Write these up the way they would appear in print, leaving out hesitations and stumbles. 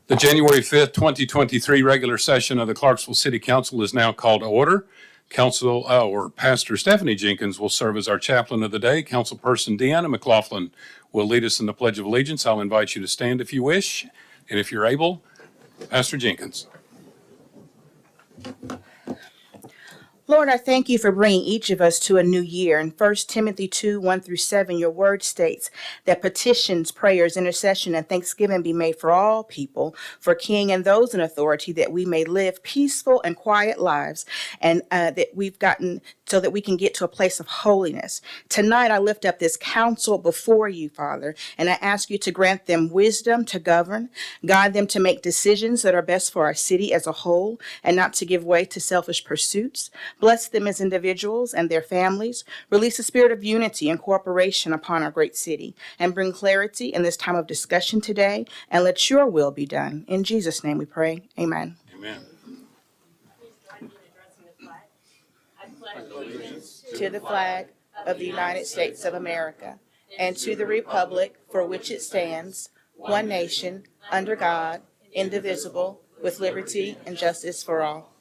The January 5th, 2023 regular session of the Clarksville City Council is now called to order. Pastor Stephanie Jenkins will serve as our chaplain of the day. Councilperson Deanna McLaughlin will lead us in the Pledge of Allegiance. I'll invite you to stand if you wish, and if you're able, Pastor Jenkins. Lord, I thank you for bringing each of us to a new year. In 1 Timothy 2, 1-7, your word states that petitions, prayers, intercession, and thanksgiving be made for all people, for king and those in authority, that we may live peaceful and quiet lives, and that we've gotten so that we can get to a place of holiness. Tonight, I lift up this council before you, Father, and I ask you to grant them wisdom to govern, guide them to make decisions that are best for our city as a whole, and not to give way to selfish pursuits. Bless them as individuals and their families. Release a spirit of unity and cooperation upon our great city, and bring clarity in this time of discussion today, and let your will be done. In Jesus' name we pray. Amen. Amen. To the flag of the United States of America, and to the republic for which it stands, one nation, under God, indivisible, with liberty and justice for all.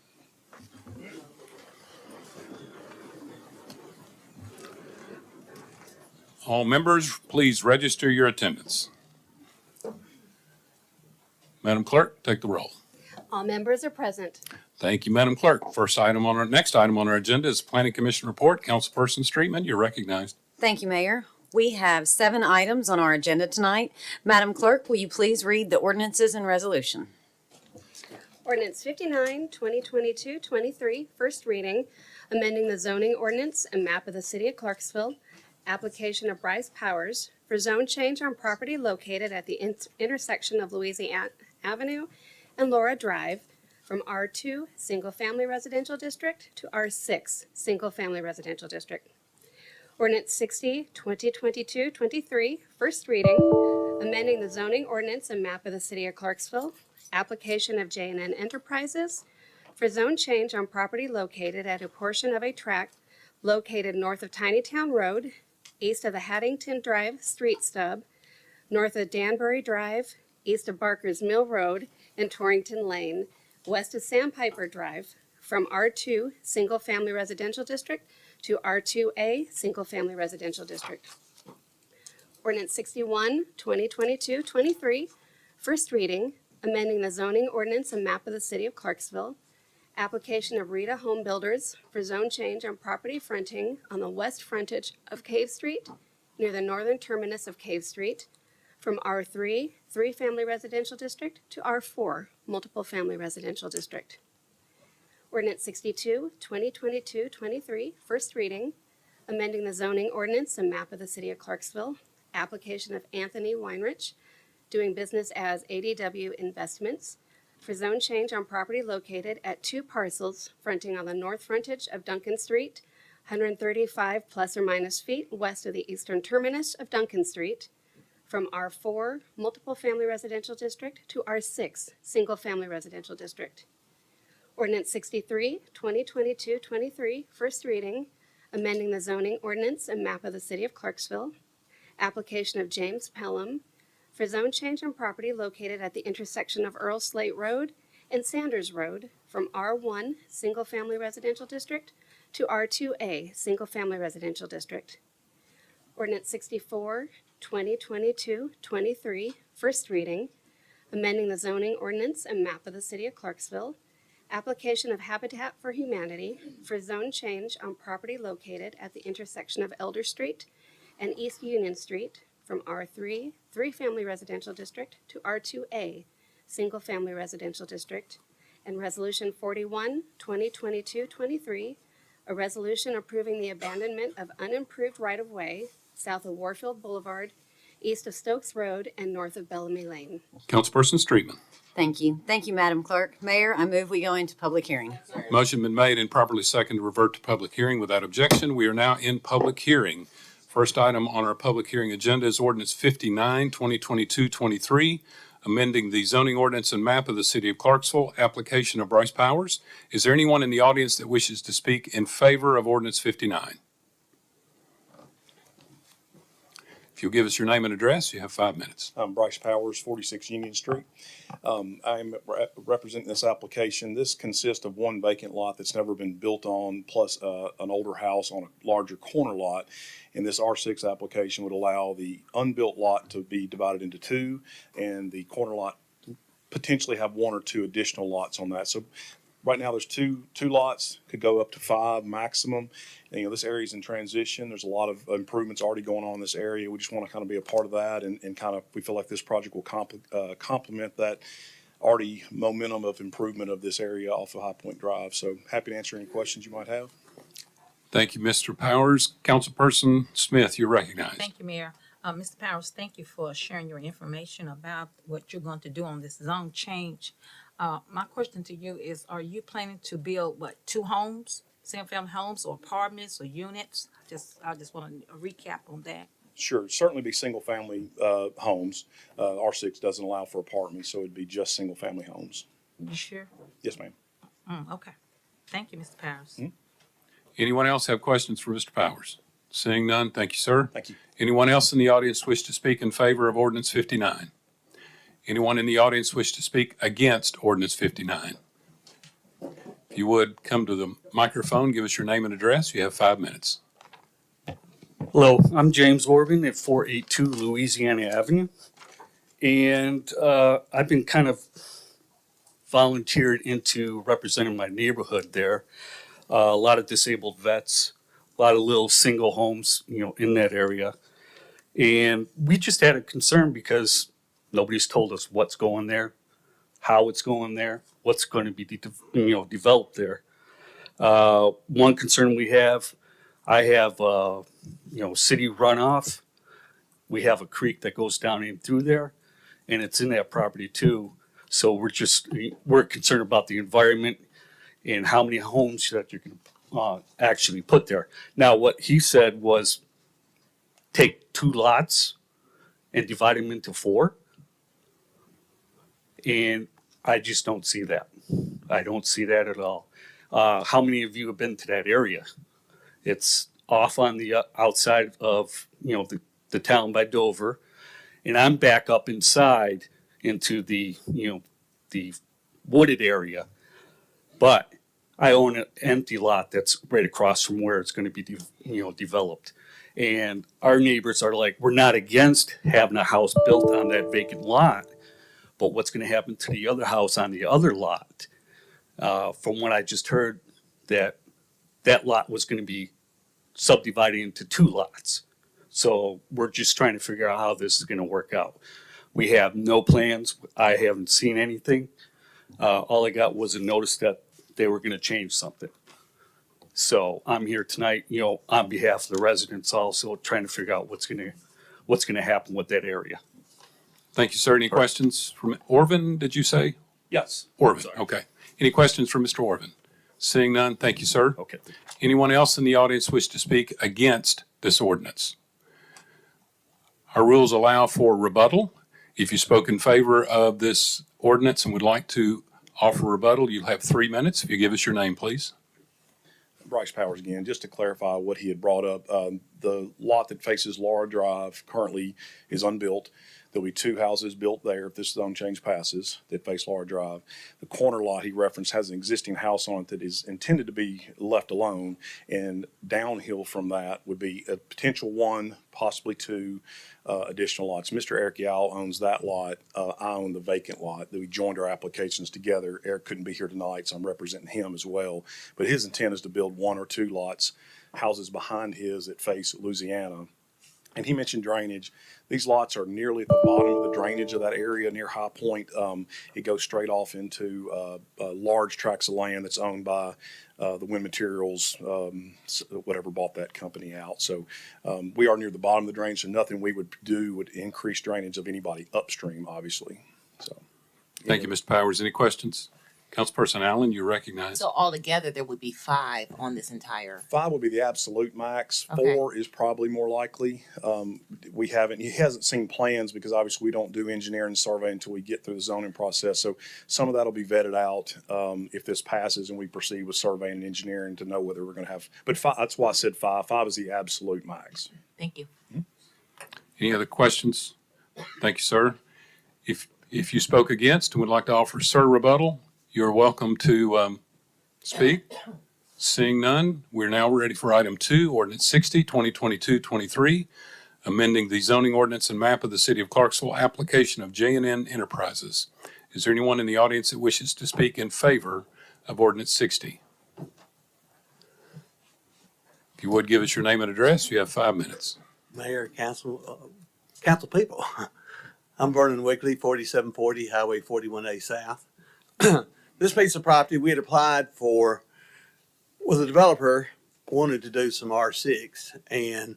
All members, please register your attendance. Madam Clerk, take the roll. All members are present. Thank you, Madam Clerk. Next item on our agenda is Planning Commission report. Councilperson Streetman, you're recognized. Thank you, Mayor. We have 7 items on our agenda tonight. Madam Clerk, will you please read the ordinances and resolution? Ordinance 59, 2022-23, first reading, amending the zoning ordinance and map of the city of Clarksville, application of Bryce Powers for zone change on property located at the intersection of Louisiana Avenue and Laura Drive from R2 Single Family Residential District to R6 Single Family Residential District. Ordinance 60, 2022-23, first reading, amending the zoning ordinance and map of the city of Clarksville, application of J&N Enterprises for zone change on property located at a portion of a tract located north of Tinytown Road, east of the Haddington Drive street stub, north of Danbury Drive, east of Barker's Mill Road and Torrington Lane, west of Sandpiper Drive, from R2 Single Family Residential District to R2A Single Family Residential District. Ordinance 61, 2022-23, first reading, amending the zoning ordinance and map of the city of Clarksville, application of Rita Home Builders for zone change on property fronting on the west frontage of Cave Street near the northern terminus of Cave Street from R3, 3-family residential district to R4, multiple family residential district. Ordinance 62, 2022-23, first reading, amending the zoning ordinance and map of the city of Clarksville, application of Anthony Weinrich, doing business as ADW Investments, for zone change on property located at 2 parcels fronting on the north frontage of Duncan Street, 135 plus or minus feet west of the eastern terminus of Duncan Street, from R4, multiple family residential district, to R6, single family residential district. Ordinance 63, 2022-23, first reading, amending the zoning ordinance and map of the city of Clarksville, application of James Pelham, for zone change on property located at the intersection of Earl Slate Road and Sanders Road from R1 Single Family Residential District to R2A Single Family Residential District. Ordinance 64, 2022-23, first reading, amending the zoning ordinance and map of the city of Clarksville, application of Habitat for Humanity for zone change on property located at the intersection of Elder Street and East Union Street from R3, 3-family residential district to R2A, single family residential district, and Resolution 41, 2022-23, a resolution approving the abandonment of unimproved right-of-way south of Warfield Boulevard, east of Stokes Road, and north of Bellamy Lane. Councilperson Streetman. Thank you. Thank you, Madam Clerk. Mayor, I move we go into public hearing. Motion been made and properly seconded to revert to public hearing without objection. We are now in public hearing. First item on our public hearing agenda is Ordinance 59, 2022-23, amending the zoning ordinance and map of the city of Clarksville, application of Bryce Powers. Is there anyone in the audience that wishes to speak in favor of Ordinance 59? If you'll give us your name and address, you have 5 minutes. I'm Bryce Powers, 46 Union Street. I'm representing this application. This consists of one vacant lot that's never been built on, plus an older house on a larger corner lot. And this R6 application would allow the unbuilt lot to be divided into two, and the corner lot potentially have one or two additional lots on that. So right now there's two lots, could go up to 5 maximum. And, this area is in transition. There's a lot of improvements already going on in this area. We just want to kind of be a part of that, and kind of, we feel like this project will complement that already momentum of improvement of this area off of High Point Drive. So happy to answer any questions you might have. Thank you, Mr. Powers. Councilperson Smith, you're recognized. Thank you, Mayor. Mr. Powers, thank you for sharing your information about what you're going to do on this zone change. My question to you is, are you planning to build, 2 homes, single-family homes or apartments or units? I just want a recap on that. Sure, certainly be single-family homes. R6 doesn't allow for apartments, so it'd be just single-family homes. You sure? Yes, ma'am. Okay. Thank you, Mr. Powers. Anyone else have questions for Mr. Powers? Seeing none, thank you, sir. Thank you. Anyone else in the audience wish to speak in favor of Ordinance 59? Anyone in the audience wish to speak against Ordinance 59? If you would, come to the microphone, give us your name and address. You have 5 minutes. Hello, I'm James Orban at 482 Louisiana Avenue. And I've been kind of volunteered into representing my neighborhood there. A lot of disabled vets, a lot of little single homes, in that area. And we just had a concern because nobody's told us what's going there, how it's going there, what's going to be, developed there. One concern we have, I have, city runoff. We have a creek that goes down in through there, and it's in that property too. So we're concerned about the environment and how many homes that you can actually put there. Now, what he said was take 2 lots and divide them into 4. And I just don't see that. I don't see that at all. How many of you have been to that area? It's off on the outside of, the town by Dover. And I'm back up inside into the, the wooded area. But I own an empty lot that's right across from where it's going to be, developed. And our neighbors are like, we're not against having a house built on that vacant lot, but what's going to happen to the other house on the other lot? From what I just heard, that lot was going to be subdivided into 2 lots. So we're just trying to figure out how this is going to work out. We have no plans. I haven't seen anything. All I got was a notice that they were going to change something. So I'm here tonight, on behalf of the residents, also trying to figure out what's going to happen with that area. Thank you, sir. Any questions from Orvin, did you say? Yes. Orvin, Sorry. okay. Any questions for Mr. Orvin? Seeing none, thank you, sir. Okay. Anyone else in the audience wish to speak against this ordinance? Our rules allow for rebuttal. If you spoke in favor of this ordinance and would like to offer rebuttal, you'll have 3 minutes. If you give us your name, please. Bryce Powers again, just to clarify what he had brought up. The lot that faces Laura Drive currently is unbuilt. There'll be 2 houses built there if this zone change passes that face Laura Drive. The corner lot he referenced has an existing house on it that is intended to be left alone, and downhill from that would be a potential 1, possibly 2 additional lots. Mr. Eric Yao owns that lot. I own the vacant lot. We joined our applications together. Eric couldn't be here tonight, so I'm representing him as well. But his intent is to build 1 or 2 lots, houses behind his that face Louisiana. And he mentioned drainage. These lots are nearly at the bottom of the drainage of that area near High Point. It goes straight off into large tracts of land that's owned by the Wind Materials, whatever bought that company out. So we are near the bottom of the drainage, so nothing we would do would increase drainage of anybody upstream, obviously. So, Thank you, Mr. Powers. Any questions? Councilperson Allen, you recognize. So altogether, there would be 5 on this entire. 5 would be the absolute max. Okay. 4 is probably more likely. He hasn't seen plans because obviously we don't do engineering survey until we get through the zoning process. So some of that will be vetted out if this passes and we proceed with surveying and engineering to know whether we're going to have. But 5, that's why I said 5. 5 is the absolute max. Thank you. Any other questions? Thank you, sir. If you spoke against and would like to offer sir rebuttal, you're welcome to speak. Seeing none, we're now ready for item 2, ordinance 60, 2022-23, amending the zoning ordinance and map of the city of Clarksville, application of J&N Enterprises. Is there anyone in the audience that wishes to speak in favor of ordinance 60? If you would give us your name and address, you have 5 minutes. Mayor, council people. I'm Vernon Wigley, 4740 Highway 41A South. This piece of property we had applied for, well, the developer wanted to do some R6, and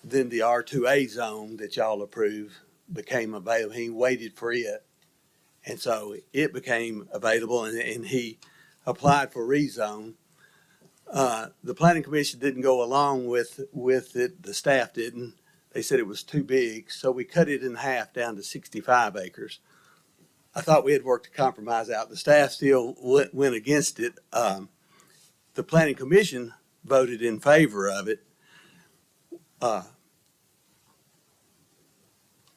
then the R2A zone that y'all approved became available. He waited for it, and so it became available, and he applied for rezone. The planning commission didn't go along with it. The staff didn't. They said it was too big, so we cut it in half down to 65 acres. I thought we had worked a compromise out. The staff still went against it. The planning commission voted in favor of it.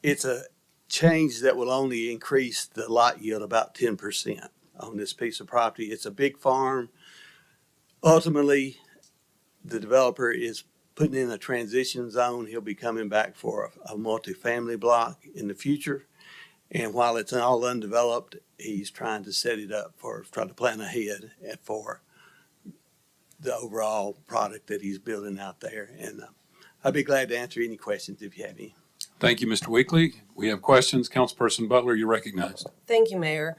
It's a change that will only increase the lot yield about 10% on this piece of property. It's a big farm. Ultimately, the developer is putting in a transition zone. He'll be coming back for a multifamily block in the future. And while it's all undeveloped, he's trying to set it up trying to plan ahead for the overall product that he's building out there. And I'd be glad to answer any questions if you have any. Thank you, Mr. Weekly. We have questions. Councilperson Butler, you're recognized. Thank you, Mayor.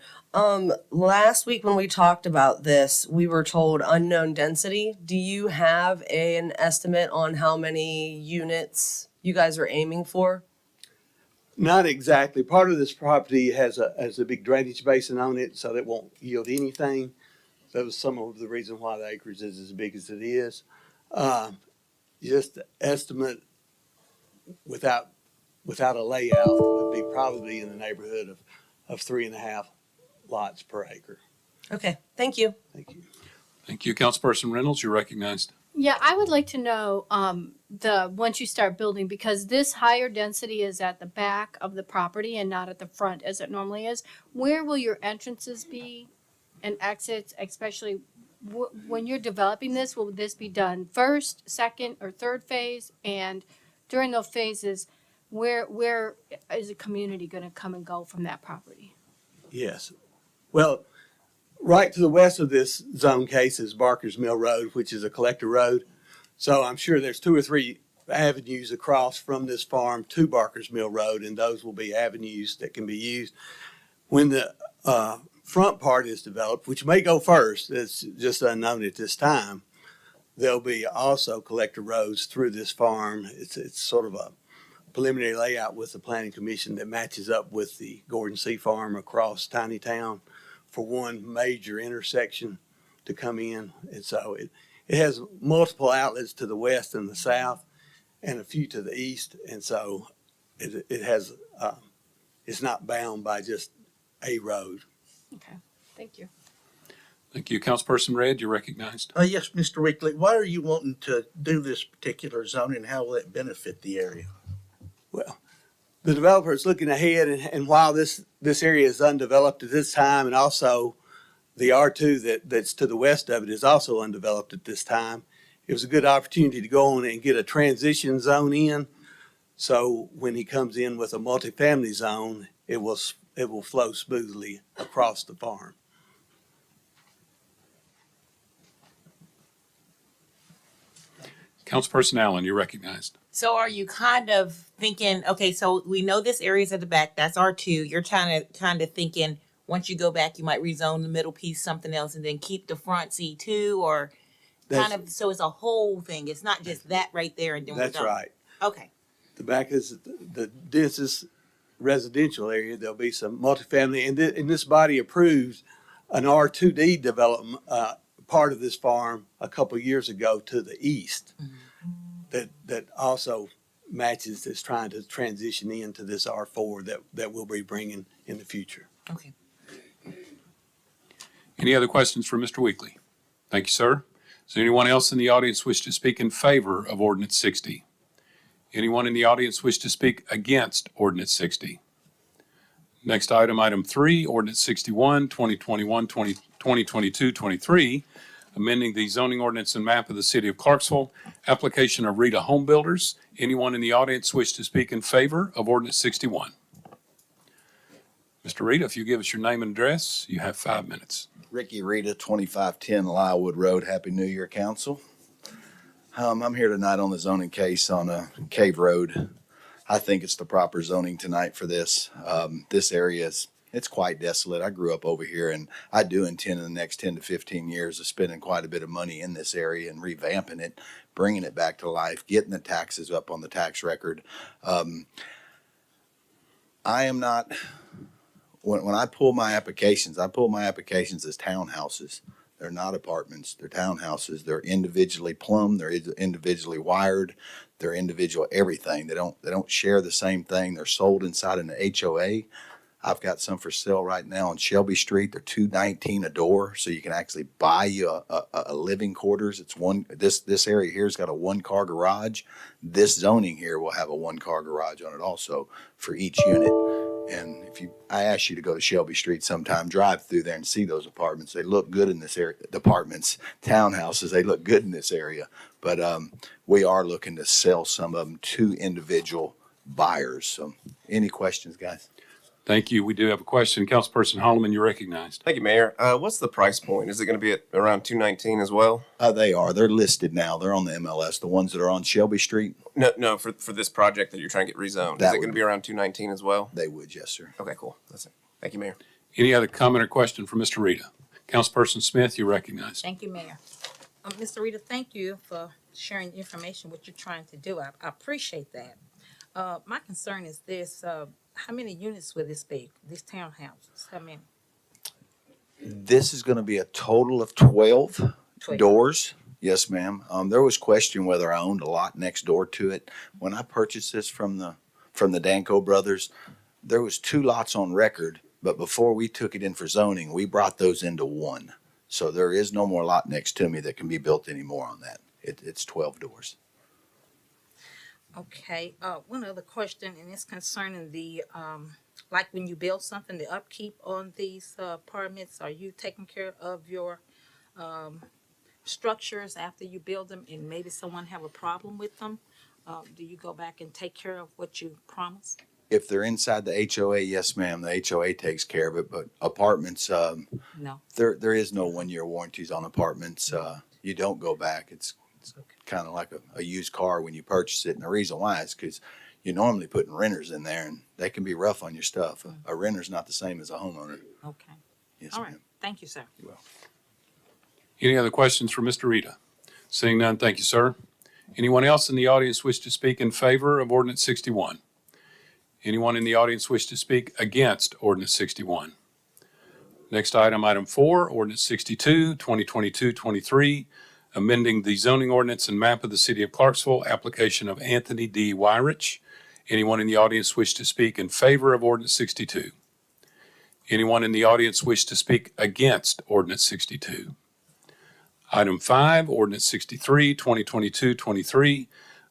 Last week when we talked about this, we were told unknown density. Do you have an estimate on how many units you guys are aiming for? Not exactly. Part of this property has a big drainage basin on it, so that won't yield anything. That was some of the reason why the acreage is as big as it is. Just the estimate without a layout would be probably in the neighborhood of 3.5 lots per acre. Okay, thank you. Thank you. Thank you. Councilperson Reynolds, you're recognized. Yeah, I would like to know once you start building, because this higher density is at the back of the property and not at the front as it normally is. Where will your entrances be and exits, especially when you're developing this? Will this be done first, second, or third phase? And during those phases, where is the community going to come and go from that property? Yes. Well, right to the west of this zone case is Barker's Mill Road, which is a collector road. So I'm sure there's 2 or 3 avenues across from this farm to Barker's Mill Road, and those will be avenues that can be used. When the front part is developed, which may go first, it's just unknown at this time, there'll be also collector roads through this farm. It's sort of a preliminary layout with the planning commission that matches up with the Gordon C Farm across Tiny Town for one major intersection to come in. And so it has multiple outlets to the west and the south and a few to the east. And so it has, it's not bound by just a road. Okay, thank you. Thank you. Councilperson Red, you're recognized. Yes, Mr. Weekly, why are you wanting to do this particular zone and how will it benefit the area? Well, the developer is looking ahead, and while this area is undeveloped at this time, and also the R2 that's to the west of it is also undeveloped at this time, it was a good opportunity to go on and get a transition zone in. So when he comes in with a multifamily zone, it will flow smoothly across the farm. Councilperson Allen, you're recognized. So are you kind of thinking, okay, so we know this area's at the back, that's R2. You're kind of thinking once you go back, you might rezone the middle piece, something else, and then keep the front C2, or so it's a whole thing. It's not just that right there and then we're done. That's right. Okay. The back is the densest residential area. There'll be some multifamily, and this body approved an R2D development, part of this farm a couple years ago to the east. Mm-hmm. That also matches this, trying to transition into this R4 that we'll be bringing in the future. Okay. Any other questions for Mr. Weekly? Thank you, sir. Does anyone else in the audience wish to speak in favor of Ordinance 60? Anyone in the audience wish to speak against ordinance 60? Next item, item 3, ordinance 61, 2021, 2022, 23, amending the zoning ordinance and map of the city of Clarksville, application of Rita Home Builders. Anyone in the audience wish to speak in favor of ordinance 61? Mr. Rita, if you give us your name and address, you have 5 minutes. Ricky Rita, 2510 Lylewood Road. Happy New Year, Council. I'm here tonight on the zoning case on Cave Road. I think it's the proper zoning tonight for this. This area it's quite desolate. I grew up over here, and I do intend in the next 10 to 15 years of spending quite a bit of money in this area and revamping it, bringing it back to life, getting the taxes up on the tax record. I am not... When I pull my applications as townhouses. They're not apartments. They're townhouses. They're individually plumbed. They're individually wired. They're individual everything. They don't share the same thing. They're sold inside an HOA. I've got some for sale right now on Shelby Street. They're $219 a door, so you can actually buy you a living quarters. It's one. This area here's got a 1-car garage. This zoning here will have a 1-car garage on it also for each unit. And I ask you to go to Shelby Street sometime, drive through there and see those apartments. They look good in this area. Apartments, townhouses, they look good in this area. But we are looking to sell some of them to individual buyers. So any questions, guys? Thank you. We do have a question. Councilperson Holloman, you're recognized. Thank you, Mayor. What's the price point? Is it going to be at around $219 as well? They are. They're listed now. They're on the MLS. The ones that are on Shelby Street, No, for this project that you're trying to get rezoned. Is it going to be around $219 as well? they would, yes, sir. Okay, cool. That's it. Thank you, Mayor. Any other comment or question for Mr. Rita? Councilperson Smith, you're recognized. Thank you, Mayor. Mr. Rita, thank you for sharing information, what you're trying to do. I appreciate that. My concern is this, how many units will this be, these townhouses? How many? This is going to be a total of 12 12. doors. Yes, ma'am. There was question whether I owned a lot next door to it. When I purchased this from the Danko brothers, there was 2 lots on record, but before we took it in for zoning, we brought those into one. So there is no more lot next to me that can be built anymore on that. It's 12 doors. Okay, one other question, and it's concerning the, like when you build something, the upkeep on these apartments, are you taking care of your structures after you build them and maybe someone have a problem with them? Do you go back and take care of what you promised? If they're inside the HOA, yes, ma'am, the HOA takes care of it, but apartments, No. there is no 1-year warranties on apartments. You don't go back. It's kind of like a used car when you purchase it. And the reason why is because you're normally putting renters in there and they can be rough on your stuff. A renter's not the same as a homeowner. Okay. Yes, All right. ma'am. Thank you, sir. You're welcome. Any other questions for Mr. Rita? Seeing none, thank you, sir. Anyone else in the audience wish to speak in favor of ordinance 61? Anyone in the audience wish to speak against ordinance 61? Next item, item 4, ordinance 62, 2022-23, amending the zoning ordinance and map of the city of Clarksville, application of Anthony D. Wyrich. Anyone in the audience wish to speak in favor of ordinance 62? Anyone in the audience wish to speak against ordinance 62? Item 5, ordinance 63, 2022-23,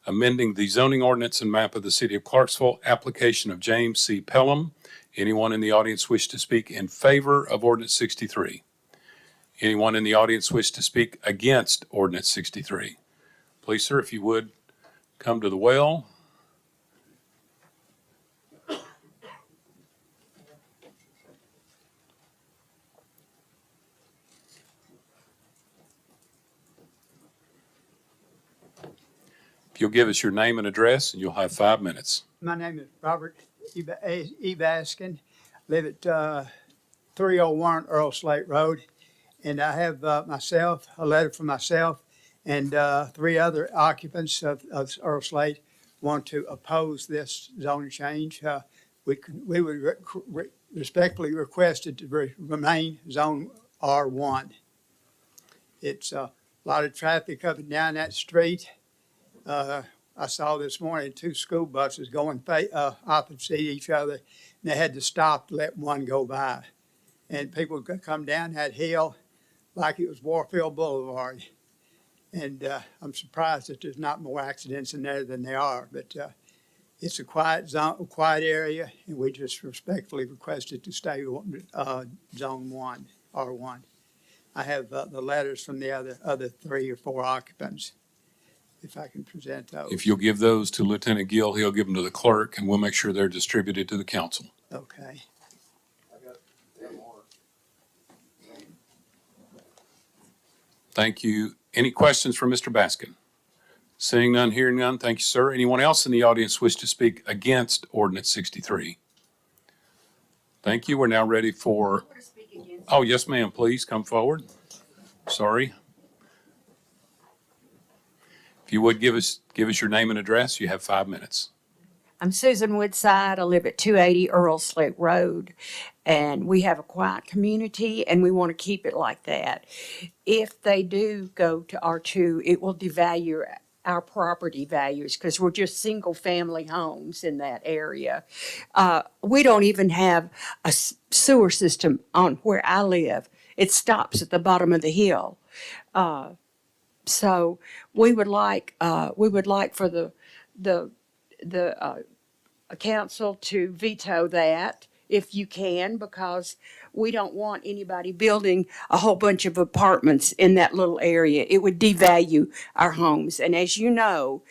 amending the zoning ordinance and map of the city of Clarksville, application of James C. Pelham. Anyone in the audience wish to speak in favor of ordinance 63? Anyone in the audience wish to speak against ordinance 63? Please, sir, if you would, come to the well. If you'll give us your name and address, and you'll have 5 minutes. My name is Robert Ebaskin. Live at 301 Earl Slate Road. And I have myself, a letter from myself, and 3 other occupants of Earl Slate want to oppose this zoning change. We would respectfully request it to remain zone R1. It's a lot of traffic up and down that street. I saw this morning 2 school buses going opposite each other, and they had to stop to let one go by. And people could come down that hill like it was Warfield Boulevard. And I'm surprised that there's not more accidents in there than there are, but it's a quiet zone, quiet area, and we just respectfully request it to stay zone 1, R1. I have the letters from the other 3 or 4 occupants, if I can present those. If you'll give those to Lieutenant Gill, he'll give them to the clerk, and we'll make sure they're distributed to the council. Okay. Thank you. Any questions for Mr. Baskin? Seeing none, hearing none, thank you, sir. Anyone else in the audience wish to speak against Ordinance 63? Thank you. We're now ready for, oh, yes, ma'am, please come forward. Sorry. If you would give us your name and address, you have 5 minutes. I'm Susan Woodside. I live at 280 Earl Slick Road, and we have a quiet community, and we want to keep it like that. If they do go to R2, it will devalue our property values because we're just single-family homes in that area. We don't even have a sewer system on where I live. It stops at the bottom of the hill. So we would like for the council to veto that if you can, because we don't want anybody building a whole bunch of apartments in that little area. It would devalue our homes. And as you know,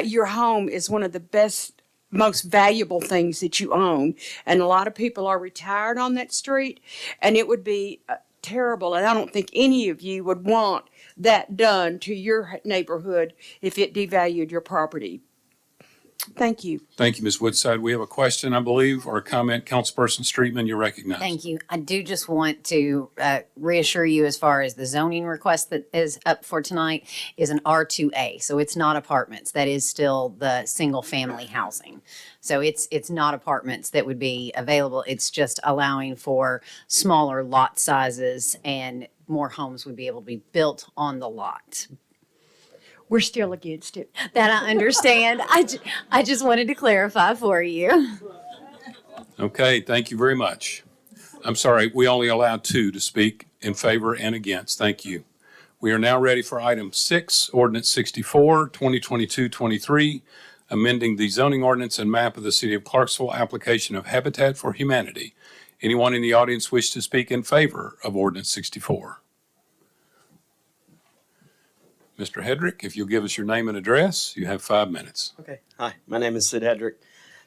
your home is one of the best, most valuable things that you own. And a lot of people are retired on that street, and it would be terrible. And I don't think any of you would want that done to your neighborhood if it devalued your property. Thank you. Thank you, Ms. Woodside. We have a question, I believe, or a comment. Councilperson Streetman, you're recognized. Thank you. I do just want to reassure you as far as the zoning request that is up for tonight is an R2A. So it's not apartments. That is still the single family housing. So it's not apartments that would be available. It's just allowing for smaller lot sizes and more homes would be able to be built on the lot. We're still against it. That I understand. I just wanted to clarify for you. Okay, thank you very much. I'm sorry, we only allowed 2 to speak in favor and against. Thank you. We are now ready for item 6, Ordinance 64, 2022-23, amending the zoning ordinance and map of the city of Clarksville, application of Habitat for Humanity. Anyone in the audience wish to speak in favor of Ordinance 64? Mr. Hedrick, if you'll give us your name and address, you have 5 minutes. Okay. Hi, my name is Sid Hedrick,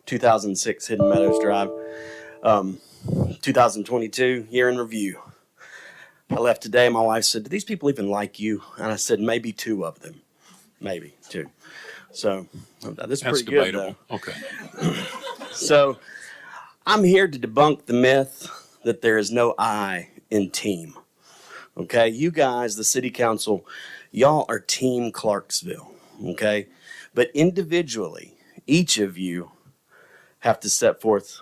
2006 Hidden Meadows Drive. 2022, year in review. I left today, my wife said, do these people even like you? And I said, maybe 2 of them. Maybe 2. So this is pretty debatable. Good, okay. So I'm here to debunk the myth that there is no I in team. Okay, you guys, the city council, y'all are Team Clarksville, okay? But individually, each of you have to set forth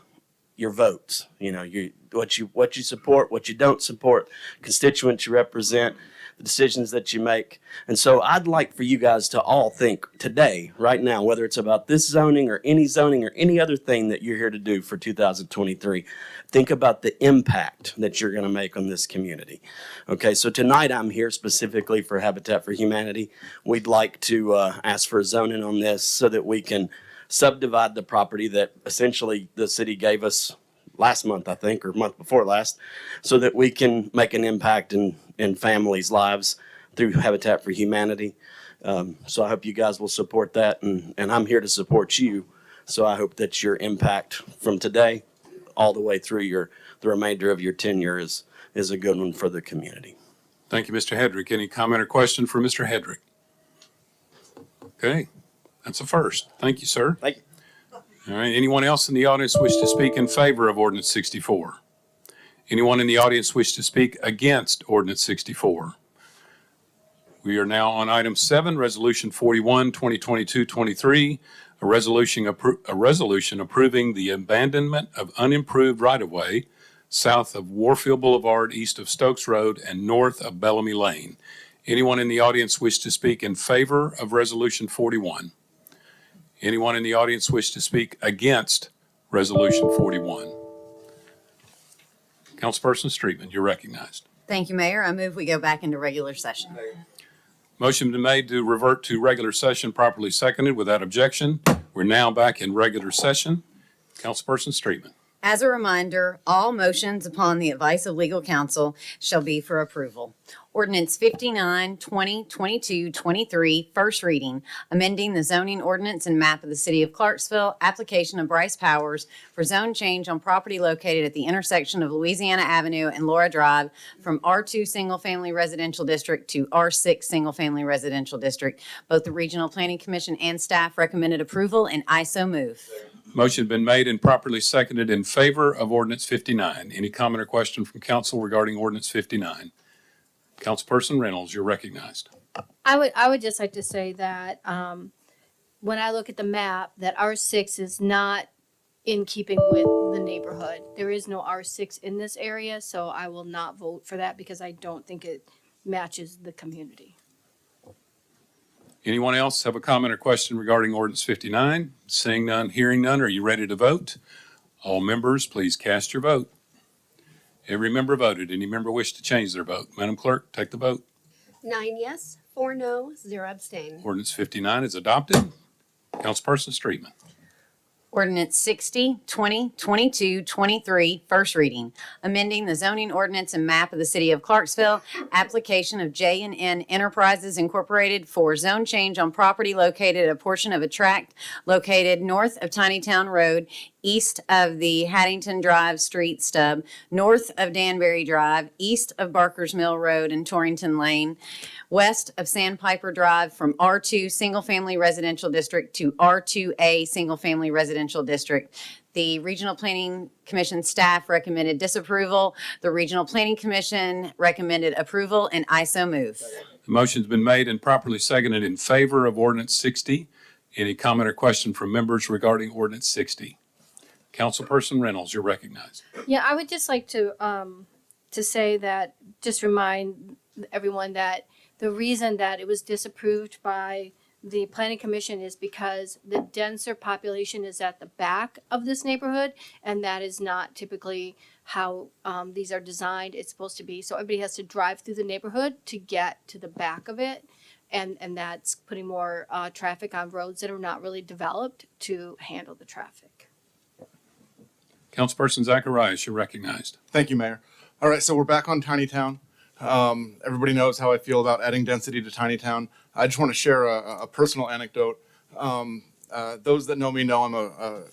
your votes. You know, what you support, what you don't support, constituents you represent, the decisions that you make. And so I'd like for you guys to all think today, right now, whether it's about this zoning or any other thing that you're here to do for 2023, think about the impact that you're going to make on this community. Okay, so tonight I'm here specifically for Habitat for Humanity. We'd like to ask for zoning on this so that we can subdivide the property that essentially the city gave us last month, I think, or month before last, so that we can make an impact in families' lives through Habitat for Humanity. So I hope you guys will support that, and I'm here to support you. So I hope that your impact from today all the way through the remainder of your tenure is a good one for the community. Thank you, Mr. Hedrick. Any comment or question for Mr. Hedrick? Okay, that's a first. Thank you, sir. Thank you. All right, anyone else in the audience wish to speak in favor of Ordinance 64? Anyone in the audience wish to speak against Ordinance 64? We are now on item 7, Resolution 41, 2022-23, a resolution approving the abandonment of unimproved right-of-way south of Warfield Boulevard, east of Stokes Road, and north of Bellamy Lane. Anyone in the audience wish to speak in favor of Resolution 41? Anyone in the audience wish to speak against Resolution 41? Councilperson Streetman, you're recognized. Thank you, Mayor. I move we go back into regular session. Motion been made to revert to regular session, properly seconded without objection. We're now back in regular session. Councilperson Streetman. As a reminder, all motions upon the advice of legal counsel shall be for approval. Ordinance 59, 2022, 23, first reading, amending the zoning ordinance and map of the city of Clarksville, application of Bryce Powers for zone change on property located at the intersection of Louisiana Avenue and Laura Drive from R2 Single Family Residential District to R6 Single Family Residential District. Both the Regional Planning Commission and staff recommended approval, and I so move. Motion been made and properly seconded in favor of ordinance 59. Any comment or question from council regarding ordinance 59? Councilperson Reynolds, you're recognized. I would just like to say that when I look at the map, that R6 is not in keeping with the neighborhood. There is no R6 in this area, so I will not vote for that because I don't think it matches the community. Anyone else have a comment or question regarding ordinance 59? Seeing none, hearing none, are you ready to vote? All members, please cast your vote. Every member voted. Any member wish to change their vote? Madam Clerk, take the vote. 9 yes, 4 no, 0 abstain. Ordinance 59 is adopted. Councilperson Streetman. Ordinance 60, 2022, 23, first reading, amending the zoning ordinance and map of the city of Clarksville, application of J&N Enterprises Incorporated for zone change on property located at a portion of a tract located north of Tinytown Road, east of the Haddington Drive Street stub, north of Danbury Drive, east of Barker's Mill Road and Torrington Lane, west of Sandpiper Drive from R2 Single Family Residential District to R2A Single Family Residential District. The Regional Planning Commission staff recommended disapproval. The Regional Planning Commission recommended approval, and I so move. The motion's been made and properly seconded in favor of ordinance 60. Any comment or question from members regarding ordinance 60? Councilperson Reynolds, you're recognized. Yeah, I would just like to say that, just remind everyone that the reason that it was disapproved by the planning commission is because the denser population is at the back of this neighborhood, and that is not typically how these are designed. It's supposed to be, so everybody has to drive through the neighborhood to get to the back of it, and that's putting more traffic on roads that are not really developed to handle the traffic. Councilperson Zacharias, you're recognized. Thank you, Mayor. All right, so we're back on Tinytown. Everybody knows how I feel about adding density to Tinytown. I just want to share a personal anecdote. Those that know me know I'm a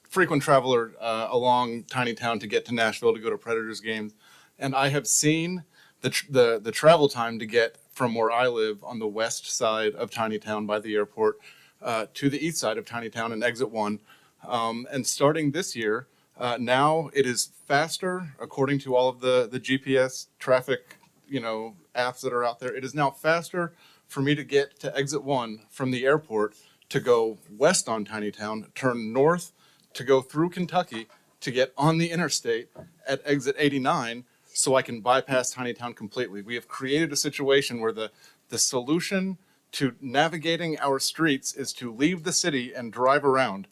frequent traveler along Tinytown to get to Nashville to go to Predators games, and I have seen the travel time to get from where I live on the west side of Tinytown by the airport to the east side of Tinytown and exit 1. And starting this year, now it is faster, according to all of the GPS traffic, apps that are out there. It is now faster for me to get to exit 1 from the airport to go west on Tinytown, turn north to go through Kentucky to get on the interstate at exit 89 so I can bypass Tinytown completely. We have created a situation where the solution to navigating our streets is to leave the city and drive around.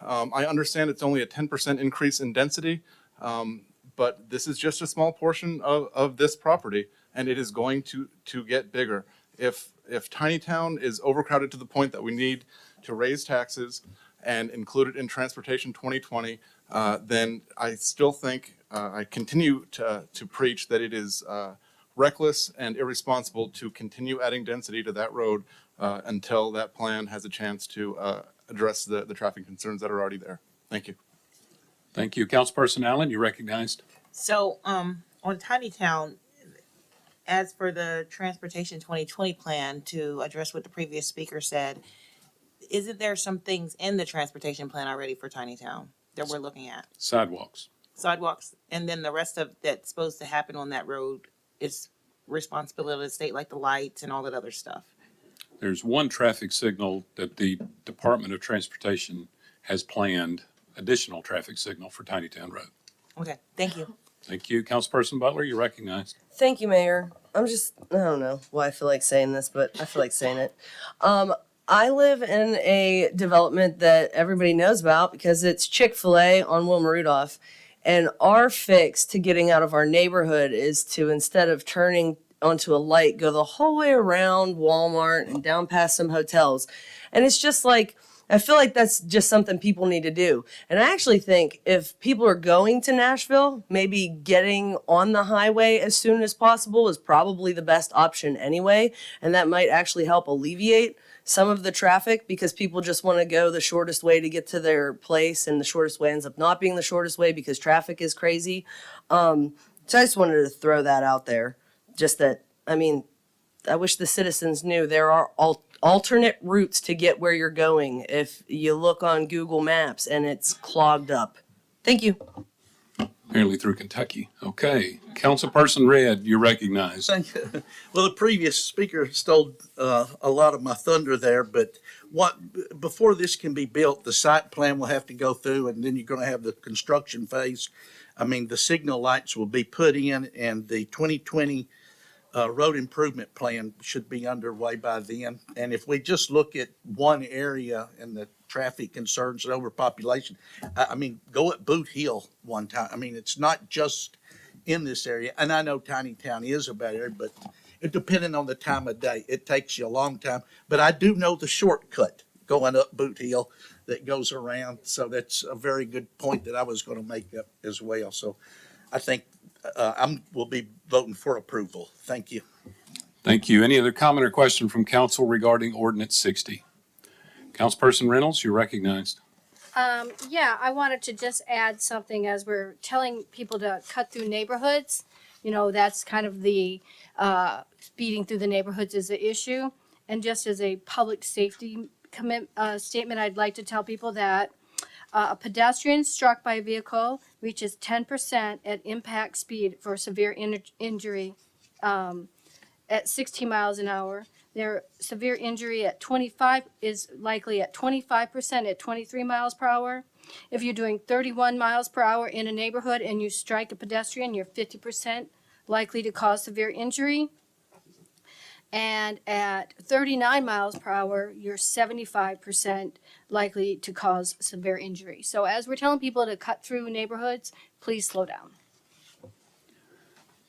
I understand it's only a 10% increase in density, but this is just a small portion of this property, and it is going to get bigger. If Tinytown is overcrowded to the point that we need to raise taxes and include it in Transportation 2020, then I still think, I continue to preach that it is reckless and irresponsible to continue adding density to that road until that plan has a chance to address the traffic concerns that are already there. Thank you. Thank you. Councilperson Allen, you're recognized. So, on Tinytown, as for the Transportation 2020 plan, to address what the previous speaker said, isn't there some things in the transportation plan already for Tinytown that we're looking at? Sidewalks. And then the rest of that's supposed to happen on that road is responsibility of the state, like the lights and all that other stuff. There's one traffic signal that the Department of Transportation has planned, additional traffic signal for Tinytown Road. Okay, thank you. Thank you. Councilperson Butler, you're recognized. Thank you, Mayor. I don't know why I feel like saying this, but I feel like saying it. I live in a development that everybody knows about because it's Chick-fil-A on Wilma Rudolph. And our fix to getting out of our neighborhood is to, instead of turning onto a light, go the whole way around Walmart and down past some hotels. And it's just like, I feel like that's just something people need to do. And I actually think if people are going to Nashville, maybe getting on the highway as soon as possible is probably the best option anyway. And that might actually help alleviate some of the traffic because people just want to go the shortest way to get to their place. And the shortest way ends up not being the shortest way because traffic is crazy. So I just wanted to throw that out there. Just that, I mean, I wish the citizens knew there are alternate routes to get where you're going if you look on Google Maps and it's clogged up. Thank you. Apparently through Kentucky. Okay. Councilperson Red, you're recognized. Thank you. Well, the previous speaker stole a lot of my thunder there, but before this can be built, the site plan will have to go through, and then you're going to have the construction phase. I mean, the signal lights will be put in, and the 2020 road improvement plan should be underway by then. And if we just look at one area and the traffic concerns and overpopulation, I mean, go at Boot Hill one time. I mean, it's not just in this area. And I know Tiny Town is a bad area, but it depending on the time of day, it takes you a long time. But I do know the shortcut going up Boot Hill that goes around. So that's a very good point that I was going to make up as well. So I think we'll be voting for approval. Thank you. Thank you. Any other comment or question from council regarding ordinance 60? Councilperson Reynolds, you're recognized. Yeah, I wanted to just add something as we're telling people to cut through neighborhoods. You know, that's kind of the speeding through the neighborhoods is the issue. And just as a public safety statement, I'd like to tell people that a pedestrian struck by a vehicle reaches 10% at impact speed for severe injury at 16 miles an hour. Their severe injury at 25 is likely at 25% at 23 miles per hour. If you're doing 31 miles per hour in a neighborhood and you strike a pedestrian, you're 50% likely to cause severe injury. And at 39 miles per hour, you're 75% likely to cause severe injury. So as we're telling people to cut through neighborhoods, please slow down.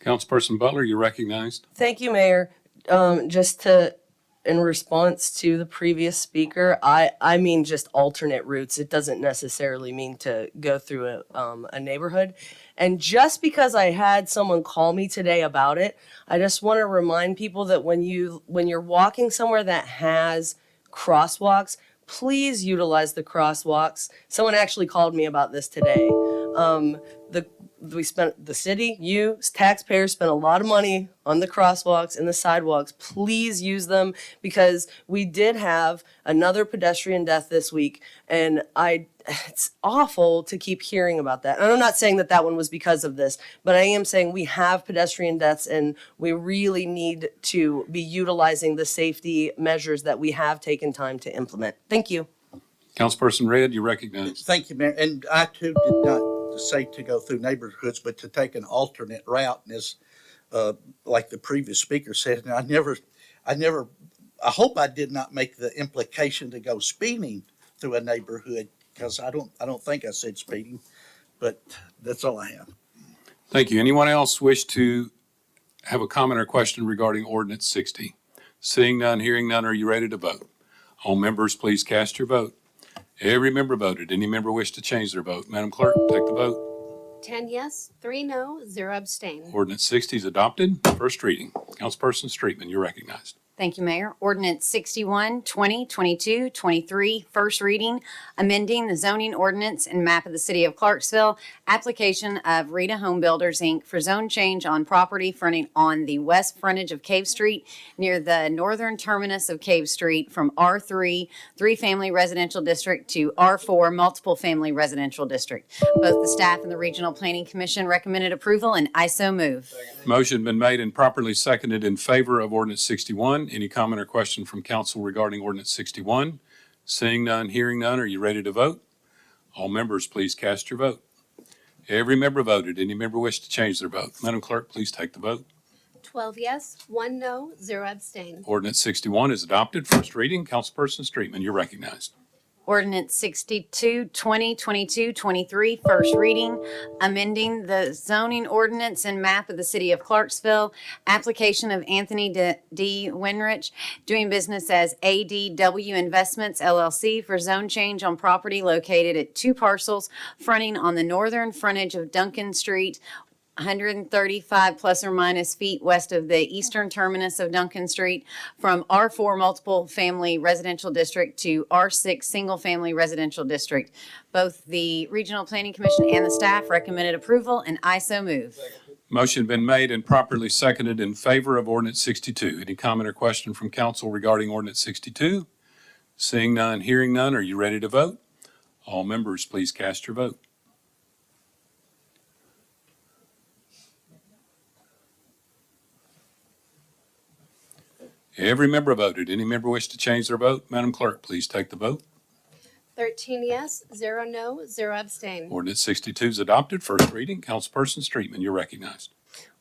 Councilperson Butler, you're recognized. Thank you, Mayor. In response to the previous speaker, I mean just alternate routes. It doesn't necessarily mean to go through a neighborhood. And just because I had someone call me today about it, I just want to remind people that when you're walking somewhere that has crosswalks, please utilize the crosswalks. Someone actually called me about this today. The city, you, taxpayers spent a lot of money on the crosswalks and the sidewalks. Please use them because we did have another pedestrian death this week, and it's awful to keep hearing about that. And I'm not saying that one was because of this, but I am saying we have pedestrian deaths and we really need to be utilizing the safety measures that we have taken time to implement. Thank you. Councilperson Red, you're recognized. Thank you, Mayor. And I too did not say to go through neighborhoods, but to take an alternate route. And as like the previous speaker said, and I hope I did not make the implication to go speeding through a neighborhood because I don't think I said speeding, but that's all I have. Thank you. Anyone else wish to have a comment or question regarding ordinance 60? Seeing none, hearing none, are you ready to vote? All members, please cast your vote. Every member voted. Any member wish to change their vote? Madam Clerk, take the vote. 10 yes, 3 no, 0 abstain. Ordinance 60 is adopted. First reading. Councilperson Streetman, you're recognized. Thank you, Mayor. Ordinance 61, 2022, 23, first reading, amending the zoning ordinance and map of the city of Clarksville, application of Rita Home Builders, Inc. for zone change on property fronting on the west frontage of Cave Street near the northern terminus of Cave Street from R3, three-family residential district to R4, multiple family residential district. Both the staff and the Regional Planning Commission recommended approval, and I so move. Motion been made and properly seconded in favor of ordinance 61. Any comment or question from council regarding ordinance 61? Seeing none, hearing none, are you ready to vote? All members, please cast your vote. Every member voted. Any member wish to change their vote? Madam Clerk, please take the vote. 12 yes, 1 no, 0 abstain. Ordinance 61 is adopted. First reading. Councilperson Streetman, you're recognized. Ordinance 62, 2022, 23, first reading, amending the zoning ordinance and map of the city of Clarksville, application of Anthony D. Winrich, doing business as ADW Investments LLC for zone change on property located at 2 parcels fronting on the northern frontage of Duncan Street, 135 plus or minus feet west of the eastern terminus of Duncan Street, from R4 multiple family residential district to R6 single family residential district. Both the Regional Planning Commission and the staff recommended approval, and I so move. Motion been made and properly seconded in favor of ordinance 62. Any comment or question from council regarding ordinance 62? Seeing none, hearing none, are you ready to vote? All members, please cast your vote. Every member voted. Any member wish to change their vote? Madam Clerk, please take the vote. 13 yes, 0 no, 0 abstain. Ordinance 62 is adopted. First reading. Councilperson Streetman, you're recognized.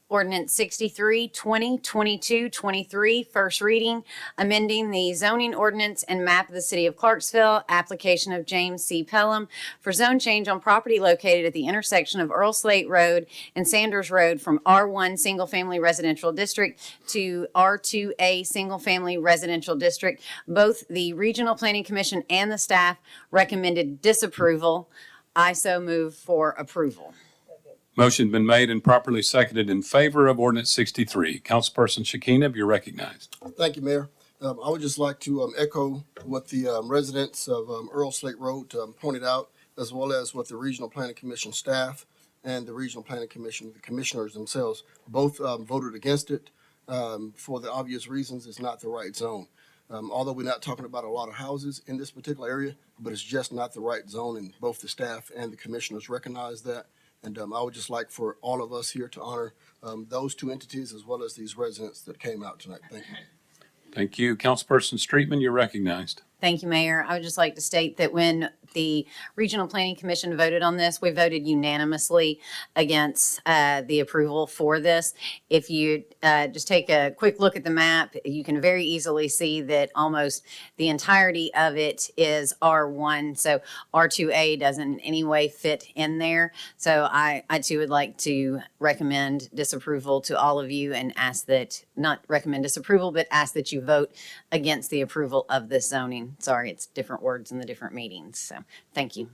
Ordinance 63, 2022, 23, first reading, amending the zoning ordinance and map of the city of Clarksville, application of James C. Pelham for zone change on property located at the intersection of Earl Slate Road and Sanders Road from R1 Single Family Residential District to R2A Single Family Residential District. Both the Regional Planning Commission and the staff recommended disapproval. I so move for approval. Motion been made and properly seconded in favor of ordinance 63. Councilperson Shekinah, you're recognized. Thank you, Mayor. I would just like to echo what the residents of Earl Slate Road pointed out, as well as what the Regional Planning Commission staff and the Regional Planning Commission, the commissioners themselves, both voted against it for the obvious reasons. It's not the right zone. Although we're not talking about a lot of houses in this particular area, but it's just not the right zone, and both the staff and the commissioners recognize that. And I would just like for all of us here to honor those two entities as well as these residents that came out tonight. Thank you. Thank you. Councilperson Streetman, you're recognized. Thank you, Mayor. I would just like to state that when the Regional Planning Commission voted on this, we voted unanimously against the approval for this. If you just take a quick look at the map, you can very easily see that almost the entirety of it is R1. So R2A doesn't in any way fit in there. So I too would like to recommend disapproval to all of you and ask that, not recommend disapproval, but ask that you vote against the approval of this zoning. Sorry, it's different words in the different meetings. So thank you.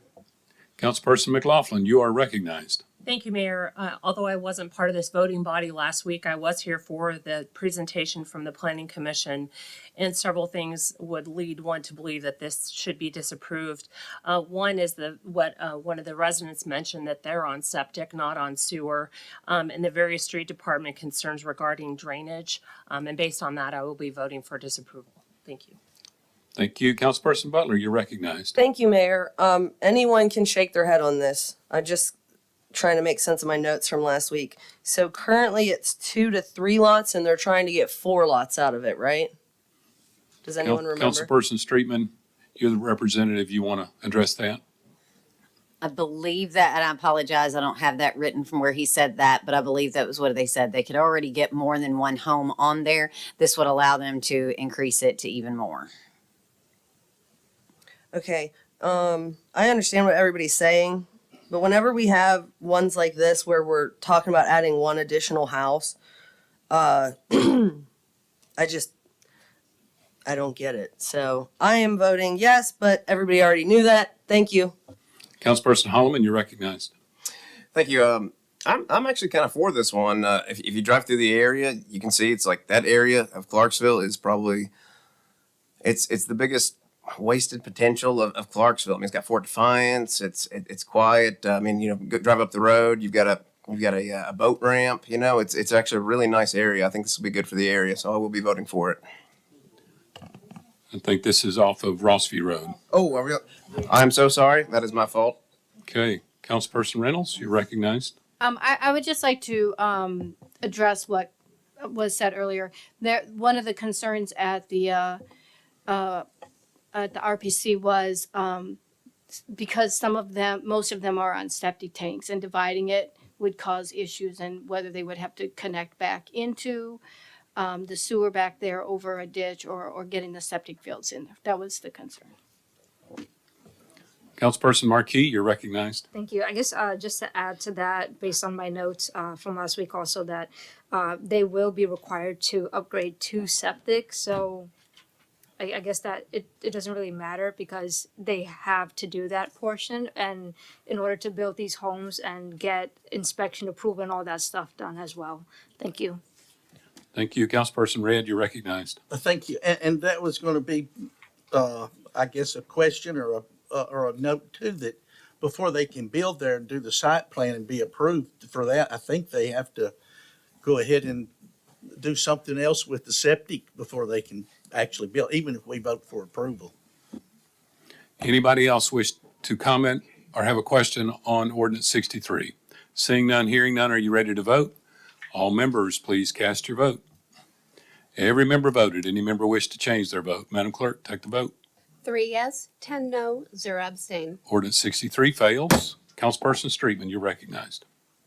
Councilperson McLaughlin, you are recognized. Thank you, Mayor. Although I wasn't part of this voting body last week, I was here for the presentation from the Planning Commission, and several things would lead one to believe that this should be disapproved. One is what one of the residents mentioned, that they're on septic, not on sewer, and the various street department concerns regarding drainage. And based on that, I will be voting for disapproval. Thank you. Thank you. Councilperson Butler, you're recognized. Thank you, Mayor. Anyone can shake their head on this. I just trying to make sense of my notes from last week. So currently it's 2 to 3 lots and they're trying to get 4 lots out of it, right? Does anyone remember? Councilperson Streetman, you're the representative. You want to address that? I believe that, and I apologize, I don't have that written from where he said that, but I believe that was what they said. They could already get more than one home on there. This would allow them to increase it to even more. Okay, I understand what everybody's saying, but whenever we have ones like this where we're talking about adding one additional house, I don't get it. So I am voting yes, but everybody already knew that. Thank you. Councilperson Holloman, you're recognized. Thank you. I'm actually kind of for this one. If you drive through the area, you can see it's like that area of Clarksville is probably, it's the biggest wasted potential of Clarksville. I mean, it's got Fort Defiance. It's quiet. I mean, drive up the road. You've got a boat ramp. It's actually a really nice area. I think this will be good for the area, so I will be voting for it. I think this is off of Rossview Road. Oh, are we? I'm so sorry. That is my fault. Okay, Councilperson Reynolds, you're recognized. I would just like to address what was said earlier. One of the concerns at the RPC was because most of them are on septic tanks, and dividing it would cause issues, and whether they would have to connect back into the sewer back there over a ditch or getting the septic fields in there. That was the concern. Councilperson Markey, you're recognized. Thank you. I guess just to add to that, based on my notes from last week also, that they will be required to upgrade to septic. So I guess that it doesn't really matter because they have to do that portion and in order to build these homes and get inspection approval and all that stuff done as well. Thank you. Thank you. Councilperson Red, you're recognized. Thank you. And that was going to be, I guess, a question or a note too, that before they can build there and do the site plan and be approved for that, I think they have to go ahead and do something else with the septic before they can actually build, even if we vote for approval. Anybody else wish to comment or have a question on ordinance 63? Seeing none, hearing none, are you ready to vote? All members, please cast your vote. Every member voted. Any member wish to change their vote? Madam Clerk, take the vote. 3 yes, 10 no, 0 abstain. Ordinance 63 fails. Councilperson Streetman, you're recognized.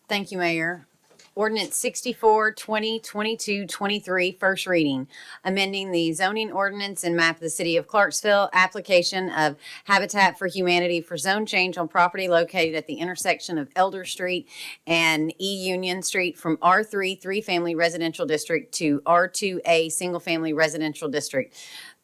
Thank you, Mayor. Ordinance 64, 2022, 23, first reading. Amending the zoning ordinance and map of the city of Clarksville, application of Habitat for Humanity for zone change on property located at the intersection of Elder Street and E Union Street from R3, three-family residential district to R2A, single-family residential district.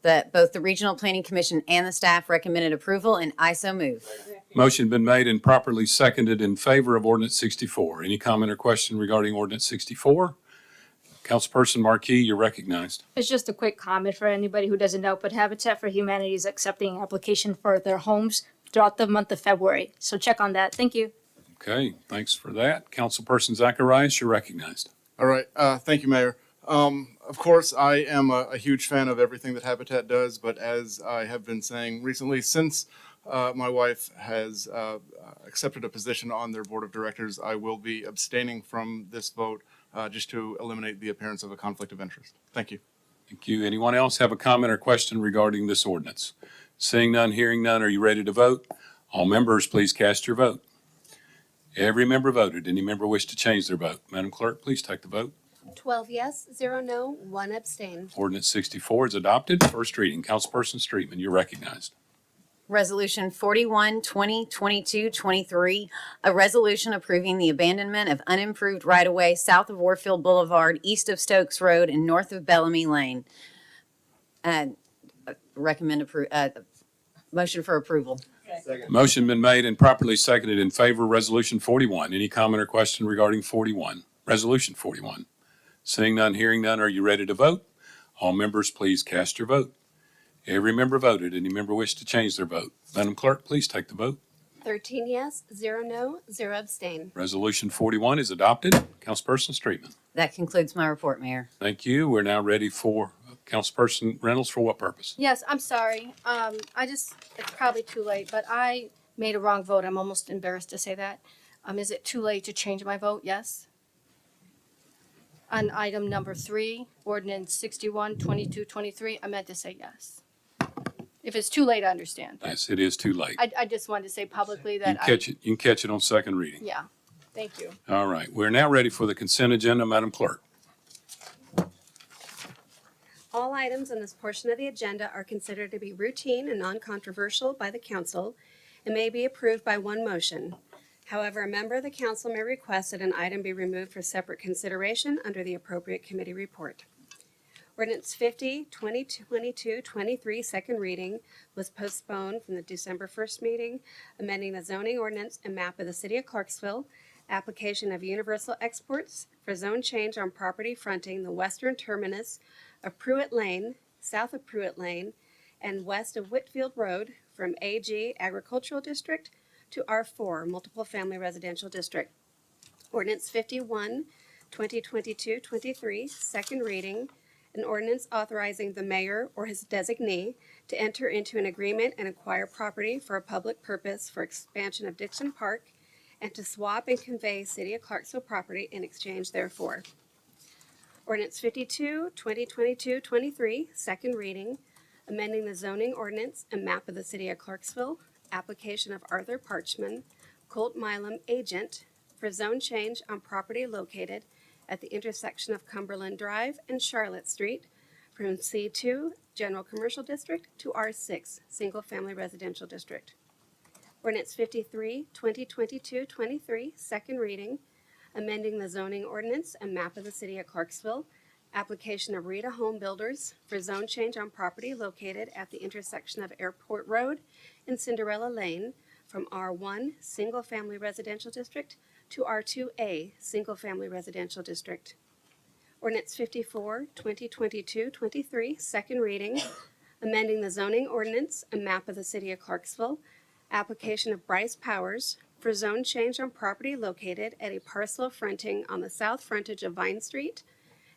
Both the Regional Planning Commission and the staff recommended approval, and I so move. Motion been made and properly seconded in favor of ordinance 64. Any comment or question regarding ordinance 64? Councilperson Markey, you're recognized. It's just a quick comment for anybody who doesn't know, but Habitat for Humanity is accepting application for their homes throughout the month of February. So check on that. Thank you. Okay, thanks for that. Councilperson Zacharias, you're recognized. All right, thank you, Mayor. Of course, I am a huge fan of everything that Habitat does, but as I have been saying recently, since my wife has accepted a position on their board of directors, I will be abstaining from this vote just to eliminate the appearance of a conflict of interest. Thank you. Thank you. Anyone else have a comment or question regarding this ordinance? Seeing none, hearing none, are you ready to vote? All members, please cast your vote. Every member voted. Any member wish to change their vote? Madam Clerk, please take the vote. 12 yes, 0 no, 1 abstain. Ordinance 64 is adopted. First reading. Councilperson Streetman, you're recognized. Resolution 41, 2022, 23, a resolution approving the abandonment of unimproved right-of-way south of Warfield Boulevard, east of Stokes Road, and north of Bellamy Lane. Motion for approval. Motion been made and properly seconded in favor of Resolution 41. Any comment or question regarding 41? Resolution 41. Seeing none, hearing none, are you ready to vote? All members, please cast your vote. Every member voted. Any member wish to change their vote? Madam Clerk, please take the vote. 13 yes, 0 no, 0 abstain. Resolution 41 is adopted. Councilperson Streetman. That concludes my report, Mayor. Thank you. We're now ready for Councilperson Reynolds. For what purpose? Yes, I'm sorry. It's probably too late, but I made a wrong vote. I'm almost embarrassed to say that. Is it too late to change my vote? Yes. On item number 3, ordinance 61, 22, 23, I meant to say yes. If it's too late, I understand. Yes, it is too late. I just wanted to say publicly You that can catch it on second reading. yeah, thank you. All right. We're now ready for the consent agenda. Madam Clerk. All items on this portion of the agenda are considered to be routine and non-controversial by the council and may be approved by one motion. However, a member of the council may request that an item be removed for separate consideration under the appropriate committee report. Ordinance 50, 2022, 23, second reading was postponed from the December 1st meeting, amending the zoning ordinance and map of the city of Clarksville, application of universal exports for zone change on property fronting the western terminus of Pruitt Lane, south of Pruitt Lane, and west of Whitfield Road from AG Agricultural District to R4 Multiple Family Residential District. Ordinance 51, 2022-23, second reading, an ordinance authorizing the mayor or his designee to enter into an agreement and acquire property for a public purpose for expansion of Dixon Park and to swap and convey City of Clarksville property in exchange therefor. Ordinance 52, 2022-23, second reading, amending the zoning ordinance and map of the City of Clarksville, application of Arthur Parchman, Colt Milam agent, for zone change on property located at the intersection of Cumberland Drive and Charlotte Street from C2 General Commercial District to R6 Single Family Residential District. Ordinance 53, 2022-23, second reading, amending the zoning ordinance and map of the city of Clarksville, application of Rita Home Builders for zone change on property located at the intersection of Airport Road and Cinderella Lane from R1 Single Family Residential District to R2A Single Family Residential District. Ordinance 54, 2022-23, second reading, amending the zoning ordinance and map of the city of Clarksville, application of Bryce Powers for zone change on property located at a parcel fronting on the south frontage of Vine Street,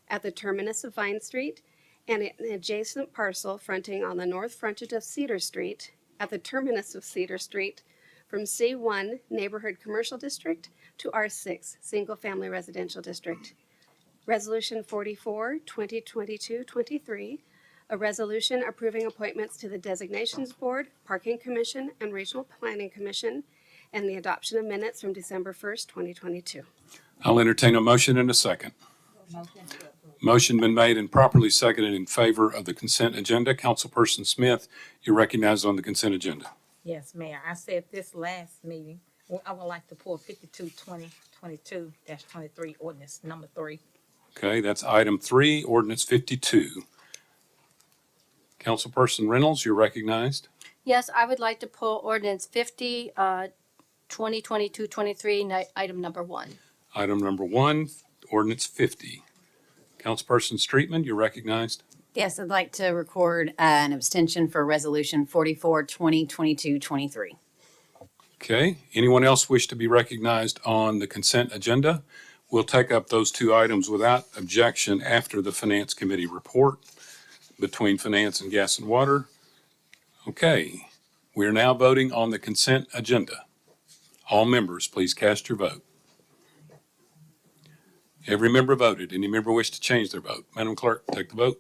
at the terminus of Vine Street, and an adjacent parcel fronting on the north frontage of Cedar Street, at the terminus of Cedar Street, from C1 Neighborhood Commercial District to R6 Single Family Residential District. Resolution 44, 2022-23, a resolution approving appointments to the Designations Board, Parking Commission, and Regional Planning Commission, and the adoption of minutes from December 1st, 2022. I'll entertain a motion in a second. Motion been made and properly seconded in favor of the consent agenda. Councilperson Smith, you're recognized on the consent agenda. Yes, Mayor. I said this last meeting, I would like to pull 52-2022-23 ordinance number 3. Okay, that's item 3, ordinance 52. Councilperson Reynolds, you're recognized. Yes, I would like to pull ordinance 50, 2022-23, item number 1. Item number 1, ordinance 50. Councilperson Streetman, you're recognized. Yes, I'd like to record an abstention for resolution 44, 2022-23. Okay, anyone else wish to be recognized on the consent agenda? We'll take up those two items without objection after the Finance Committee report between Finance and Gas and Water. Okay, we are now voting on the consent agenda. All members, please cast your vote. Every member voted. Any member wish to change their vote? Madam Clerk, take the vote.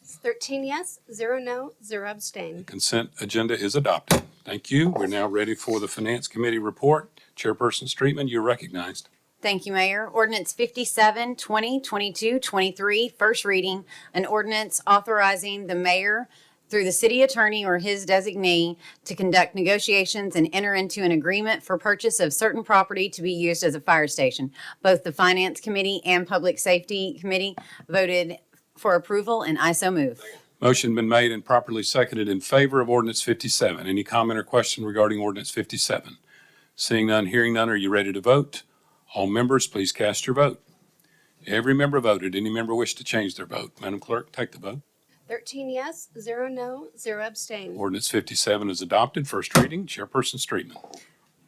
13 yes, 0 no, 0 abstain. Consent agenda is adopted. Thank you. We're now ready for the Finance Committee report. Chairperson Streetman, you're recognized. Thank you, Mayor. Ordinance 57, 2022-23, first reading, an ordinance authorizing the mayor through the city attorney or his designee to conduct negotiations and enter into an agreement for purchase of certain property to be used as a fire station. Both the Finance Committee and Public Safety Committee voted for approval, and I so move. Motion been made and properly seconded in favor of ordinance 57. Any comment or question regarding ordinance 57? Seeing none, hearing none, are you ready to vote? All members, please cast your vote. Every member voted. Any member wish to change their vote? Madam Clerk, take the vote. 13 yes, 0 no, 0 abstain. Ordinance 57 is adopted. First reading. Chairperson Streetman.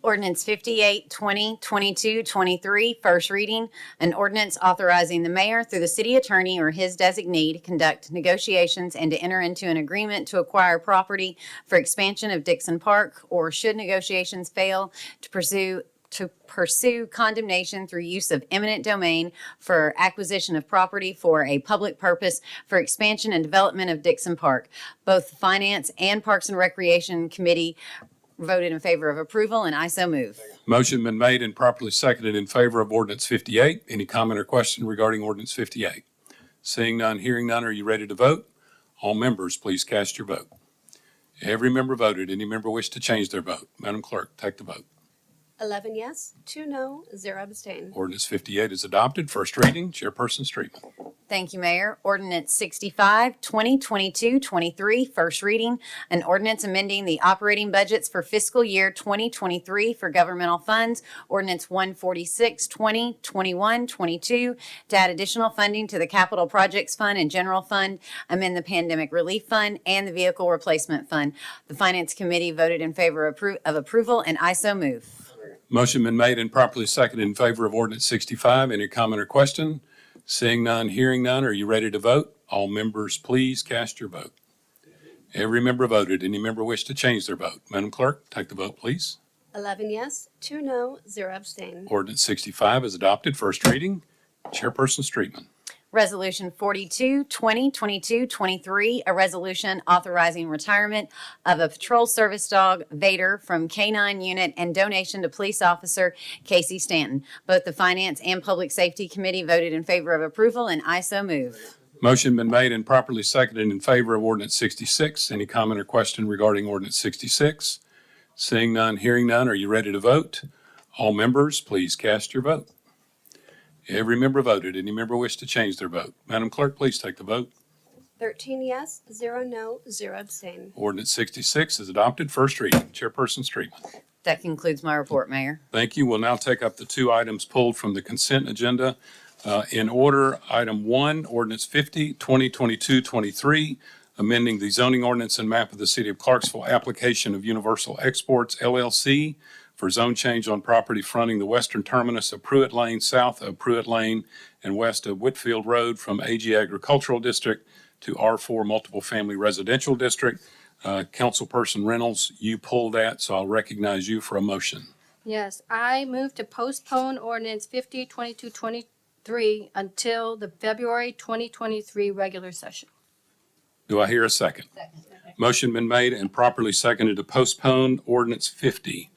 Ordinance 58, 2022-23, first reading, an ordinance authorizing the mayor through the city attorney or his designee to conduct negotiations and to enter into an agreement to acquire property for expansion of Dixon Park, or should negotiations fail, to pursue condemnation through use of eminent domain for acquisition of property for a public purpose for expansion and development of Dixon Park. Both the Finance and Parks and Recreation Committee voted in favor of approval, and I so move. Motion been made and properly seconded in favor of ordinance 58. Any comment or question regarding ordinance 58? Seeing none, hearing none, are you ready to vote? All members, please cast your vote. Every member voted. Any member wish to change their vote? Madam Clerk, take the vote. 11 yes, 2 no, 0 abstain. Ordinance 58 is adopted. First reading. Chairperson Streetman. Thank you, Mayor. Ordinance 65, 2022-23, first reading, an ordinance amending the operating budgets for fiscal year 2023 for governmental funds. Ordinance 146, 2021-22, to add additional funding to the Capital Projects Fund and General Fund, amend the Pandemic Relief Fund and the Vehicle Replacement Fund. The Finance Committee voted in favor of approval, and I so move. Motion been made and properly seconded in favor of ordinance 65. Any comment or question? Seeing none, hearing none, are you ready to vote? All members, please cast your vote. Every member voted. Any member wish to change their vote? Madam Clerk, take the vote, please. 11 yes, 2 no, 0 abstain. Ordinance 65 is adopted. First reading. Chairperson Streetman. Resolution 42, 2022-23, a resolution authorizing retirement of a patrol service dog, Vader, from K-9 unit and donation to police officer Casey Stanton. Both the Finance and Public Safety Committee voted in favor of approval, and I so move. Motion been made and properly seconded in favor of ordinance 66. Any comment or question regarding ordinance 66? Seeing none, hearing none, are you ready to vote? All members, please cast your vote. Every member voted. Any member wish to change their vote? Madam Clerk, please take the vote. 13 yes, 0 no, 0 abstain. Ordinance 66 is adopted. First reading. Chairperson Streetman. That concludes my report, Mayor. Thank you. We'll now take up the two items pulled from the consent agenda. In order, item 1, ordinance 50, 2022-23, amending the zoning ordinance and map of the city of Clarksville, application of Universal Exports LLC for zone change on property fronting the western terminus of Pruitt Lane, south of Pruitt Lane, and west of Whitfield Road from AG Agricultural District to R4 Multiple Family Residential District. Councilperson Reynolds, you pulled that, so I'll recognize you for a motion. Yes, I move to postpone ordinance 50, 22-23 until the February 2023 regular session. Do I hear a second? Second. Motion been made and properly seconded to postpone ordinance 50.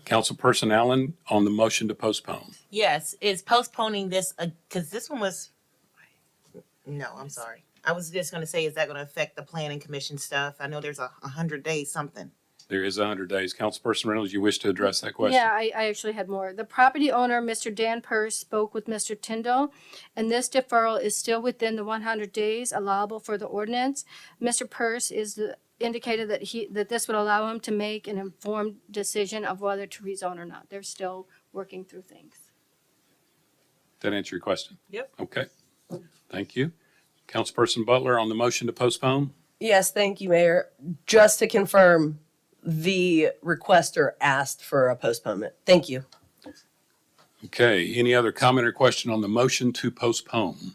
Councilperson Allen on the motion to postpone. Yes, is postponing this, because this one was, no, I'm sorry. I was just gonna say, is that gonna affect the planning commission stuff? I know there's 100 days something. There is 100 days. Councilperson Reynolds, you wish to address that question? Yeah, I actually had more. The property owner, Mr. Dan Purse, spoke with Mr. Tyndall, and this deferral is still within the 100 days allowable for the ordinance. Mr. Purse indicated that this would allow him to make an informed decision of whether to rezone or not. They're still working through things. That answer your question? Yep. Okay. Thank you. Councilperson Butler on the motion to postpone? Yes, thank you, Mayor. Just to confirm, the requester asked for a postponement. Thank you. Okay. Any other comment or question on the motion to postpone?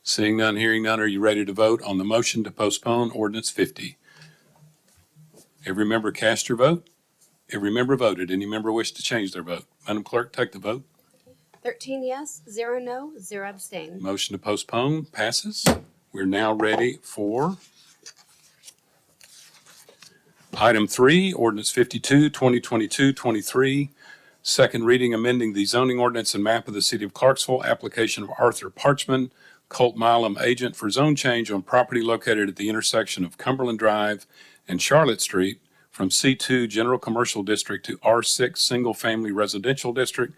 Seeing none, hearing none, are you ready to vote on the motion to postpone ordinance 50? Every member cast your vote. Every member voted. Any member wish to change their vote? Madam Clerk, take the vote. 13 yes, 0 no, 0 abstain. Motion to postpone passes. We're now ready for item 3, ordinance 52, 2022-23, second reading, amending the zoning ordinance and map of the city of Clarksville, application of Arthur Parchman, Colt Milam agent for zone change on property located at the intersection of Cumberland Drive and Charlotte Street from C2 General Commercial District to R6 Single Family Residential District.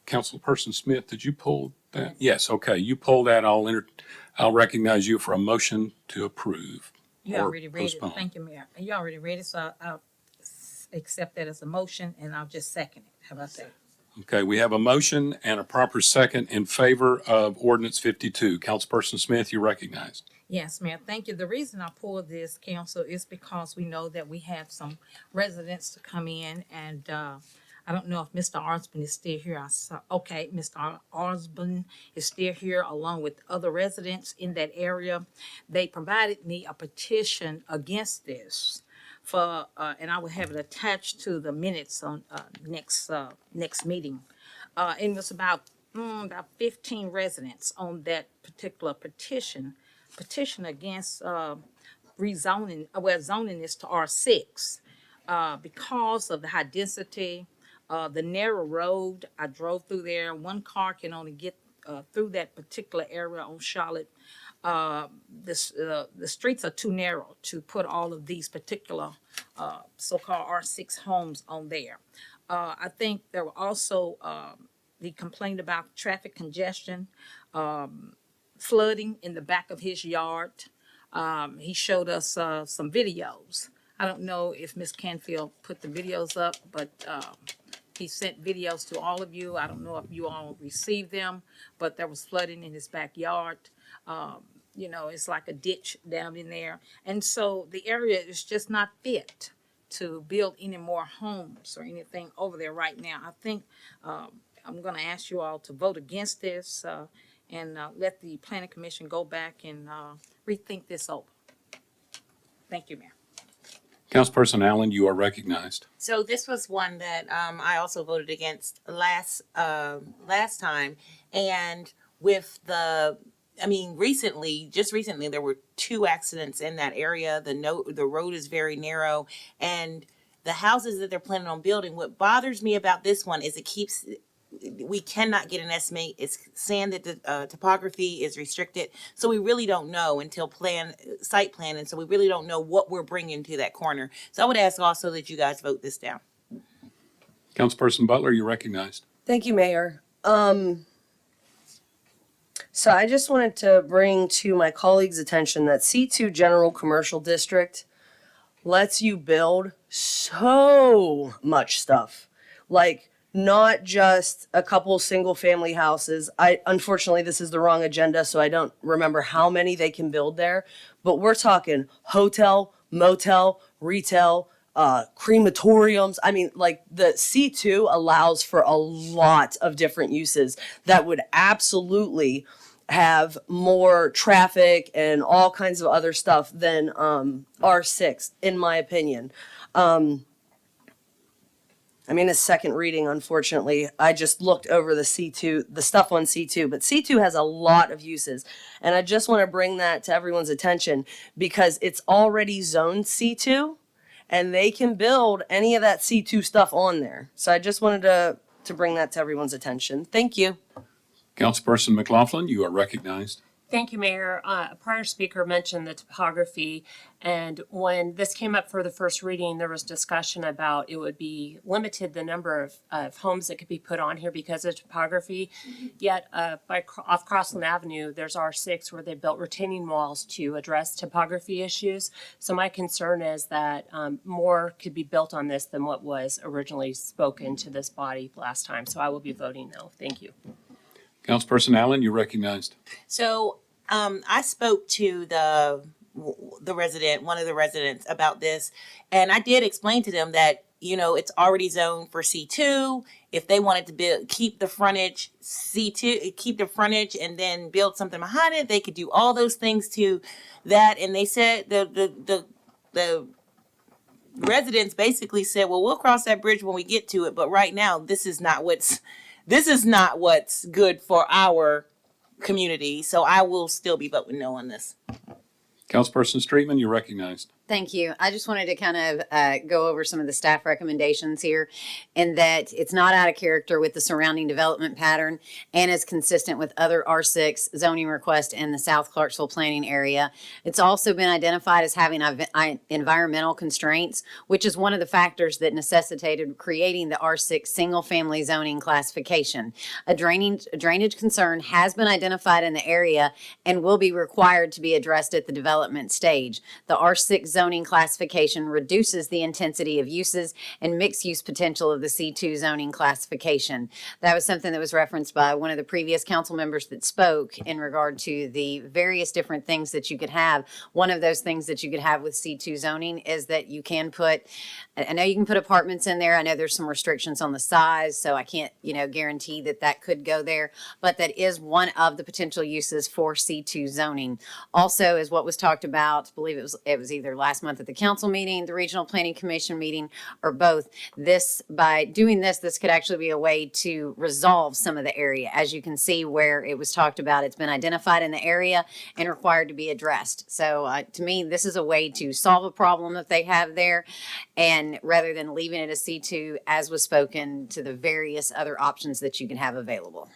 Councilperson Smith, did you pull that? Yes, okay, you pulled that. I'll recognize you for a motion to approve. You or already read it. postpone. Thank you, Mayor. You already read it, so I'll accept that as a motion and I'll just second it. How about that? Okay, we have a motion and a proper second in favor of ordinance 52. Councilperson Smith, you're recognized. Yes, Mayor. Thank you. The reason I pulled this, council, is because we know that we have some residents to come in and, I don't know if Mr. Osborne is still here. Okay, Mr. Osborne is still here along with other residents in that area. They provided me a petition against this for, and I will have it attached to the minutes on next meeting. It was about 15 residents on that particular petition against zoning this to R6 because of the high density. The narrow road, I drove through there. One car can only get through that particular area on Charlotte. The streets are too narrow to put all of these particular so-called R6 homes on there. I think there were also the complaint about traffic congestion, flooding in the back of his yard. He showed us some videos. I don't know if Ms. Canfield put the videos up, but he sent videos to all of you. I don't know if you all received them, but there was flooding in his backyard. It's like a ditch down in there. And so the area is just not fit to build any more homes or anything over there right now. I think I'm going to ask you all to vote against this and let the Planning Commission go back and rethink this over. Thank you, Mayor. Councilperson Allen, you are recognized. So this was one that I also voted against last time, and with just recently there were 2 accidents in that area. The road is very narrow, and the houses that they're planning on building. What bothers me about this one is it keeps we cannot get an estimate. It's saying that the topography is restricted, so we really don't know until site plan, and so we really don't know what we're bringing to that corner. So I would ask also that you guys vote this down. Councilperson Butler, you're recognized. Thank you, Mayor. So I just wanted to bring to my colleagues' attention that C2 General Commercial District lets you build so much stuff. Like, not just a couple single family houses. Unfortunately, this is the wrong agenda, so I don't remember how many they can build there, but we're talking hotel, motel, retail, crematoriums. I mean, like, the C2 allows for a lot of different uses that would absolutely have more traffic and all kinds of other stuff than R6, in my opinion. It's second reading, unfortunately. I just looked over the stuff on C2, but C2 has a lot of uses. And I just want to bring that to everyone's attention because it's already zoned C2 and they can build any of that C2 stuff on there. So I just wanted to bring that to everyone's attention. Thank you. Councilperson McLaughlin, you are recognized. Thank you, Mayor. A prior speaker mentioned the topography, and when this came up for the first reading, there was discussion about it would be limited the number of homes that could be put on here because of topography. Yet off Crossland Avenue, there's R6 where they built retaining walls to address topography issues. So my concern is that more could be built on this than what was originally spoken to this body last time. So I will be voting no. Thank you. Councilperson Allen, you're recognized. So I spoke to one of the residents about this, and I did explain to them that, it's already zoned for C2. If they wanted to keep the frontage and then build something behind it, they could do all those things to that. And they said the residents basically said, well, we'll cross that bridge when we get to it, but right now this is not what's good for our community. So I will still be voting no on this. Councilperson Streetman, you're recognized. Thank you. I just wanted to kind of go over some of the staff recommendations here, and that it's not out of character with the surrounding development pattern and is consistent with other R6 zoning requests in the South Clarksville planning area. It's also been identified as having environmental constraints, which is one of the factors that necessitated creating the R6 single-family zoning classification. A drainage concern has been identified in the area and will be required to be addressed at the development stage. The R6 zoning classification reduces the intensity of uses and mixed use potential of the C2 zoning classification. That was something that was referenced by one of the previous council members that spoke in regard to the various different things that you could have. One of those things that you could have with C2 zoning is that you can I know you can put apartments in there. I know there's some restrictions on the size, so I can't, guarantee that could go there, but that is one of the potential uses for C2 zoning. Also, is what was talked about, I believe it was either last month at the council meeting, the regional planning commission meeting, or both. By doing this could actually be a way to resolve some of the area. As you can see where it was talked about, it's been identified in the area and required to be addressed. So to me, this is a way to solve a problem that they have there, and rather than leaving it as C2, as was spoken to the various other options that you can have available.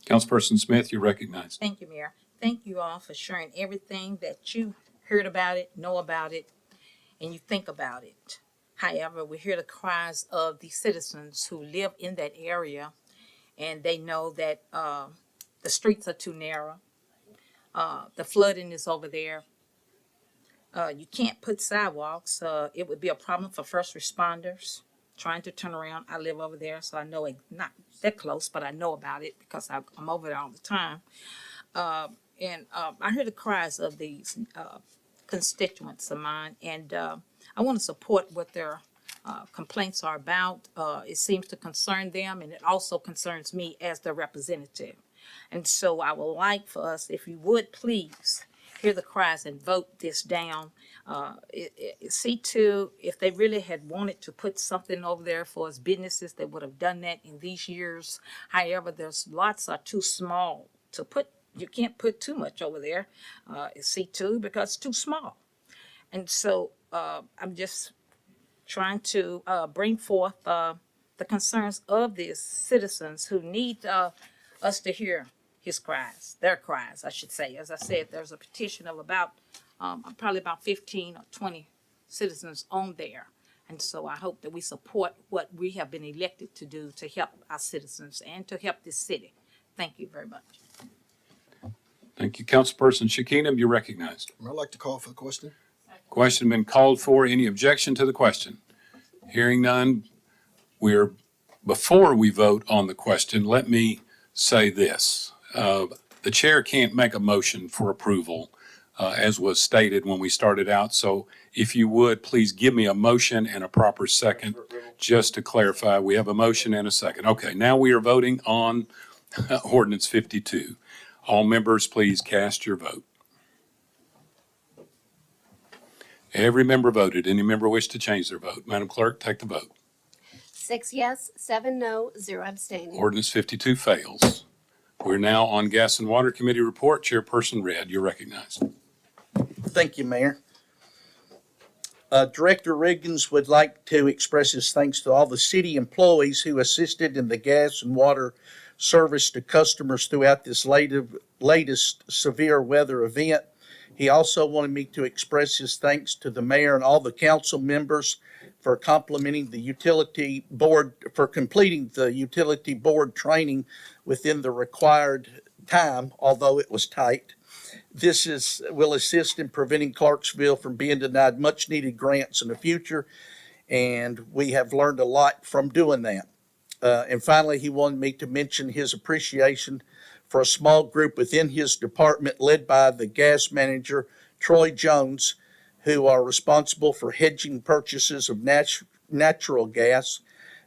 Councilperson Smith, you're recognized. Thank you, Mayor. Thank you all for sharing everything that you heard about it, know about it, and you think about it. However, we hear the cries of the citizens who live in that area, and they know that the streets are too narrow. The flooding is over there. You can't put sidewalks. It would be a problem for first responders trying to turn around. I live over there, so I know it, not that close, but I know about it because I'm over there all the time. And I hear the cries of these constituents of mine, and I want to support what their complaints are about. It seems to concern them, and it also concerns me as their representative. And so I would like for us, if you would please, hear the cries and vote this down. C2, if they really had wanted to put something over there for its businesses, they would have done that in these years. However, there's lots are too small to put. You can't put too much over there, C2, because it's too small. And so I'm just trying to bring forth the concerns of these citizens who need us to hear his cries, their cries, I should say. As I said, there's a petition of about probably about 15 or 20 citizens on there. And so I hope that we support what we have been elected to do to help our citizens and to help this city. Thank you very much. Thank you. Councilperson Shekinum, you're recognized. I'd like to call for the question. Question been called for. Any objection to the question? Hearing none, before we vote on the question, let me say this. The chair can't make a motion for approval, as was stated when we started out. So if you would, please give me a motion and a proper second, just to clarify. We have a motion and a second. Okay, now we are voting on ordinance 52. All members, please cast your vote. Every member voted. Any member wish to change their vote? Madam Clerk, take the vote. 6 yes, 7 no, 0 abstaining. Ordinance 52 fails. We're now on Gas and Water Committee report. Chairperson Redd, you're recognized. Thank you, Mayor. Director Riggins would like to express his thanks to all the city employees who assisted in the gas and water service to customers throughout this latest severe weather event. He also wanted me to express his thanks to the mayor and all the council members for completing the utility board training within the required time, although it was tight. This will assist in preventing Clarksville from being denied much needed grants in the future, and we have learned a lot from doing that. And finally, he wanted me to mention his appreciation for a small group within his department led by the gas manager, Troy Jones, who are responsible for hedging purchases of natural gas.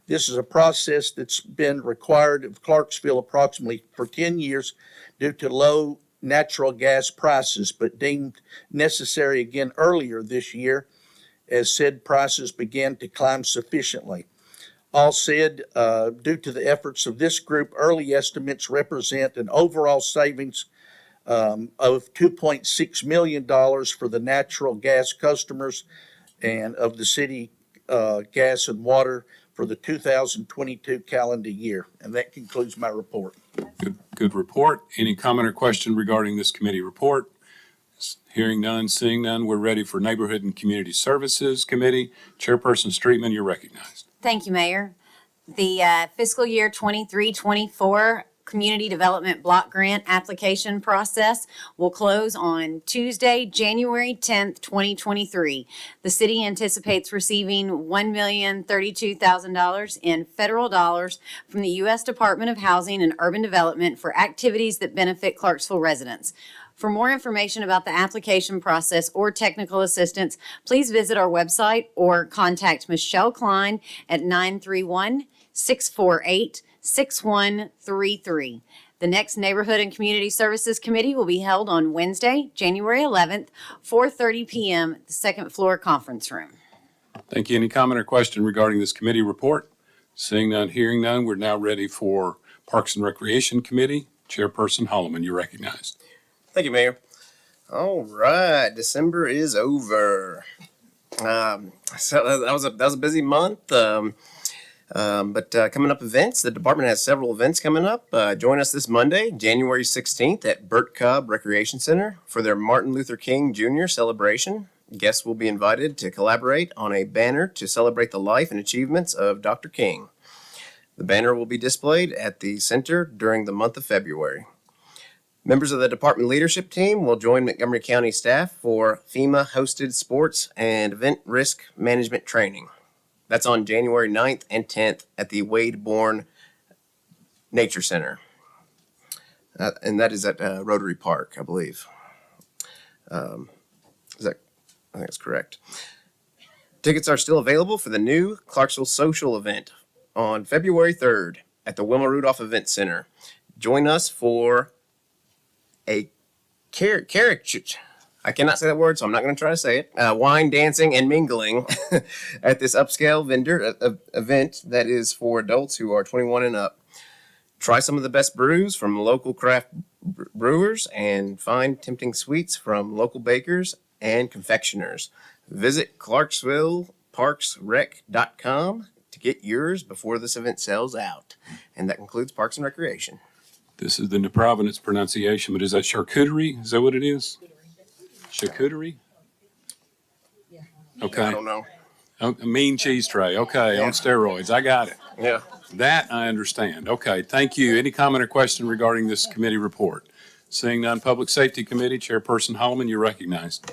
This is a process that's been required of Clarksville approximately for 10 years due to low natural gas prices, but deemed necessary again earlier this year as said prices began to climb sufficiently. All said, due to the efforts of this group, early estimates represent an overall savings of $2.6 million for the natural gas customers and of the city gas and water for the 2022 calendar year. And that concludes my report. Good report. Any comment or question regarding this committee report? Hearing none, seeing none, we're ready for Neighborhood and Community Services Committee. Chairperson Streetman, you're recognized. Thank you, Mayor. The fiscal year 23-24 Community Development Block Grant application process will close on Tuesday, January 10th, 2023. The city anticipates receiving $1,032,000 in federal dollars from the U.S. Department of Housing and Urban Development for activities that benefit Clarksville residents. For more information about the application process or technical assistance, please visit our website or contact Michelle Klein at 931-648-6133. The next Neighborhood and Community Services Committee will be held on Wednesday, January 11th, 4:30 p.m. at the second floor conference room. Thank you. Any comment or question regarding this committee report? Seeing none, hearing none, we're now ready for Parks and Recreation Committee. Chairperson Holloman, you're recognized. Thank you, Mayor. All right, December is over. So that was a busy month. But coming up events, the department has several events coming up. Join us this Monday, January 16th at Burt Cobb Recreation Center for their Martin Luther King Jr. celebration. Guests will be invited to collaborate on a banner to celebrate the life and achievements of Dr. King. The banner will be displayed at the center during the month of February. Members of the department leadership team will join Montgomery County staff for FEMA-hosted sports and event risk management training. That's on January 9th and 10th at the Wade Bourne Nature Center. And that is at Rotary Park, I believe. I think that's correct. Tickets are still available for the new Clarksville Social event on February 3rd at the Wilma Rudolph Event Center. Join us for a caricature. I cannot say that word, so I'm not going to try to say it. Wine, dancing, and mingling at this upscale vendor event that is for adults who are 21 and up. Try some of the best brews from local craft brewers and find tempting sweets from local bakers and confectioners. Visit ClarksvilleParksRec.com to get yours before this event sells out. And that concludes Parks and Recreation. This is the New Providence pronunciation, but is that charcuterie? Is that what it is? Charcuterie? Okay. I don't know. Oh, a mean cheese tray. Okay, Yeah. on steroids. I got it. Yeah. That I understand. Okay, thank you. Any comment or question regarding this committee report? Seeing none, Public Safety Committee, Chairperson Holloman, you're recognized.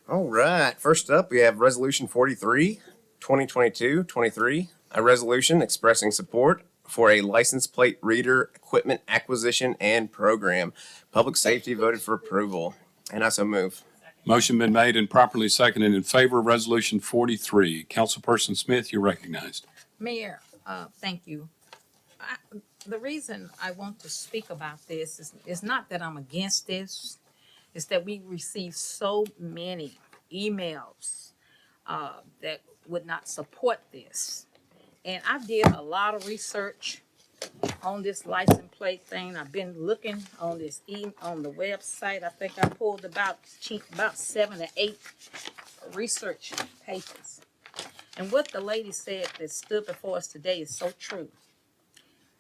All right. First up, we have Resolution 43, 2022-23, a resolution expressing support for a license plate reader equipment acquisition and program. Public Safety voted for approval, and I so move. Motion been made and properly seconded in favor of Resolution 43. Councilperson Smith, you're recognized. Mayor, thank you. The reason I want to speak about this is not that I'm against this, it's that we receive so many emails that would not support this. And I did a lot of research on this license plate thing. I've been looking on this on the website. I think I pulled about 7 or 8 research papers. And what the lady said that stood before us today is so true.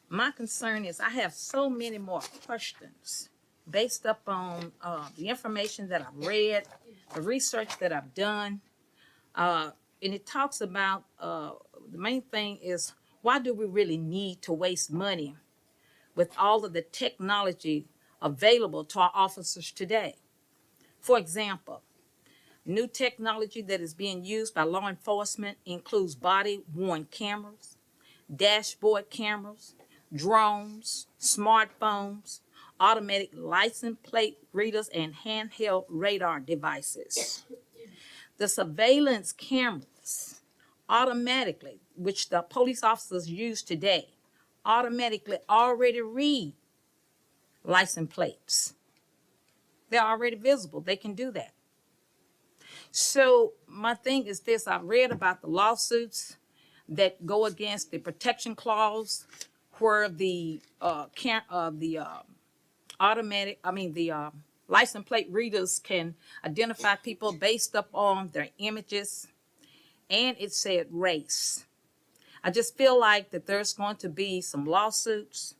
My concern is I have so many more questions based upon the information that I've read, the research that I've done. And it talks about the main thing is, why do we really need to waste money with all of the technology available to our officers today? For example, new technology that is being used by law enforcement includes body-worn cameras, dashboard cameras, drones, smartphones, automatic license plate readers, and handheld radar devices. The surveillance cameras automatically, which the police officers use today, automatically already read license plates. They're already visible. They can do that. So my thing is this: I read about the lawsuits that go against the protection clause, where the license plate readers can identify people based upon their images, and it said race. I just feel like that there's going to be some lawsuits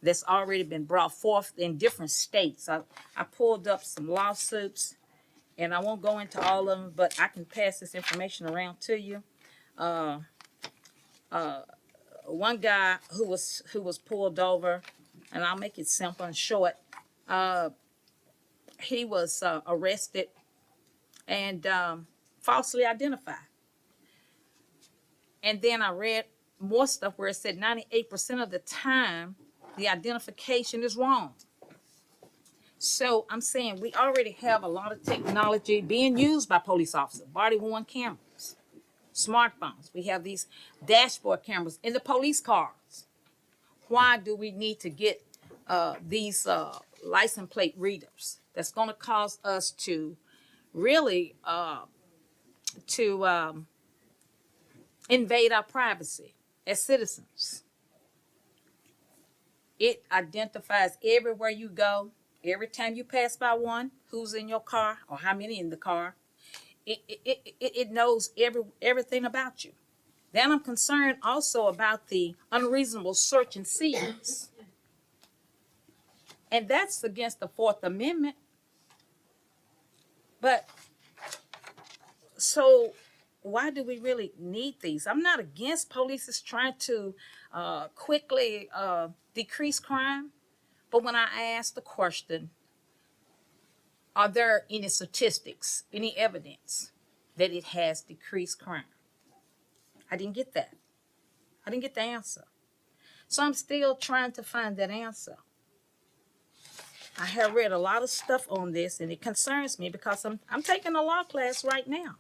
that's already been brought forth in different states. I pulled up some lawsuits, and I won't go into all of them, but I can pass this information around to you. One guy who was pulled over, and I'll make it simple and short. He was arrested and falsely identified. And then I read more stuff where it said 98% of the time the identification is wrong. So I'm saying we already have a lot of technology being used by police officers, body-worn cameras, smartphones. We have these dashboard cameras in the police cars. Why do we need to get these license plate readers? That's going to cause us to really invade our privacy as citizens. It identifies everywhere you go, every time you pass by one, who's in your car or how many in the car. It knows everything about you. Then I'm concerned also about the unreasonable search and seize. And that's against the Fourth Amendment. But so why do we really need these? I'm not against police trying to quickly decrease crime. But when I ask the question, are there any statistics, any evidence that it has decreased crime? I didn't get that. I didn't get the answer. So I'm still trying to find that answer. I have read a lot of stuff on this, and it concerns me because I'm taking a law class right now.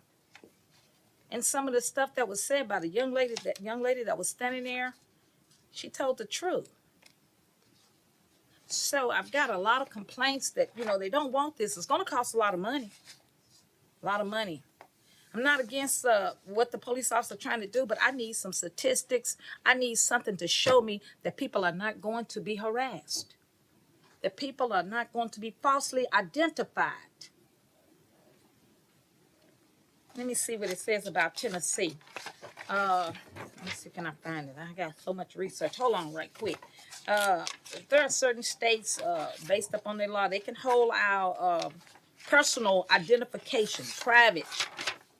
And some of the stuff that was said by the young lady that was standing there, she told the truth. So I've got a lot of complaints that, they don't want this. It's going to cost a lot of money. A lot of money. I'm not against what the police officers are trying to do, but I need some statistics. I need something to show me that people are not going to be harassed, that people are not going to be falsely identified. Let me see what it says about Tennessee. Let's see, can I find it? I got so much research. Hold on right quick. There are certain states, based upon their law, they can hold our personal identification, private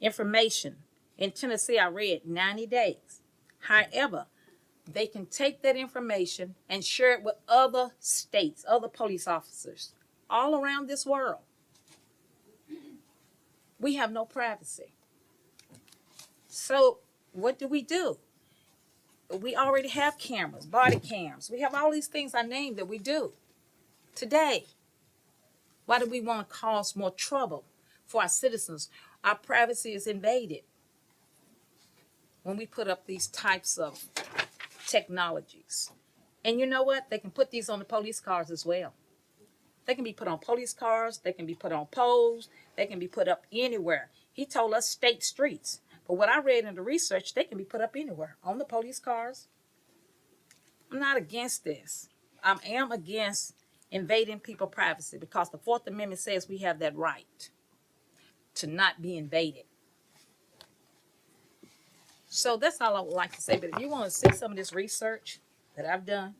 information. In Tennessee, I read 90 days. However, they can take that information and share it with other states, other police officers all around this world. We have no privacy. So what do? We already have cameras, body cams. We have all these things I named that we do today. Why do we want to cause more trouble for our citizens? Our privacy is invaded when we put up these types of technologies. And you know what? They can put these on the police cars as well. They can be put on police cars. They can be put on poles. They can be put up anywhere. He told us state streets. But what I read in the research, they can be put up anywhere, on the police cars. I'm not against this. I am against invading people's privacy because the Fourth Amendment says we have that right to not be invaded. So that's all I would like to say. But if you want to see some of this research that I've done,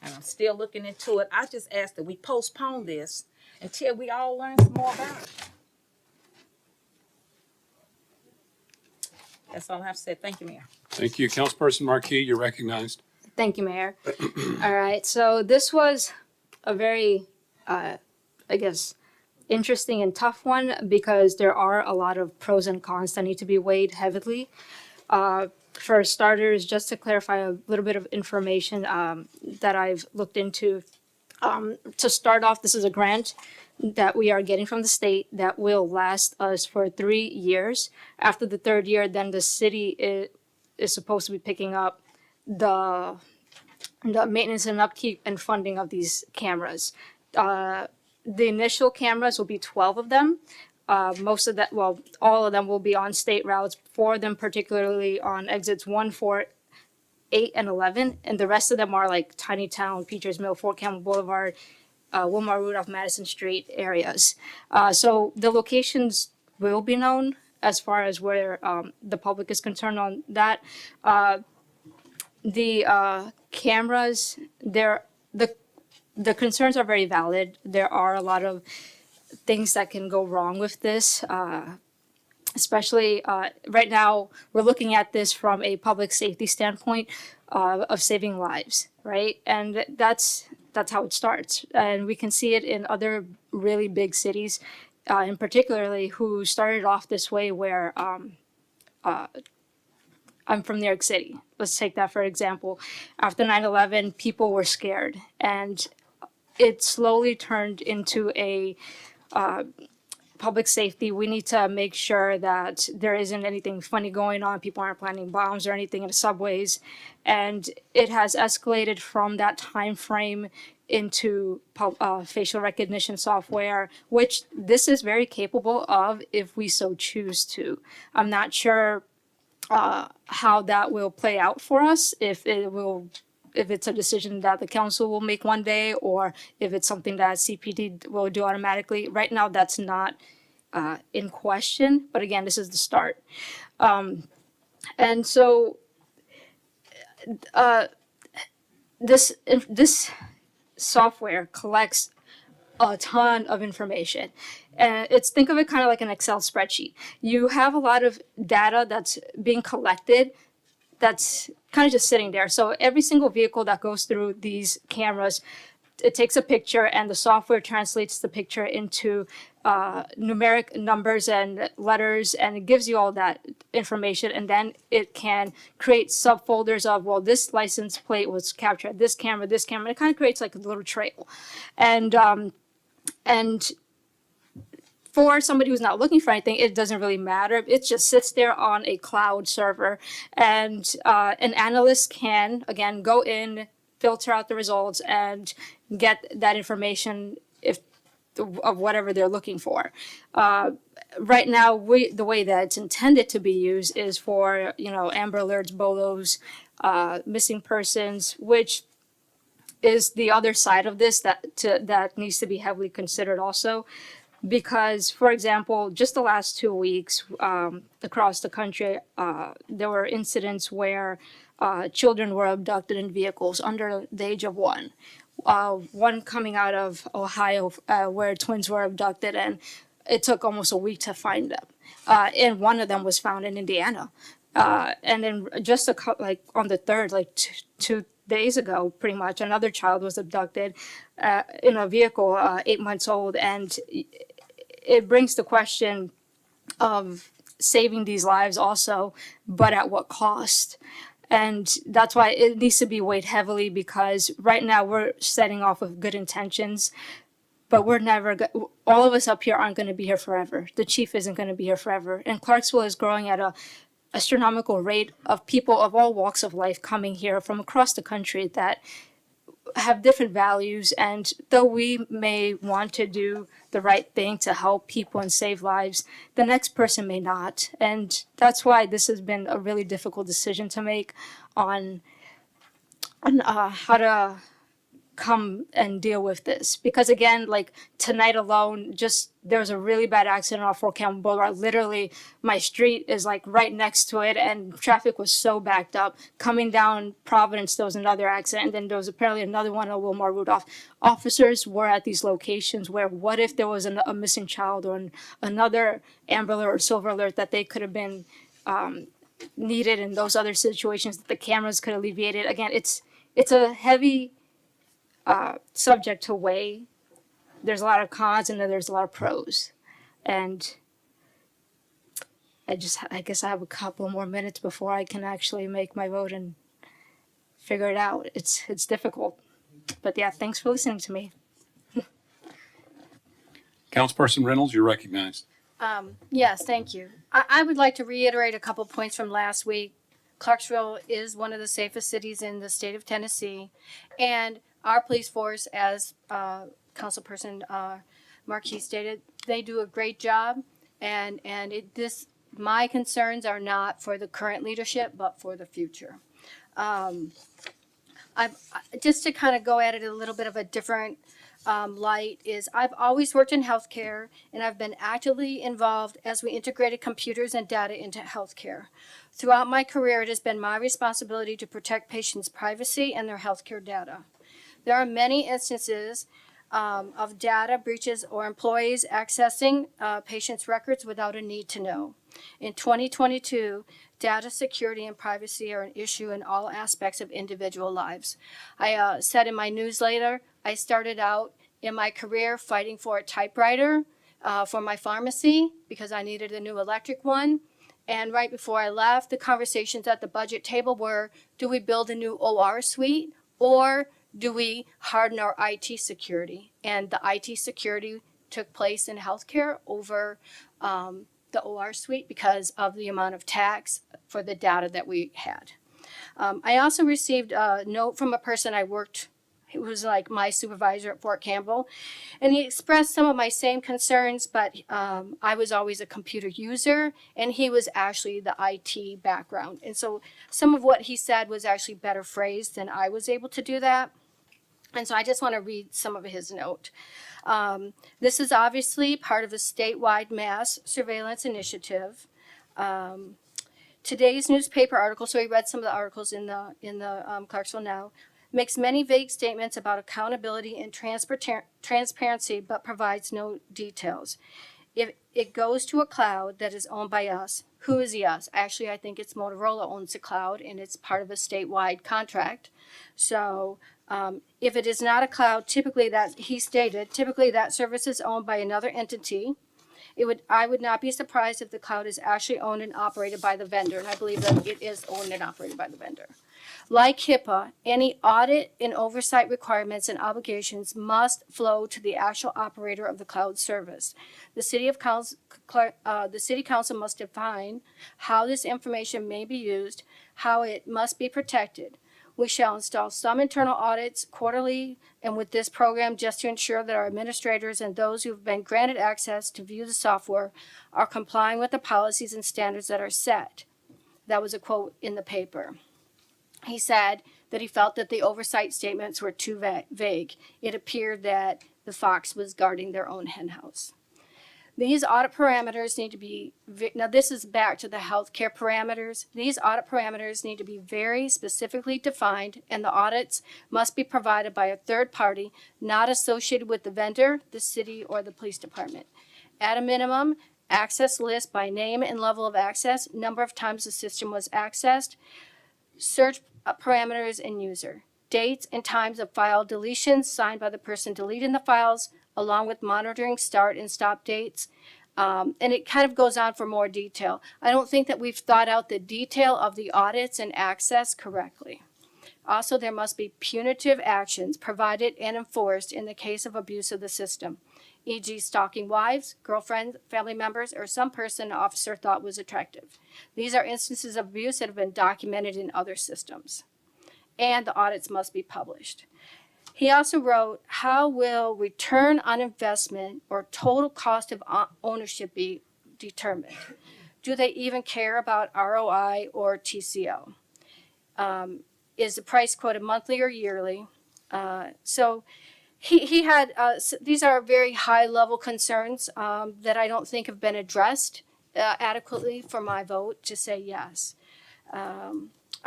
and I'm still looking into it, I just ask that we postpone this until we all learn some more about it. That's all I have to say. Thank you, Mayor. Thank you. Councilperson Marquis, you're recognized. Thank you, Mayor. All right, so this was a very, I guess, interesting and tough one because there are a lot of pros and cons that need to be weighed heavily. For starters, just to clarify a little bit of information that I've looked into. To start off, this is a grant that we are getting from the state that will last us for 3 years. After the third year, then the city is supposed to be picking up the maintenance and upkeep and funding of these cameras. The initial cameras will be 12 of them. Most of that, well, all of them will be on state routes, 4 of them particularly on exits 1, 4, 8, and 11. And the rest of them are like Tiny Town, Peters Mill, Fort Campbell Boulevard, Wilmar Rudolph, Madison Street areas. So the locations will be known as far as where the public is concerned on that. The cameras, the concerns are very valid. There are a lot of things that can go wrong with this, especially right now we're looking at this from a public safety standpoint of saving lives, right? And that's how it starts. And we can see it in other really big cities, in particularly who started off this way where I'm from New York City. Let's take that for example. After 9/11, people were scared and it slowly turned into a public safety. We need to make sure that there isn't anything funny going on. People aren't planting bombs or anything in the subways. And it has escalated from that time frame into facial recognition software, which this is very capable of if we so choose to. I'm not sure how that will play out for us, if it's a decision that the council will make one day, or if it's something that CPD will do automatically. Right now, that's not in question, but again, this is the start. And so this software collects a ton of information. And think of it kind of like an Excel spreadsheet. You have a lot of data that's being collected that's kind of just sitting there. So every single vehicle that goes through these cameras, it takes a picture and the software translates the picture into numeric numbers and letters, and it gives you all that information. And then it can create subfolders of, well, this license plate was captured at this camera. It kind of creates like a little trail. And for somebody who's not looking for anything, it doesn't really matter. It just sits there on a cloud server, and an analyst can, again, go in, filter out the results, and get that information of whatever they're looking for. Right now, the way that it's intended to be used is for, Amber Alerts, BOLOs, missing persons, which is the other side of this that needs to be heavily considered also. because, for example, just the last 2 weeks across the country, there were incidents where children were abducted in vehicles under the age of 1. One coming out of Ohio where twins were abducted, and it took almost a week to find them. And one of them was found in Indiana. And then just like on the 3rd, like 2 days ago, pretty much, another child was abducted in a vehicle, 8 months old. And it brings the question of saving these lives also, but at what cost? And that's why it needs to be weighed heavily, because right now we're setting off with good intentions, but we're never, all of us up here aren't going to be here forever. The chief isn't going to be here forever. And Clarksville is growing at a astronomical rate of people of all walks of life coming here from across the country that have different values. And though we may want to do the right thing to help people and save lives, the next person may not. And that's why this has been a really difficult decision to make on how to come and deal with this. Because again, like tonight alone, just there was a really bad accident off Fort Campbell Boulevard. Literally, my street is like right next to it, and traffic was so backed up. Coming down Providence, there was another accident, and then there was apparently another one on Wilmore Rudolph. Officers were at these locations where, what if there was a missing child or another Amber Alert or Silver Alert that they could have been needed in those other situations that the cameras could alleviate it. Again, it's a heavy subject to weigh. There's a lot of cons and then there's a lot of pros. And I guess I have a couple more minutes before I can actually make my vote and figure it out. It's difficult. But yeah, thanks for listening to me. Councilperson Reynolds, you're recognized. Yes, thank you. I would like to reiterate a couple points from last week. Clarksville is one of the safest cities in the state of Tennessee, and our police force, as Councilperson Marquis stated, they do a great job, and my concerns are not for the current leadership, but for the future. Just to kind of go at it a little bit of a different light is I've always worked in healthcare, and I've been actively involved as we integrated computers and data into healthcare. Throughout my career, it has been my responsibility to protect patients' privacy and their healthcare data. There are many instances of data breaches or employees accessing patients' records without a need to know. In 2022, data security and privacy are an issue in all aspects of individual lives. I said in my newsletter, I started out in my career fighting for a typewriter for my pharmacy because I needed a new electric one. And right before I left, the conversations at the budget table were, do we build a new OR suite or do we harden our IT security? And the IT security took place in healthcare over the OR suite because of the amount of tax for the data that we had. I also received a note from a person I worked, who was like my supervisor at Fort Campbell, and he expressed some of my same concerns, but I was always a computer user, and he was actually the IT background. And so some of what he said was actually better phrased than I was able to do that. And so I just want to read some of his note. This is obviously part of a statewide mass surveillance initiative. Today's newspaper article, so he read some of the articles in the Clarksville Now, makes many vague statements about accountability and transparency, but provides no details. If it goes to a cloud that is owned by us, who is the us? Actually, I think it's Motorola owns the cloud, and it's part of a statewide contract. So if it is not a cloud, typically that service is owned by another entity. I would not be surprised if the cloud is actually owned and operated by the vendor, and I believe that it is owned and operated by the vendor. Like HIPAA, any audit and oversight requirements and obligations must flow to the actual operator of the cloud service. The City Council must define how this information may be used, how it must be protected. We shall install some internal audits quarterly and with this program just to ensure that our administrators and those who have been granted access to view the software are complying with the policies and standards that are set. That was a quote in the paper. He said that he felt that the oversight statements were too vague. It appeared that the Fox was guarding their own henhouse. These audit parameters need to be, now this is back to the healthcare parameters. These audit parameters need to be very specifically defined, and the audits must be provided by a third party not associated with the vendor, the city, or the police department. At a minimum, access list by name and level of access, number of times the system was accessed, search parameters and user, dates and times of file deletions signed by the person deleting the files, along with monitoring start and stop dates. And it kind of goes on for more detail. I don't think that we've thought out the detail of the audits and access correctly. Also, there must be punitive actions provided and enforced in the case of abuse of the system, e.g. stalking wives, girlfriends, family members, or some person an officer thought was attractive. These are instances of abuse that have been documented in other systems. And the audits must be published. He also wrote, how will return on investment or total cost of ownership be determined? Do they even care about ROI or TCO? Is the price quoted monthly or yearly? So he had, these are very high level concerns that I don't think have been addressed adequately for my vote to say yes.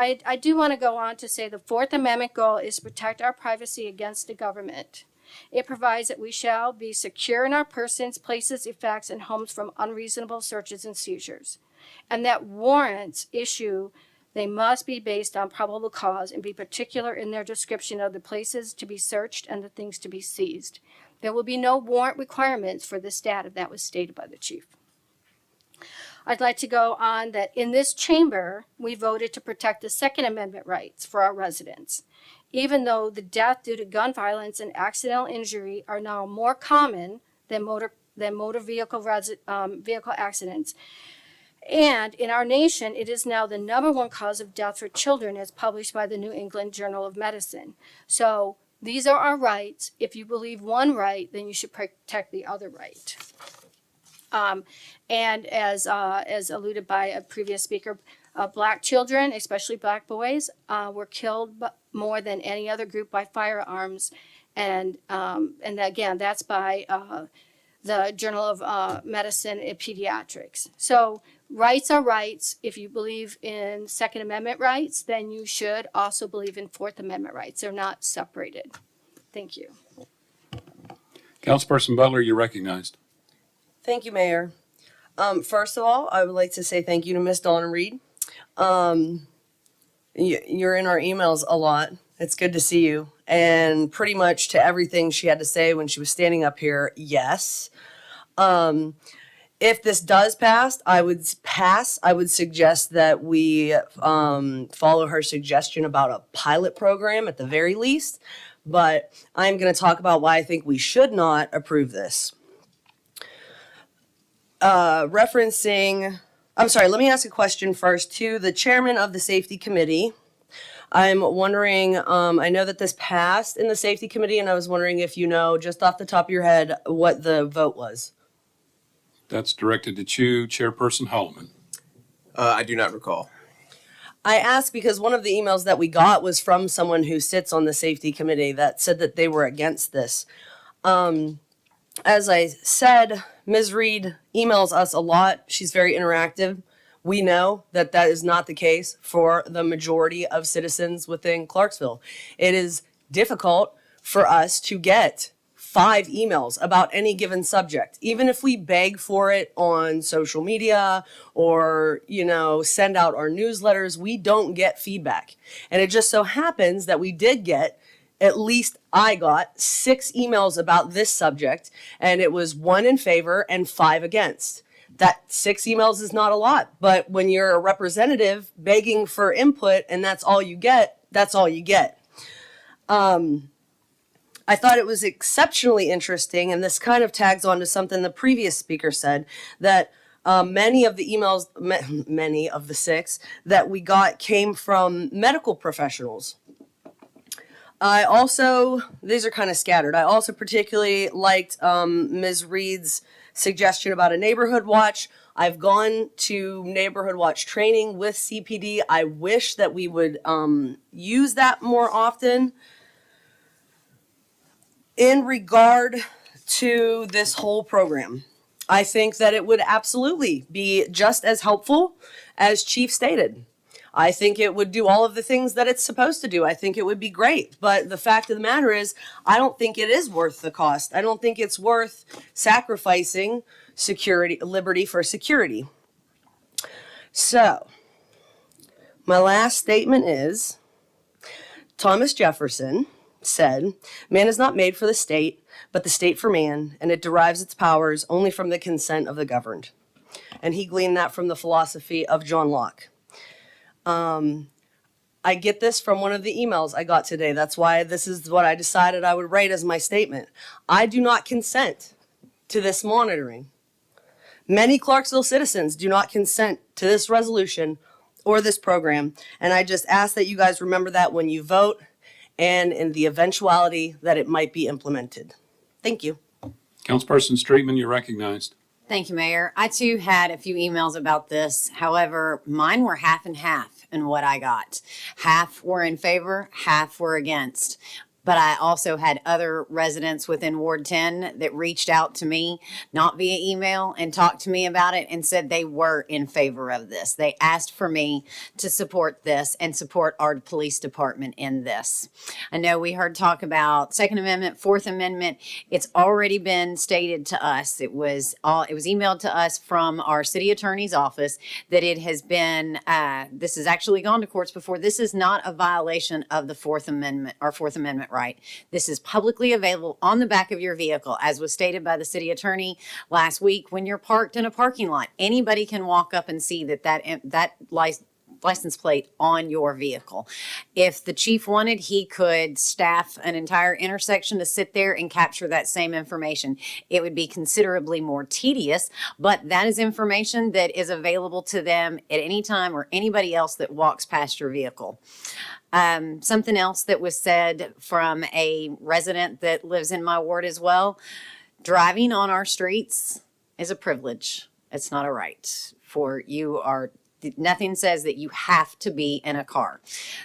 I do want to go on to say the Fourth Amendment goal is to protect our privacy against the government. It provides that we shall be secure in our persons, places, effects, and homes from unreasonable searches and seizures. And that warrants issue, they must be based on probable cause and be particular in their description of the places to be searched and the things to be seized. There will be no warrant requirements for this data. That was stated by the chief. I'd like to go on that in this chamber, we voted to protect the Second Amendment rights for our residents. Even though the death due to gun violence and accidental injury are now more common than motor vehicle accidents. And in our nation, it is now the #1 cause of death for children as published by the New England Journal of Medicine. So these are our rights. If you believe one right, then you should protect the other right. And as alluded by a previous speaker, Black children, especially Black boys, were killed more than any other group by firearms. And again, that's by the Journal of Medicine and Pediatrics. So rights are rights. If you believe in Second Amendment rights, then you should also believe in Fourth Amendment rights. They're not separated. Thank you. Councilperson Butler, you're recognized. Thank you, Mayor. First of all, I would like to say thank you to Miss Donna Reed. You're in our emails a lot. It's good to see you. And pretty much to everything she had to say when she was standing up here, yes. If this does pass, I would suggest that we follow her suggestion about a pilot program at the very least. But I'm going to talk about why I think we should not approve this. Let me ask a question first to the chairman of the safety committee. I'm wondering, I know that this passed in the safety committee, and I was wondering if you know, just off the top of your head, what the vote was. That's directed to Chairperson Holloman. I do not recall. I asked because one of the emails that we got was from someone who sits on the safety committee that said that they were against this. As I said, Ms. Reed emails us a lot. She's very interactive. We know that that is not the case for the majority of citizens within Clarksville. It is difficult for us to get 5 emails about any given subject. Even if we beg for it on social media or, send out our newsletters, we don't get feedback. And it just so happens that we did get, at least I got 6 emails about this subject, and it was 1 in favor and 5 against. That 6 emails is not a lot, but when you're a representative begging for input and that's all you get, that's all you get. I thought it was exceptionally interesting, and this kind of tags on to something the previous speaker said, that many of the emails, many of the 6 that we got came from medical professionals. I also, these are kind of scattered. I also particularly liked Ms. Reed's suggestion about a neighborhood watch. I've gone to neighborhood watch training with CPD. I wish that we would use that more often. In regard to this whole program, I think that it would absolutely be just as helpful as Chief stated. I think it would do all of the things that it's supposed to do. I think it would be great. But the fact of the matter is, I don't think it is worth the cost. I don't think it's worth sacrificing security, liberty for security. So, my last statement is, Thomas Jefferson said, "Man is not made for the state, but the state for man, and it derives its powers only from the consent of the governed." And he gleaned that from the philosophy of John Locke. I get this from one of the emails I got today. That's why this is what I decided I would write as my statement. I do not consent to this monitoring. Many Clarksville citizens do not consent to this resolution or this program, and I just ask that you guys remember that when you vote and in the eventuality that it might be implemented. Thank you. Councilperson Streetman, you're recognized. Thank you, Mayor. I too had a few emails about this. However, mine were half and half in what I got. Half were in favor, half were against. But I also had other residents within Ward 10 that reached out to me, not via email, and talked to me about it and said they were in favor of this. They asked for me to support this and support our police department in this. I know we heard talk about Second Amendment, Fourth Amendment. It's already been stated to us. It was emailed to us from our city attorney's office that it has been, this has actually gone to courts before. This is not a violation of the Fourth Amendment or Fourth Amendment right. This is publicly available on the back of your vehicle, as was stated by the city attorney last week. When you're parked in a parking lot, anybody can walk up and see that license plate on your vehicle. If the chief wanted, he could staff an entire intersection to sit there and capture that same information. It would be considerably more tedious, but that is information that is available to them at any time or anybody else that walks past your vehicle. Something else that was said from a resident that lives in my ward as well, driving on our streets is a privilege. It's not a right. Nothing says that you have to be in a car.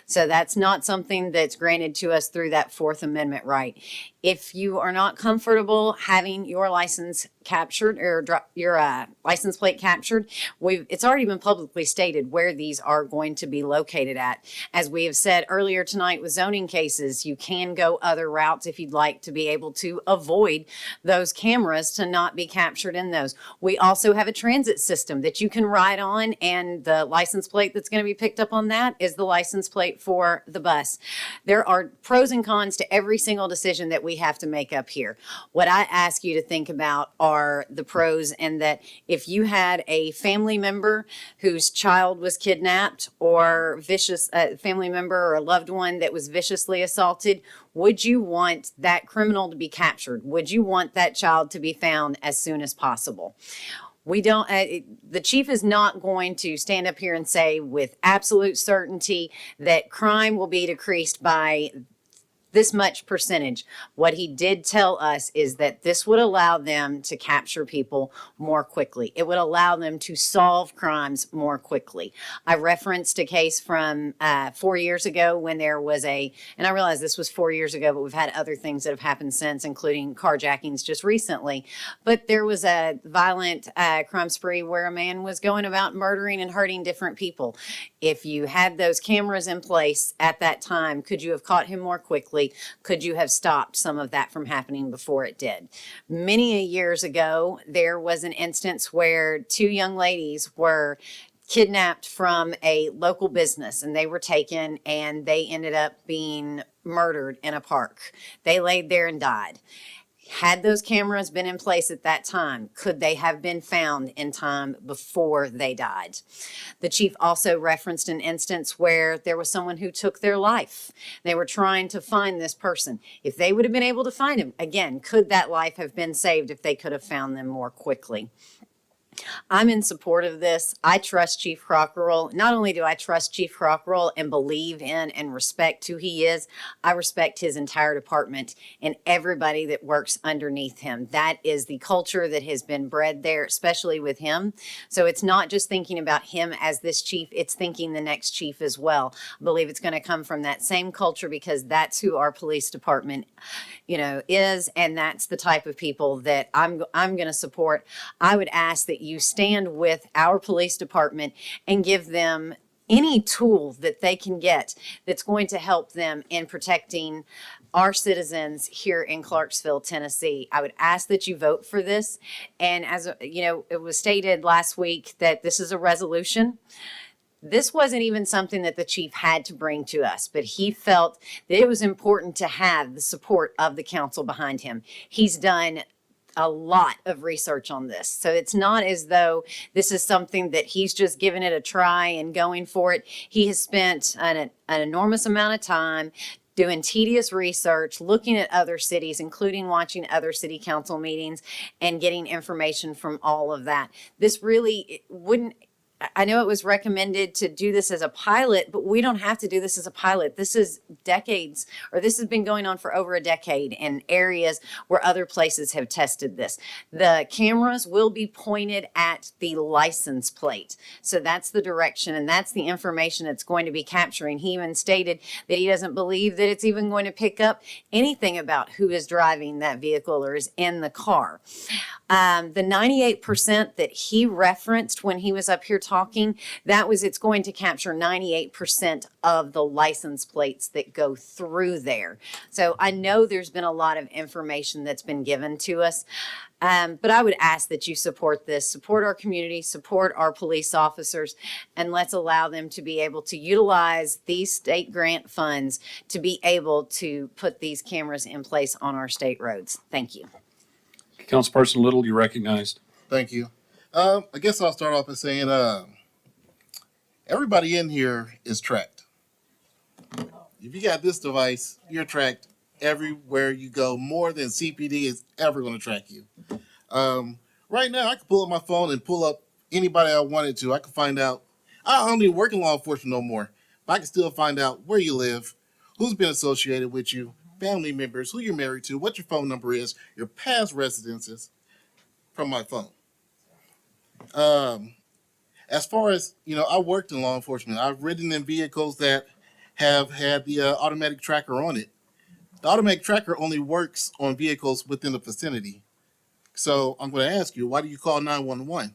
So that's not something that's granted to us through that Fourth Amendment right. If you are not comfortable having your license captured or your license plate captured, it's already been publicly stated where these are going to be located at. As we have said earlier tonight with zoning cases, you can go other routes if you'd like to be able to avoid those cameras to not be captured in those. We also have a transit system that you can ride on, and the license plate that's going to be picked up on that is the license plate for the bus. There are pros and cons to every single decision that we have to make up here. What I ask you to think about are the pros, and that if you had a family member whose child was kidnapped, or family member or a loved one that was viciously assaulted, would you want that criminal to be captured? Would you want that child to be found as soon as possible? We don't, the chief is not going to stand up here and say with absolute certainty that crime will be decreased by this much percentage. What he did tell us is that this would allow them to capture people more quickly. It would allow them to solve crimes more quickly. I referenced a case from 4 years ago when there was and I realize this was 4 years ago, but we've had other things that have happened since, including carjackings just recently. But there was a violent crime spree where a man was going about murdering and hurting different people. If you had those cameras in place at that time, could you have caught him more quickly? Could you have stopped some of that from happening before it did? Many years ago, there was an instance where two young ladies were kidnapped from a local business, and they were taken, and they ended up being murdered in a park. They laid there and died. Had those cameras been in place at that time, could they have been found in time before they died? The chief also referenced an instance where there was someone who took their life. They were trying to find this person. If they would have been able to find him, again, could that life have been saved if they could have found them more quickly? I'm in support of this. I trust Chief Crockerell. Not only do I trust Chief Crockerell and believe in and respect who he is, I respect his entire department and everybody that works underneath him. That is the culture that has been bred there, especially with him. So it's not just thinking about him as this chief, it's thinking the next chief as well. I believe it's going to come from that same culture because that's who our police department, is, and that's the type of people that I'm going to support. I would ask that you stand with our police department and give them any tool that they can get that's going to help them in protecting our citizens here in Clarksville, Tennessee. I would ask that you vote for this. And as it was stated last week that this is a resolution. This wasn't even something that the chief had to bring to us, but he felt that it was important to have the support of the council behind him. He's done a lot of research on this. So it's not as though this is something that he's just giving it a try and going for it. He has spent an enormous amount of time doing tedious research, looking at other cities, including watching other city council meetings and getting information from all of that. This really wouldn't, I know it was recommended to do this as a pilot, but we don't have to do this as a pilot. This is decades, or this has been going on for over a decade in areas where other places have tested this. The cameras will be pointed at the license plate. So that's the direction and that's the information it's going to be capturing. He even stated that he doesn't believe that it's even going to pick up anything about who is driving that vehicle or is in the car. The 98% that he referenced when he was up here talking, it's going to capture 98% of the license plates that go through there. So I know there's been a lot of information that's been given to us. But I would ask that you support this, support our community, support our police officers, and let's allow them to be able to utilize these state grant funds to be able to put these cameras in place on our state roads. Thank you. Councilperson Little, you're recognized. Thank you. I guess I'll start off by saying everybody in here is tracked. If you got this device, you're tracked everywhere you go, more than CPD is ever going to track you. Right now, I can pull up my phone and pull up anybody I wanted to. I can find out. I don't even work in law enforcement no more, but I can still find out where you live, who's been associated with you, family members, who you're married to, what your phone number is, your past residences from my phone. As far as, I worked in law enforcement. I've ridden in vehicles that have had the automatic tracker on it. The automatic tracker only works on vehicles within the vicinity. So I'm going to ask you, why do you call 911?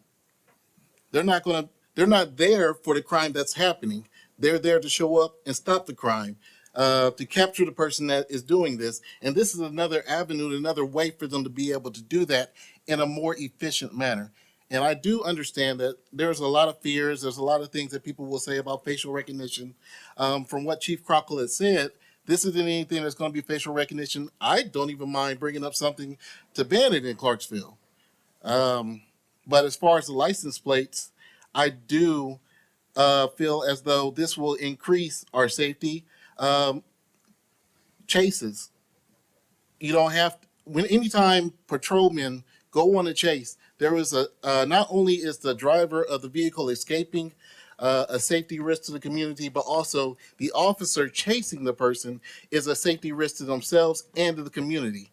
They're not there for the crime that's happening. They're there to show up and stop the crime, to capture the person that is doing this. And this is another avenue, another way for them to be able to do that in a more efficient manner. And I do understand that there's a lot of fears. There's a lot of things that people will say about facial recognition. From what Chief Crockerell has said, this isn't anything that's going to be facial recognition. I don't even mind bringing up something to ban it in Clarksville. But as far as the license plates, I do feel as though this will increase our safety. Chases. You don't have to, anytime patrolmen go on a chase, there is not only is the driver of the vehicle escaping a safety risk to the community, but also the officer chasing the person is a safety risk to themselves and to the community.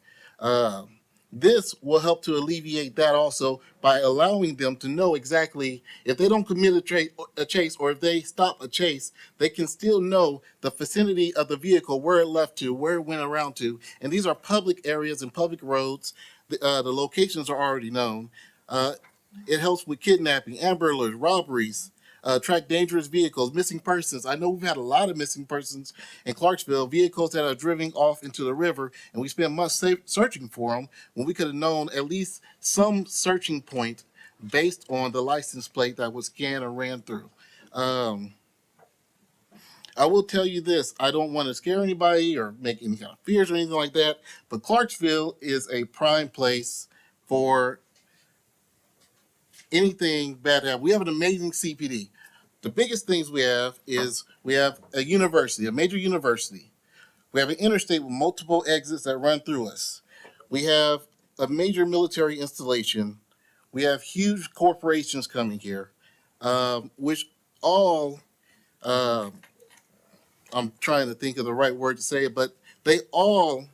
This will help to alleviate that also by allowing them to know exactly if they don't commit a chase or if they stop a chase, they can still know the vicinity of the vehicle, where it left to, where it went around to. And these are public areas and public roads. The locations are already known. It helps with kidnapping, burglars, robberies, track dangerous vehicles, missing persons. I know we've had a lot of missing persons in Clarksville, vehicles that are driven off into the river, and we spend months searching for them when we could have known at least some searching point based on the license plate that was scanned and ran through. I will tell you this, I don't want to scare anybody or make any kind of fears or anything like that, but Clarksville is a prime place for anything bad to happen. We have an amazing CPD. The biggest things we have is we have a university, a major university. We have an interstate with multiple exits that run through us. We have a major military installation. We have huge corporations coming here, which all, I'm trying to think of the right word to say it, but they all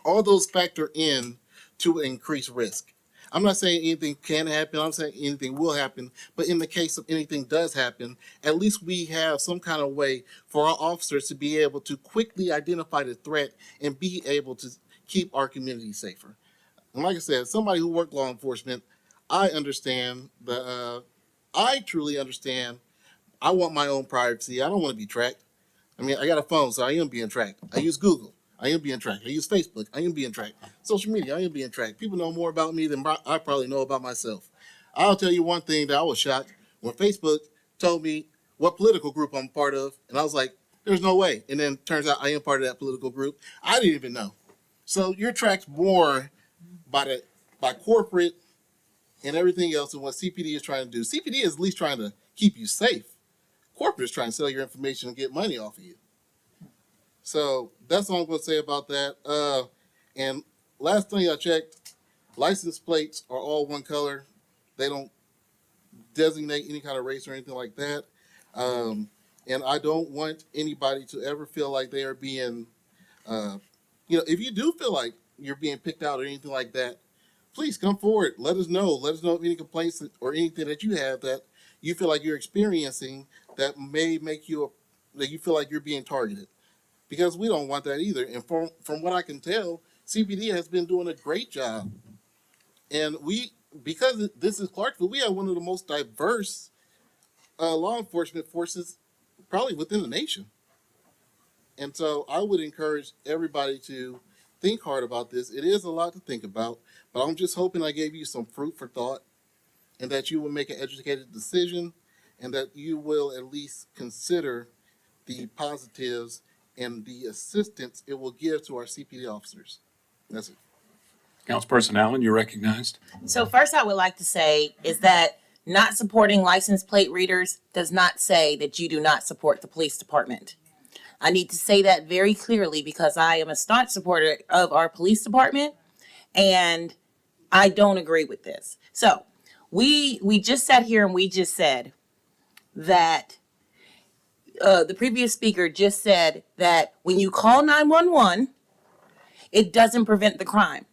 those factor in to increase risk. I'm not saying anything can happen. I'm saying anything will happen. But in the case of anything does happen, at least we have some kind of way for our officers to be able to quickly identify the threat and be able to keep our community safer. And like I said, somebody who worked law enforcement, I understand I truly understand. I want my own privacy. I don't want to be tracked. I mean, I got a phone, so I am being tracked. I use Google. I am being tracked. I use Facebook. I am being tracked. Social media, I am being tracked. People know more about me than I probably know about myself. I'll tell you one thing that I was shocked when Facebook told me what political group I'm part of, and I was like, there's no way. And then turns out I am part of that political group. I didn't even know. So you're tracked more by corporate and everything else and what CPD is trying to do. CPD is at least trying to keep you safe. Corporate is trying to sell your information and get money off of you. So that's all I'm going to say about that. And last thing I checked, license plates are all one color. They don't designate any kind of race or anything like that. And I don't want anybody to ever feel like they are being, if you do feel like you're being picked out or anything like that, please come forward. Let us know. Let us know of any complaints or anything that you have that you feel like you're experiencing that may make you that you feel like you're being targeted, because we don't want that either. And from what I can tell, CPD has been doing a great job, and because this is Clarksville, we have one of the most diverse law enforcement forces probably within the nation. And so I would encourage everybody to think hard about this. It is a lot to think about, but I'm just hoping I gave you some fruit for thought, and that you will make an educated decision, and that you will at least consider the positives and the assistance it will give to our CPD officers. That's it. Councilperson Allen, you're recognized. So first I would like to say is that not supporting license plate readers does not say that you do not support the police department. I need to say that very clearly because I am a staunch supporter of our police department, and I don't agree with this. So we just sat here and we just said that the previous speaker just said that when you call 911, it doesn't prevent the crime.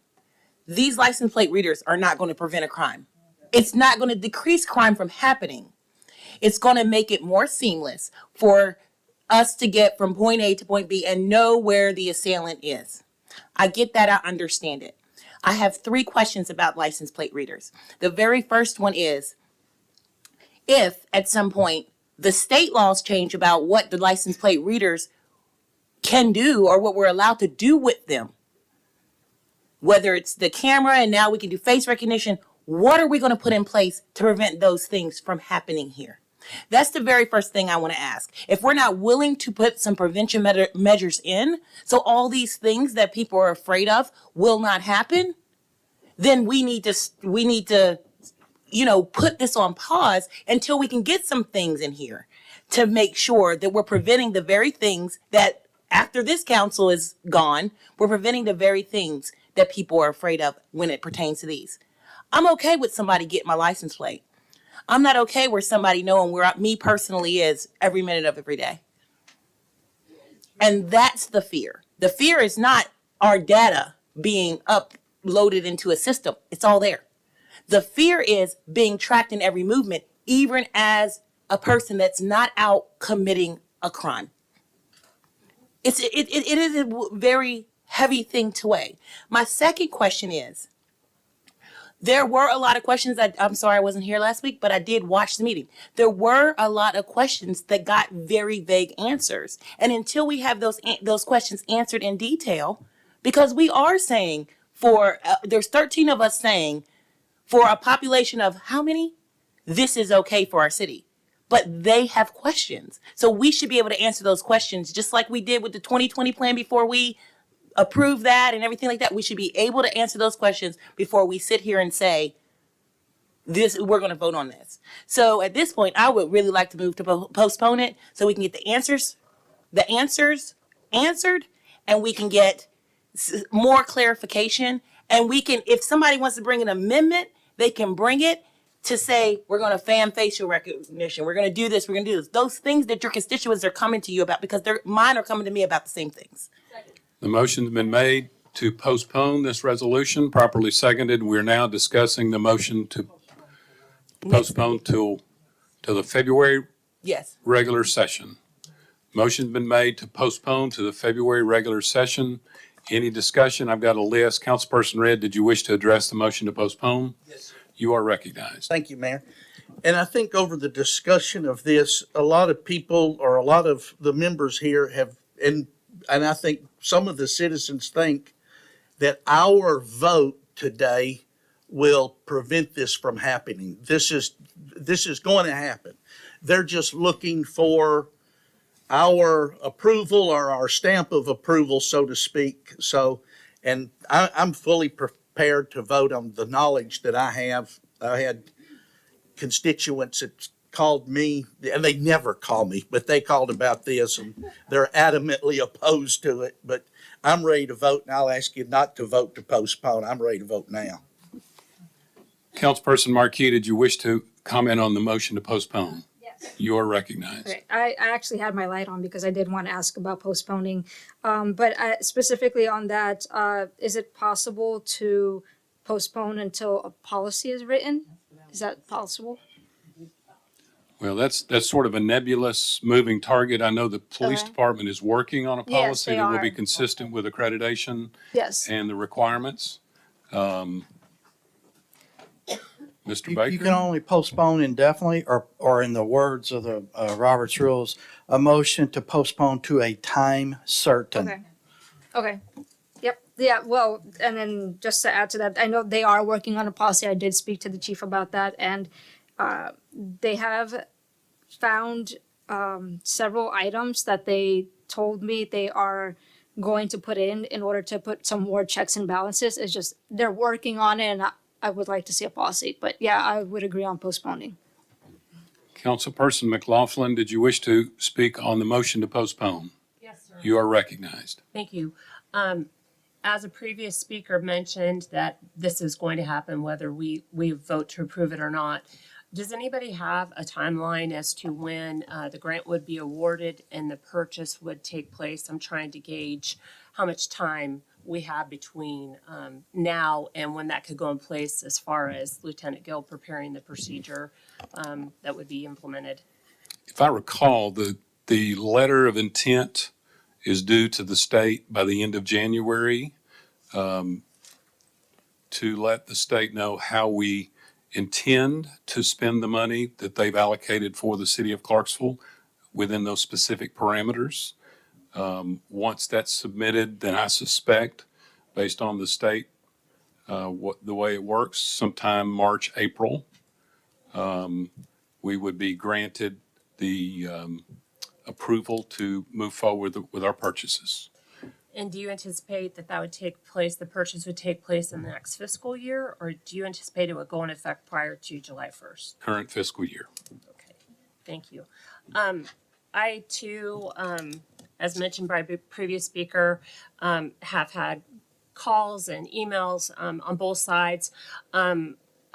These license plate readers are not going to prevent a crime. It's not going to decrease crime from happening. It's going to make it more seamless for us to get from point A to point B and know where the assailant is. I get that. I understand it. I have 3 questions about license plate readers. The very first one is, if at some point the state laws change about what the license plate readers can do or what we're allowed to do with them, whether it's the camera and now we can do face recognition, what are we going to put in place to prevent those things from happening here? That's the very first thing I want to ask. If we're not willing to put some prevention measures in, so all these things that people are afraid of will not happen, then we need to put this on pause until we can get some things in here to make sure that we're preventing the very things that after this council is gone, we're preventing the very things that people are afraid of when it pertains to these. I'm okay with somebody getting my license plate. I'm not okay with somebody knowing where me personally is every minute of every day. And that's the fear. The fear is not our data being uploaded into a system. It's all there. The fear is being tracked in every movement, even as a person that's not out committing a crime. It is a very heavy thing to weigh. My second question is, there were a lot of questions. I'm sorry I wasn't here last week, but I did watch the meeting. There were a lot of questions that got very vague answers. And until we have those questions answered in detail, because we are saying there's 13 of us saying for a population of how many? This is okay for our city. But they have questions. So we should be able to answer those questions just like we did with the 2020 plan before we approve that and everything like that. We should be able to answer those questions before we sit here and say, we're going to vote on this. So at this point, I would really like to move to postpone it so we can get the answers answered, and we can get more clarification. And we can, if somebody wants to bring an amendment, they can bring it to say, we're going to fan facial recognition. We're going to do this. We're going to do this. Those things that your constituents are coming to you about, because mine are coming to me about the same things. The motion's been made to postpone this resolution, properly seconded. We're now discussing the motion to postpone to the February Yes. regular session. Motion's been made to postpone to the February regular session. Any discussion? I've got a list. Councilperson Redd, did you wish to address the motion to postpone? Yes, sir. You are recognized. Thank you, Mayor. And I think over the discussion of this, a lot of people or a lot of the members here have, and I think some of the citizens think that our vote today will prevent this from happening. This is going to happen. They're just looking for our approval or our stamp of approval, so to speak. So, and I'm fully prepared to vote on the knowledge that I have. I had constituents that called me, and they never call me, but they called about this and they're adamantly opposed to it. But I'm ready to vote, and I'll ask you not to vote to postpone. I'm ready to vote now. Councilperson Marquis, did you wish to comment on the motion to postpone? Yes. You are recognized. Okay. I actually had my light on because I did want to ask about postponing. Specifically on that, is it possible to postpone until a policy is written? Is that possible? Well, that's sort of a nebulous moving target. I know the police Okay. department is working on a Yes, policy they that will be are. consistent with accreditation Yes. and the requirements. Mr. You Baker? can only postpone indefinitely, or in the words of the Robert's Rules, a motion to postpone to a time certain. Okay. Okay. Yep. Yeah. Well, and then just to add to that, I know they are working on a policy. I did speak to the chief about that, and they have found several items that they told me they are going to put in order to put some more checks and balances. It's just they're working on it, and I would like to see a policy. But yeah, I would agree on postponing. Councilperson McLaughlin, did you wish to speak on the motion to postpone? Yes, sir. You are recognized. Thank you. As a previous speaker mentioned that this is going to happen whether we vote to approve it or not. Does anybody have a timeline as to when the grant would be awarded and the purchase would take place? I'm trying to gauge how much time we have between now and when that could go in place as far as Lieutenant Gill preparing the procedure that would be implemented. If I recall, the letter of intent is due to the state by the end of January to let the state know how we intend to spend the money that they've allocated for the city of Clarksville within those specific parameters. Once that's submitted, then I suspect, based on the state, the way it works, sometime March, April, we would be granted the approval to move forward with our purchases. And do you anticipate that would take place, the purchase would take place in the next fiscal year, or do you anticipate it would go in effect prior to July 1st? Current fiscal year. Okay, thank you. I too, as mentioned by a previous speaker, have had calls and emails on both sides.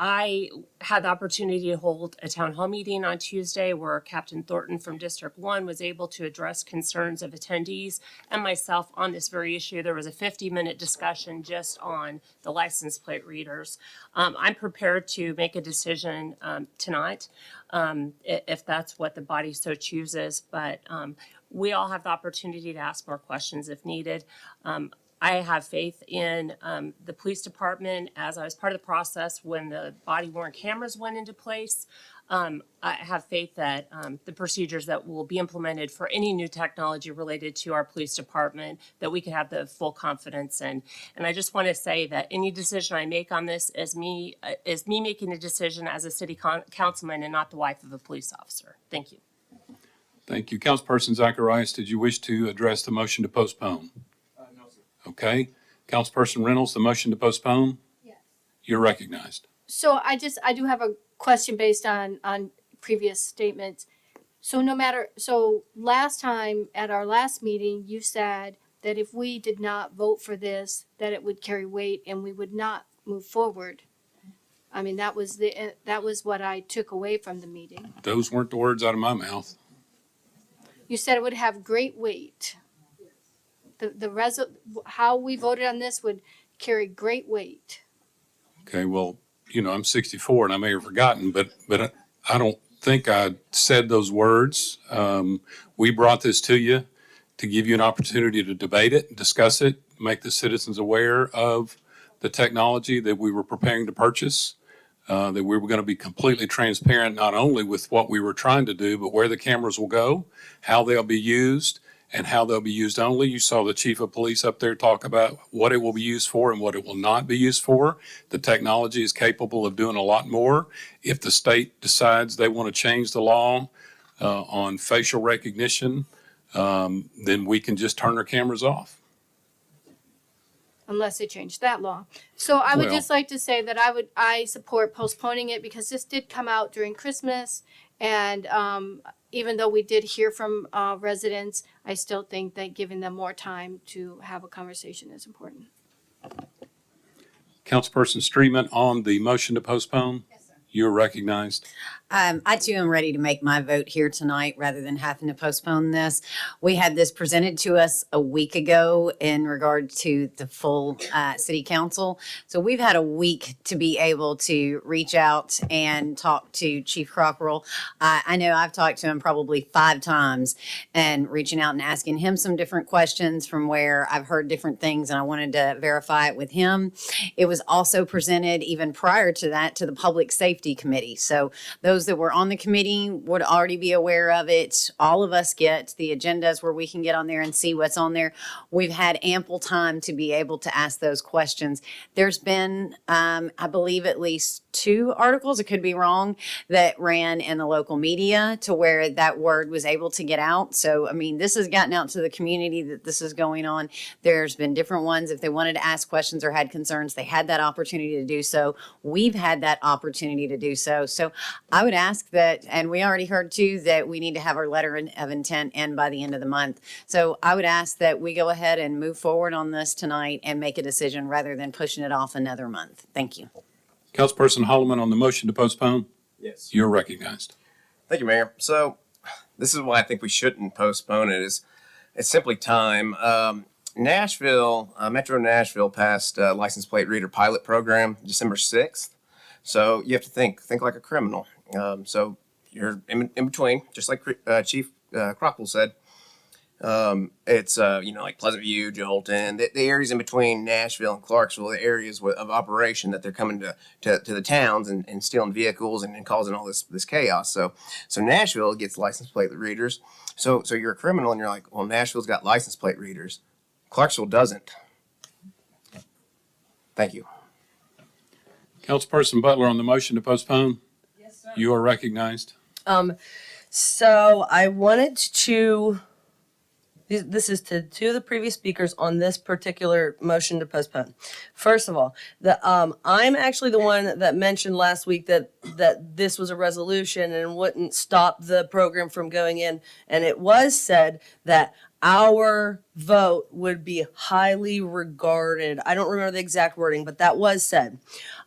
I had the opportunity to hold a town hall meeting on Tuesday where Captain Thornton from District 1 was able to address concerns of attendees and myself on this very issue. There was a 50-minute discussion just on the license plate readers. I'm prepared to make a decision tonight if that's what the body so chooses, but we all have the opportunity to ask more questions if needed. I have faith in the police department as I was part of the process when the body worn cameras went into place. I have faith that the procedures that will be implemented for any new technology related to our police department, that we can have the full confidence in. And I just want to say that any decision I make on this is me making a decision as a city councilman and not the wife of a police officer. Thank you. Thank you. Councilperson Zacharias, did you wish to address the motion to postpone? No, sir. Okay. Councilperson Reynolds, the motion to postpone? Yes. You're recognized. So I do have a question based on previous statements. So last time at our last meeting, you said that if we did not vote for this, that it would carry weight and we would not move forward. I mean, that was what I took away from the meeting. Those weren't the words out of my mouth. You said it would have great weight. How we voted on this would carry great weight. Okay, well, I'm 64 and I may have forgotten, but I don't think I said those words. We brought this to you to give you an opportunity to debate it, discuss it, make the citizens aware of the technology that we were preparing to purchase, that we were going to be completely transparent, not only with what we were trying to do, but where the cameras will go, how they'll be used, and how they'll be used only. You saw the chief of police up there talk about what it will be used for and what it will not be used for. The technology is capable of doing a lot more. If the state decides they want to change the law on facial recognition, then we can just turn our cameras off. Unless they change that law. So I would Well- just like to say that I support postponing it because this did come out during Christmas. And even though we did hear from residents, I still think that giving them more time to have a conversation is important. Councilperson Streetman, on the motion to postpone? Yes, sir. You're recognized. I too am ready to make my vote here tonight rather than having to postpone this. We had this presented to us a week ago in regard to the full city council. So we've had a week to be able to reach out and talk to Chief Crockrell. I know I've talked to him probably 5 times and reaching out and asking him some different questions from where I've heard different things and I wanted to verify it with him. It was also presented even prior to that to the Public Safety Committee. So those that were on the committee would already be aware of it. All of us get the agendas where we can get on there and see what's on there. We've had ample time to be able to ask those questions. There's been, I believe, at least 2 articles, I could be wrong, that ran in the local media to where that word was able to get out. So, I mean, this has gotten out to the community that this is going on. There's been different ones. If they wanted to ask questions or had concerns, they had that opportunity to do so. We've had that opportunity to do so. So I would ask that, and we already heard too, that we need to have our letter of intent in by the end of the month. So I would ask that we go ahead and move forward on this tonight and make a decision rather than pushing it off another month. Thank you. Councilperson Holloman, on the motion to postpone? Yes. You're recognized. Thank you, Mayor. So this is why I think we shouldn't postpone it. It's simply time. Nashville, Metro Nashville passed a license plate reader pilot program December 6th. So you have to think like a criminal. So you're in between, just like Chief Crockwell said. It's like Pleasant View, Jolton, the areas in between Nashville and Clarksville, the areas of operation that they're coming to the towns and stealing vehicles and causing all this chaos. So Nashville gets license plate readers. So you're a criminal and you're like, well, Nashville's got license plate readers. Clarksville doesn't. Thank you. Councilperson Butler, on the motion to postpone? Yes, sir. You are recognized. So I wanted to, this is to 2 of the previous speakers on this particular motion to postpone. First of all, I'm actually the one that mentioned last week that this was a resolution and wouldn't stop the program from going in. And it was said that our vote would be highly regarded. I don't remember the exact wording, but that was said.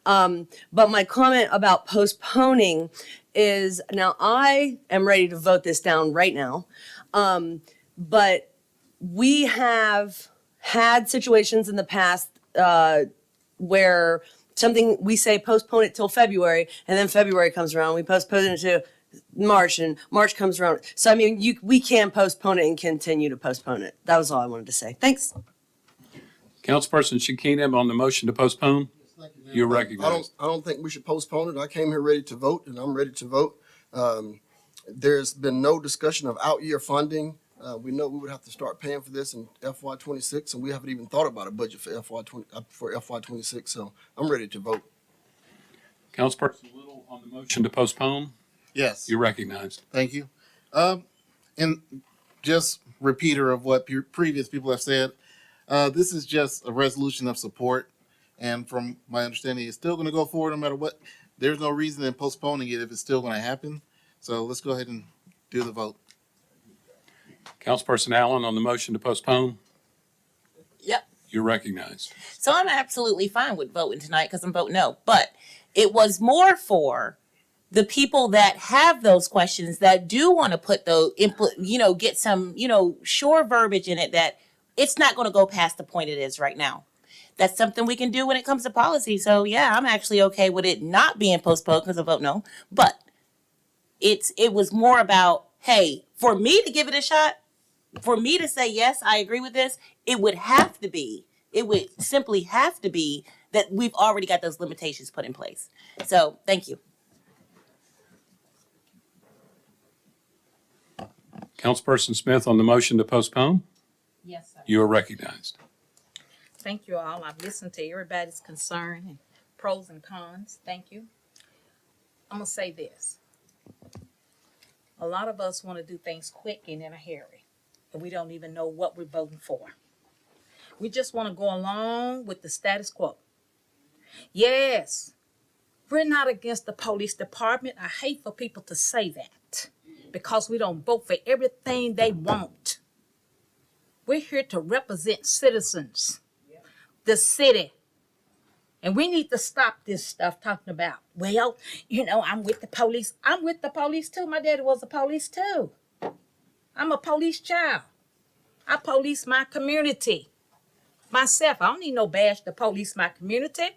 But my comment about postponing is, now I am ready to vote this down right now. But we have had situations in the past where we say postpone it till February, and then February comes around, we postpone it to March, and March comes around. So, I mean, we can postpone it and continue to postpone it. That was all I wanted to say. Thanks. Councilperson Shekinah, on the motion to postpone? You're recognized. I don't think we should postpone it. I came here ready to vote, and I'm ready to vote. There's been no discussion of out-year funding. We know we would have to start paying for this in FY26, and we haven't even thought about a budget for FY26. So I'm ready to vote. Councilperson Little, on the motion to postpone? Yes. You're recognized. Thank you. And just repeater of what previous people have said, this is just a resolution of support. And from my understanding, it's still going to go forward no matter what. There's no reason in postponing it if it's still going to happen. So let's go ahead and do the vote. Councilperson Allen, on the motion to postpone? Yep. You're recognized. So I'm absolutely fine with voting tonight because I'm voting no. But It was more for the people that have those questions, that do want to put those, get some, sure verbiage in it, that it's not going to go past the point it is right now. That's something we can do when it comes to policy. So yeah, I'm actually okay with it not being postponed because I vote no. But it was more about, hey, for me to give it a shot, for me to say yes, I agree with this, it would simply have to be that we've already got those limitations put in place. So thank you. Councilperson Smith, on the motion to postpone, Yes, sir. you are recognized. Thank you all. I've listened to everybody's concern and pros and cons. Thank you. I'm going to say this. A lot of us want to do things quick and in a hurry, and we don't even know what we're voting for. We just want to go along with the status quo. Yes, we're not against the police department. I hate for people to say that because we don't vote for everything they want. We're here to represent citizens, the city. And we need to stop this stuff talking about, well, I'm with the police. I'm with the police too. My daddy was a police too. I'm a police child. I police my community. Myself, I don't need no badge to police my community.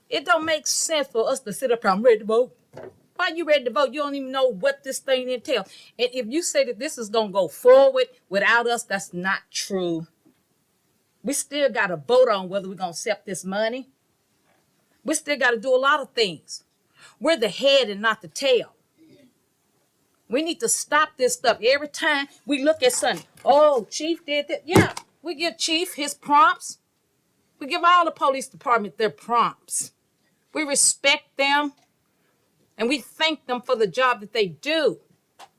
It don't make sense for us to sit up here, I'm ready to vote. Why you ready to vote? You don't even know what this thing entails. And if you say that this is going to go forward without us, that's not true. We still got to vote on whether we're going to accept this money. We still got to do a lot of things. We're the head and not the tail. We need to stop this stuff. Every time we look at something, oh, Chief did that. Yeah, we give Chief his prompts. We give all the police department their prompts. We respect them and we thank them for the job that they do.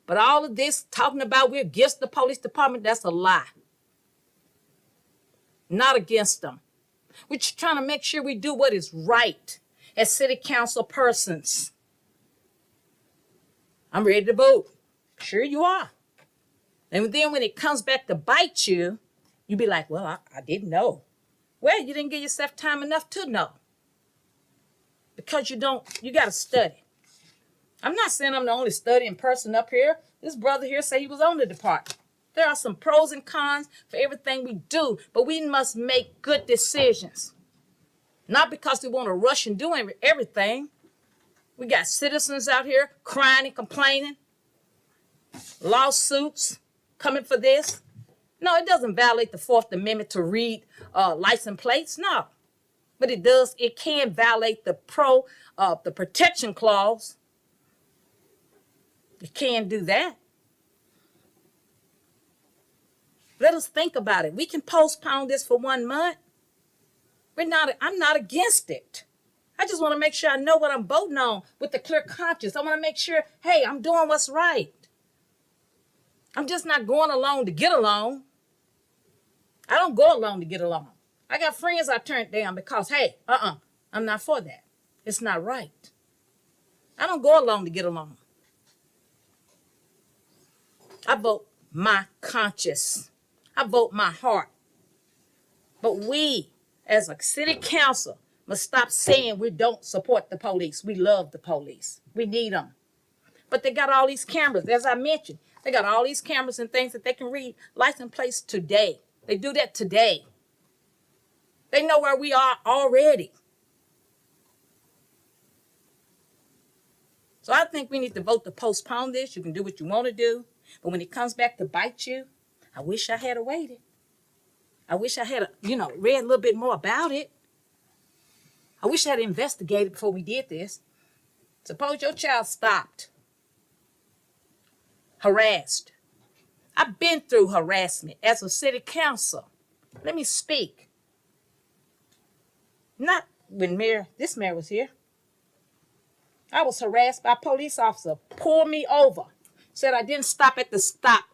But all of this talking about we're against the police department, that's a lie. Not against them. We're just trying to make sure we do what is right as city council persons. I'm ready to vote. Sure you are. And then when it comes back to bite you, you be like, well, I didn't know. Well, you didn't give yourself time enough to know. Because you got to study. I'm not saying I'm the only studying person up here. This brother here said he was on the department. There are some pros and cons for everything we do, but we must make good decisions. Not because we want to rush and do everything. We got citizens out here crying and complaining. Lawsuits coming for this. No, it doesn't violate the Fourth Amendment to read license plates. No. But it can violate the protection clause. It can do that. Let us think about it. We can postpone this for 1 month. I'm not against it. I just want to make sure I know what I'm voting on with a clear conscience. I want to make sure, hey, I'm doing what's right. I'm just not going along to get along. I don't go along to get along. I got friends I turned down because, hey, I'm not for that. It's not right. I don't go along to get along. I vote my conscience. I vote my heart. But we, as a city council, must stop saying we don't support the police. We love the police. We need them. But they got all these cameras, as I mentioned. They got all these cameras and things that they can read license plates today. They do that today. They know where we are already. So I think we need to vote to postpone this. You can do what you want to do. But when it comes back to bite you, I wish I had waited. I wish I had, read a little bit more about it. I wish I had investigated before we did this. Suppose your child stopped, harassed. I've been through harassment as a city council. Let me speak. Not when this mayor was here. I was harassed by a police officer, pulled me over, said I didn't stop at the stop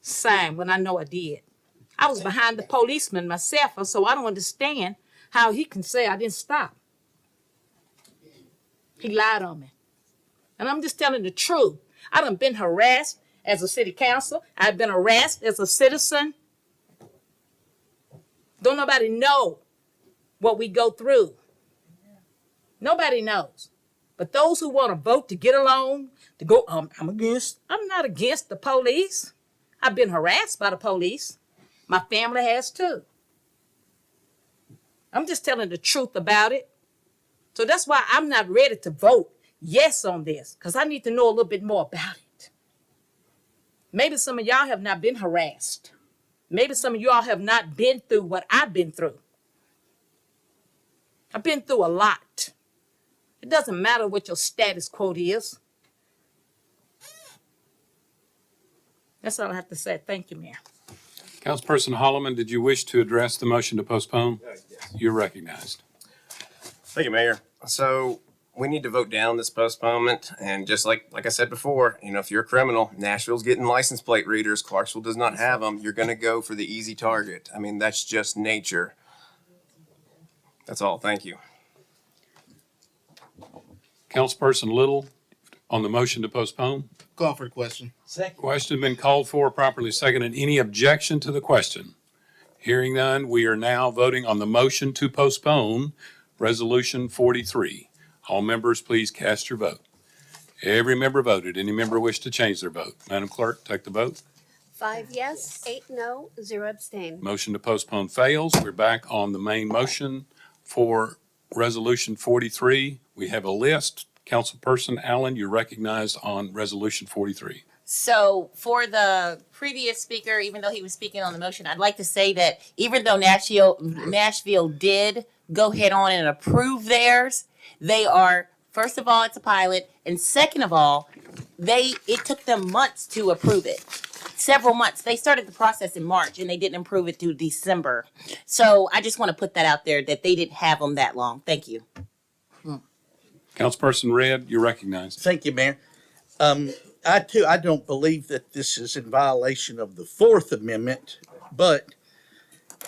sign when I know I did. I was behind the policeman myself, so I don't understand how he can say I didn't stop. He lied on me. And I'm just telling the truth. I done been harassed as a city council. I've been harassed as a citizen. Don't nobody know what we go through. Nobody knows. But those who want to vote to get along, to go, I'm not against the police. I've been harassed by the police. My family has too. I'm just telling the truth about it. So that's why I'm not ready to vote yes on this, because I need to know a little bit more about it. Maybe some of y'all have not been harassed. Maybe some of y'all have not been through what I've been through. I've been through a lot. It doesn't matter what your status quo is. That's all I have to say. Thank you, Mayor. Councilperson Holloman, did you wish to address the motion to postpone? Yes. You're recognized. Thank you, Mayor. So we need to vote down this postponement. And just like I said before, if you're a criminal, Nashville's getting license plate readers. Clarksville does not have them. You're going to go for the easy target. I mean, that's just nature. That's all. Thank you. Councilperson Little, on the motion to postpone? Call for the question. Second. Question been called for, properly seconded. Any objection to the question? Hearing none, we are now voting on the motion to postpone Resolution 43. All members, please cast your vote. Every member voted. Any member wish to change their vote? Madam Clerk, take the vote. 5 yes, 8 no, 0 abstain. Motion to postpone fails. We're back on the main motion for Resolution 43. We have a list. Councilperson Allen, you're recognized on Resolution 43. So for the previous speaker, even though he was speaking on the motion, I'd like to say that even though Nashville did go head on and approve theirs, they are, first of all, it's a pilot, and second of all, it took them months to approve it. Several months. They started the process in March and they didn't approve it through December. So I just want to put that out there that they didn't have them that long. Thank you. Councilperson Redd, you're recognized. Thank you, Mayor. I don't believe that this is in violation of the Fourth Amendment, but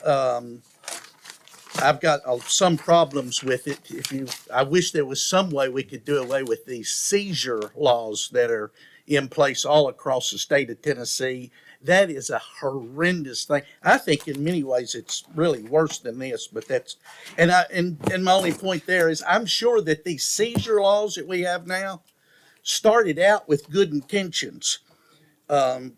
I've got some problems with it. I wish there was some way we could do away with these seizure laws that are in place all across the state of Tennessee. That is a horrendous thing. I think in many ways it's really worse than this, but and my only point there is I'm sure that these seizure laws that we have now started out with good intentions. I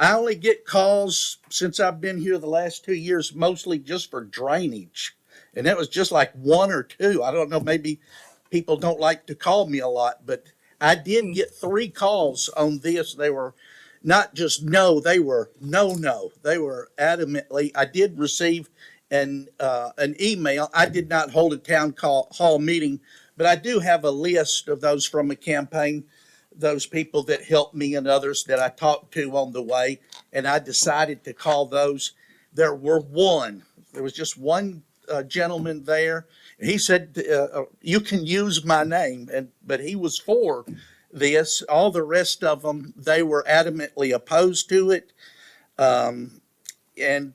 only get calls since I've been here the last 2 years, mostly just for drainage. And that was just like one or two. I don't know, maybe people don't like to call me a lot, but I did get 3 calls on this. They were not just no, they were no. They were adamantly. I did receive an email. I did not hold a town hall meeting, but I do have a list of those from a campaign, those people that helped me and others that I talked to on the way, and I decided to call those. There was just one gentleman there. He said, you can use my name, but he was for this. All the rest of them, they were adamantly opposed to it. And,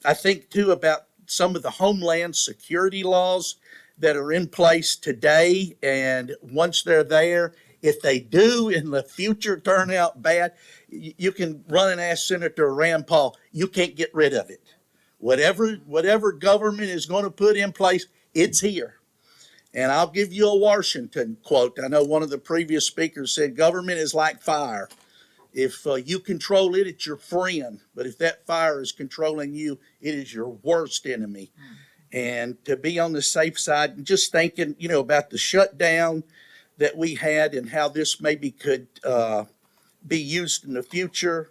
I think too about some of the homeland security laws that are in place today. And once they're there, if they do in the future turn out bad, you can run and ask Senator Rand Paul, you can't get rid of it. Whatever government is going to put in place, it's here. And I'll give you a Washington quote. I know one of the previous speakers said, government is like fire. If you control it, it's your friend. But if that fire is controlling you, it is your worst enemy. And to be on the safe side, and just thinking, about the shutdown that we had and how this maybe could be used in the future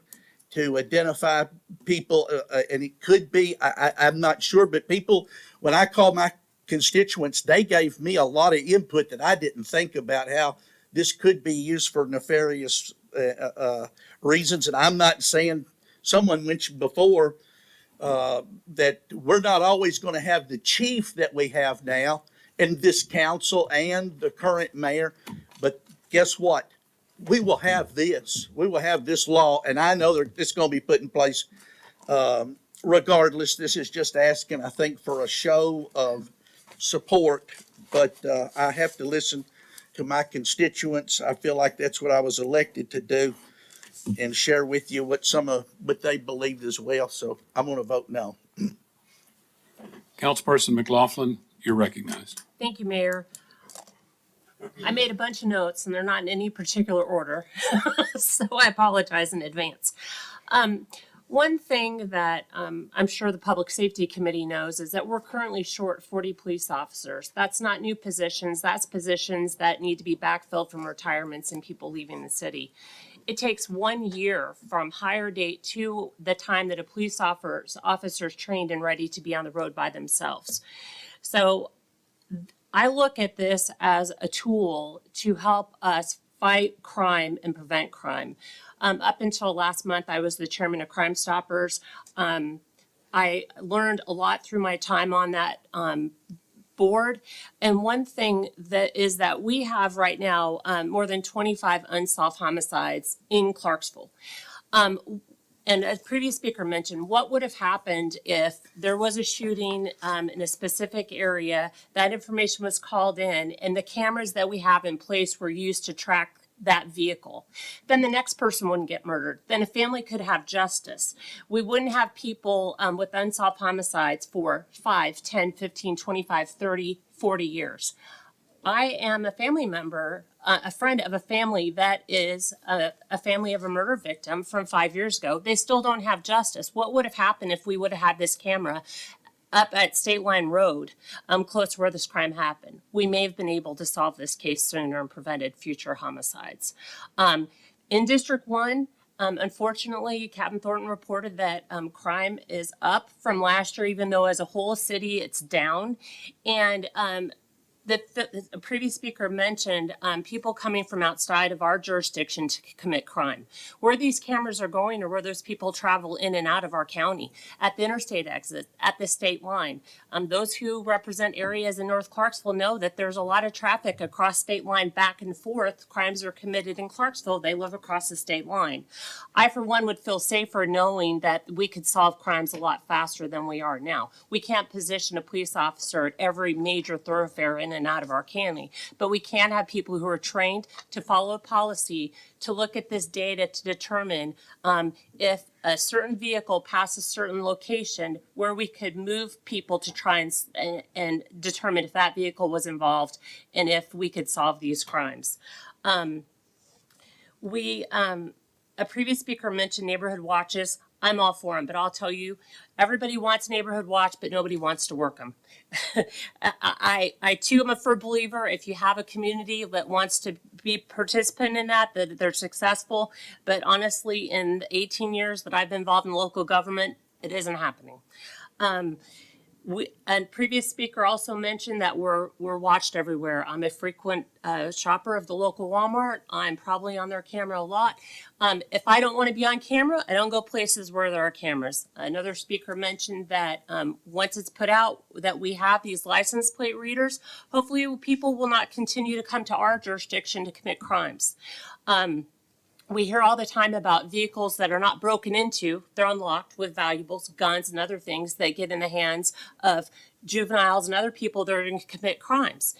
to identify people. And it could be, I'm not sure, but people, when I call my constituents, they gave me a lot of input that I didn't think about how this could be used for nefarious reasons. And I'm not saying, someone mentioned before that we're not always going to have the chief that we have now in this council and the current mayor. But guess what? We will have this. We will have this law. And I know that it's going to be put in place regardless. This is just asking, I think, for a show of support. But I have to listen to my constituents. I feel like that's what I was elected to do, and share with you what they believed as well. So I'm going to vote no. Councilperson McLaughlin, you're recognized. Thank you, Mayor. I made a bunch of notes and they're not in any particular order, so I apologize in advance. One thing that I'm sure the Public Safety Committee knows is that we're currently short 40 police officers. That's not new positions. That's positions that need to be backfilled from retirements and people leaving the city. It takes 1 year from hire date to the time that a police officer's trained and ready to be on the road by themselves. So I look at this as a tool to help us fight crime and prevent crime. Up until last month, I was the chairman of Crime Stoppers. I learned a lot through my time on that board. And one thing that is that we have right now more than 25 unsolved homicides in Clarksville. And as previous speaker mentioned, what would have happened if there was a shooting in a specific area, that information was called in, and the cameras that we have in place were used to track that vehicle? Then the next person wouldn't get murdered. Then a family could have justice. We wouldn't have people with unsolved homicides for 5, 10, 15, 25, 30, 40 years. I am a family member, a friend of a family that is a family of a murder victim from 5 years ago. They still don't have justice. What would have happened if we would have had this camera up at State Line Road, close to where this crime happened? We may have been able to solve this case sooner and prevented future homicides. In District 1, unfortunately, Captain Thornton reported that crime is up from last year, even though as a whole city it's down. And the previous speaker mentioned people coming from outside of our jurisdiction to commit crime. Where these cameras are going, or where those people travel in and out of our county, at the interstate exit, at the state line. Those who represent areas in North Clarksville know that there's a lot of traffic across state line back and forth. Crimes are committed in Clarksville. They live across the state line. I, for one, would feel safer knowing that we could solve crimes a lot faster than we are now. We can't position a police officer at every major thoroughfare in and out of our county, but we can have people who are trained to follow a policy, to look at this data to determine if a certain vehicle passes a certain location, where we could move people to try and determine if that vehicle was involved and if we could solve these crimes. A previous speaker mentioned neighborhood watches. I'm all for them, but I'll tell you, everybody wants neighborhood watch, but nobody wants to work them. I too am a firm believer, if you have a community that wants to be participant in that they're successful. But honestly, in the 18 years that I've been involved in local government, it isn't happening. A previous speaker also mentioned that we're watched everywhere. I'm a frequent shopper of the local Walmart. I'm probably on their camera a lot. If I don't want to be on camera, I don't go places where there are cameras. Another speaker mentioned that once it's put out that we have these license plate readers, hopefully people will not continue to come to our jurisdiction to commit crimes. We hear all the time about vehicles that are not broken into. They're unlocked with valuables, guns, and other things that get in the hands of juveniles and other people that are going to commit crimes.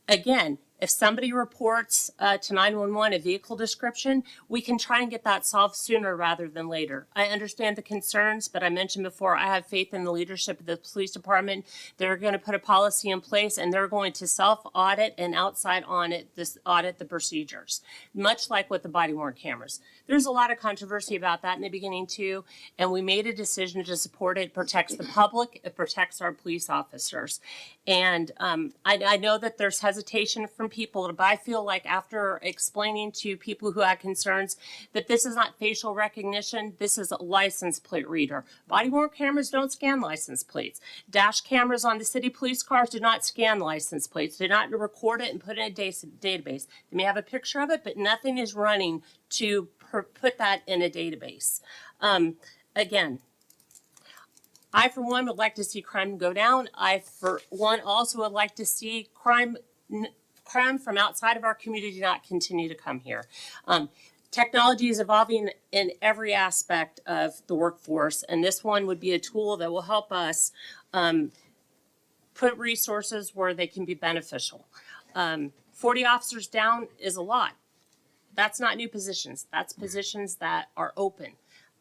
Again, if somebody reports to 911 a vehicle description, we can try and get that solved sooner rather than later. I understand the concerns, but I mentioned before, I have faith in the leadership of the police department. They're going to put a policy in place, and they're going to self-audit and outside audit the procedures, much like with the body-worn cameras. There's a lot of controversy about that in the beginning too, and we made a decision to support it. It protects the public, it protects our police officers. And I know that there's hesitation from people, but I feel like after explaining to people who had concerns that this is not facial recognition, this is a license plate reader. Body-worn cameras don't scan license plates. Dash cameras on the city police cars do not scan license plates. They do not record it and put it in a database. They may have a picture of it, but nothing is running to put that in a database. Again, I, for one, would like to see crime go down. I, for one, also would like to see crime from outside of our community not continue to come here. Technology is evolving in every aspect of the workforce, and this one would be a tool that will help us put resources where they can be beneficial. 40 officers down is a lot. That's not new positions. That's positions that are open.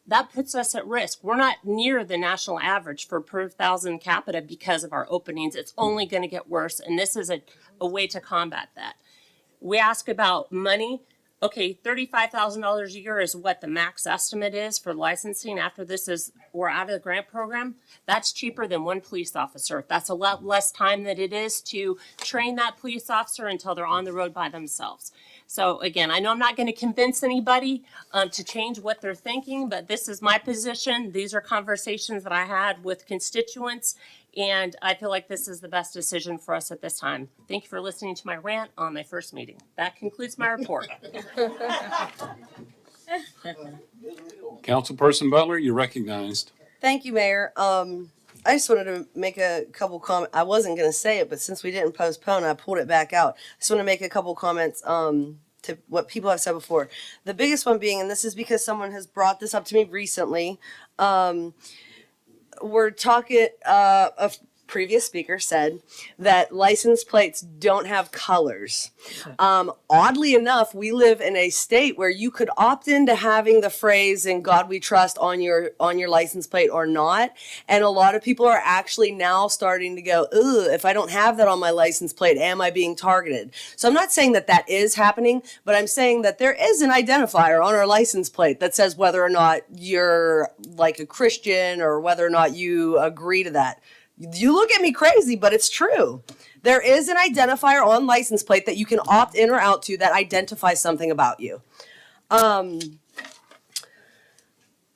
that puts us at risk. We're not near the national average for per thousand capita because of our openings. It's only going to get worse, and this is a way to combat that. We ask about money. Okay, $35,000 a year is what the max estimate is for licensing after we're out of the grant program. That's cheaper than one police officer. That's a lot less time than it is to train that police officer until they're on the road by themselves. So again, I know I'm not going to convince anybody to change what they're thinking, but this is my position. These are conversations that I had with constituents, and I feel like this is the best decision for us at this time. Thank you for listening to my rant on my first meeting. That concludes my report. Councilperson Butler, you're recognized. Thank you, Mayor. I just wanted to make a couple comments. I wasn't going to say it, but since we didn't postpone, I pulled it back out. I just want to make a couple comments to what people have said before. The biggest one being, and this is because someone has brought this up to me recently, we're talking, a previous speaker said that license plates don't have colors. Oddly enough, we live in a state where you could opt into having the phrase "In God We Trust" on your license plate or not. And a lot of people are actually now starting to go, "Ugh, if I don't have that on my license plate, am I being targeted?" So I'm not saying that that is happening, but I'm saying that there is an identifier on our license plate that says whether or not you're like a Christian or whether or not you agree to that. You look at me crazy, but it's true. There is an identifier on license plate that you can opt in or out to that identifies something about you. And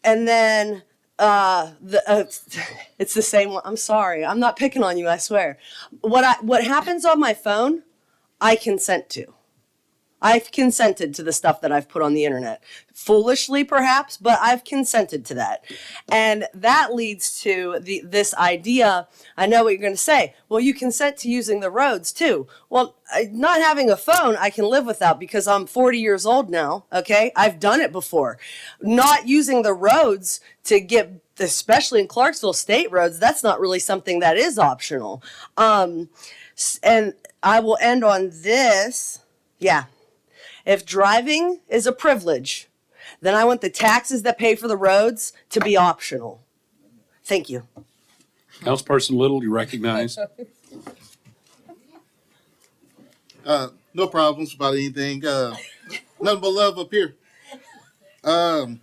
then it's the same one. I'm sorry. I'm not picking on you, I swear. What happens on my phone, I consent to. I've consented to the stuff that I've put on the internet. Foolishly, perhaps, but I've consented to that. And that leads to this idea. I know what you're going to say. Well, you consent to using the roads, too. Well, not having a phone, I can live without because I'm 40 years old now, okay? I've done it before. Not using the roads to get, especially in Clarksville state roads, that's not really something that is optional. And I will end on this. Yeah. If driving is a privilege, then I want the taxes that pay for the roads to be optional. Thank you. Councilperson Little, you recognized. No problems about anything. Nothing but love up here. I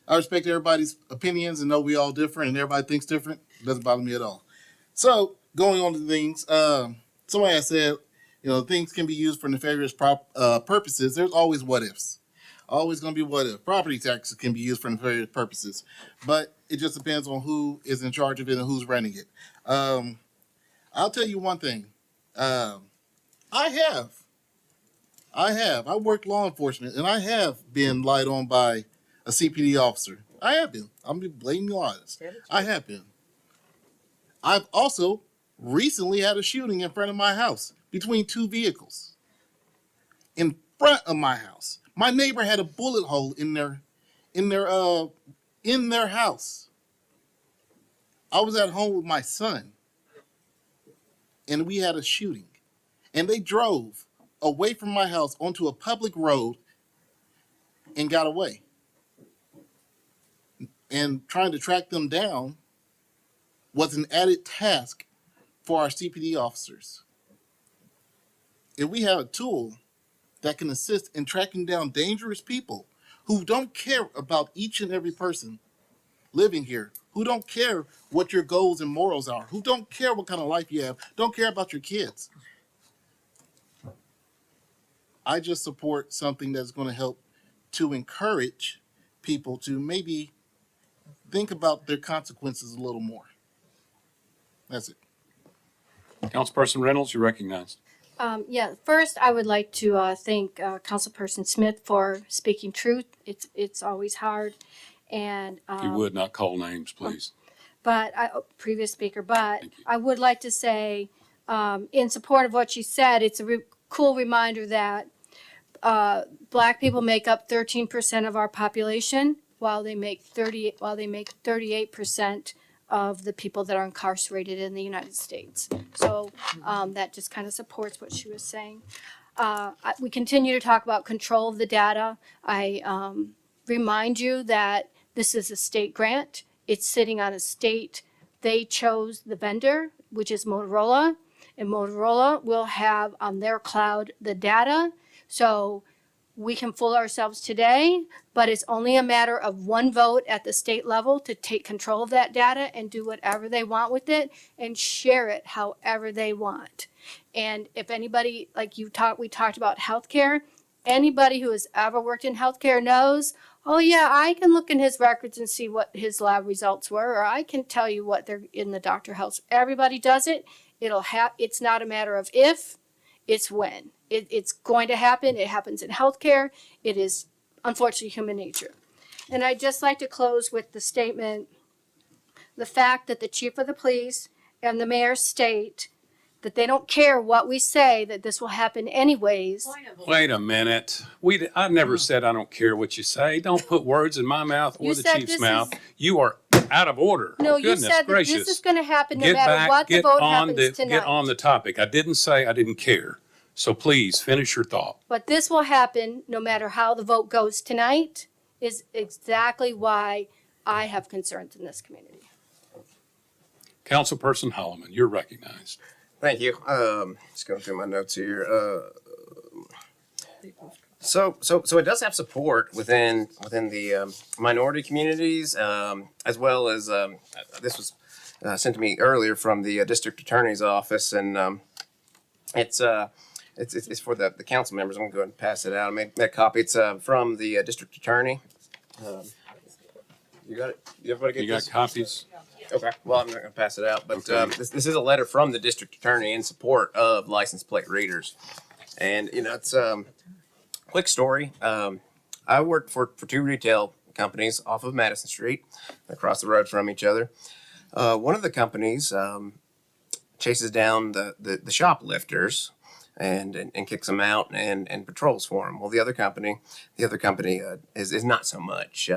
respect everybody's opinions and know we all different and everybody thinks different. Doesn't bother me at all. So going on to things, somebody has said, things can be used for nefarious purposes. There's always what ifs. Always going to be what if. Property taxes can be used for nefarious purposes, but it just depends on who is in charge of it and who's running it. I'll tell you one thing. I worked law enforcement, and I have been lied on by a CPD officer. I have been. I'm blatantly honest. I have been. I've also recently had a shooting in front of my house between two vehicles. In front of my house. My neighbor had a bullet hole in their house. I was at home with my son, and we had a shooting. And they drove away from my house onto a public road and got away. And trying to track them down was an added task for our CPD officers. If we have a tool that can assist in tracking down dangerous people who don't care about each and every person living here, who don't care what your goals and morals are, who don't care what kind of life you have, don't care about your kids. I just support something that's going to help to encourage people to maybe think about their consequences a little more. That's it. Councilperson Reynolds, you're recognized. First, I would like to thank Councilperson Smith for speaking truth. It's always hard, and If you would not call names, please. Previous speaker. But I would like to say, in support of what she said, it's a cool reminder that Black people make up 13% of our population, while they make 38% of the people that are incarcerated in the United States. So that just kind of supports what she was saying. We continue to talk about control of the data. I remind you that This is a state grant. It's sitting on a state. They chose the vendor, which is Motorola, and Motorola will have on their cloud the data. So we can fool ourselves today, but it's only a matter of one vote at the state level to take control of that data and do whatever they want with it and share it however they want. And if anybody, like we talked about healthcare, anybody who has ever worked in healthcare knows, oh yeah, I can look in his records and see what his lab results were, or I can tell you what they're in the doctor health. Everybody does it. It's not a matter of if, it's when. It's going to happen. It happens in healthcare. It is unfortunately human nature. And I'd just like to close with the statement, the fact that the chief of the police and the mayor state that they don't care what we say, that this will happen anyways. Wait a minute. I never said I don't care what you say. Don't put words in my mouth or You the said chief's this mouth. is- You are out of order. No, Goodness you said that gracious. this is going to happen no Get matter back, what the get vote on happens tonight. get on the topic. I didn't say I didn't care. So please finish your thought. But this will happen no matter how the vote goes tonight, is exactly why I have concerns in this community. Councilperson Holloman, you're recognized. Thank you. Just going through my notes here. So it does have support within the minority communities, as well as this was sent to me earlier from the district attorney's office, and it's for the council members. I'm going to go ahead and pass it out. I made a copy. It's from the district attorney. You got it? Everybody get You got this? copies? Okay. Well, I'm not going to pass it out, but this is a letter from the district attorney in support of license plate readers. And, it's quick story. I worked for two retail companies off of Madison Street, across the road from each other. One of the companies chases down the shoplifters and kicks them out and patrols for them. Well, the other company is not so much.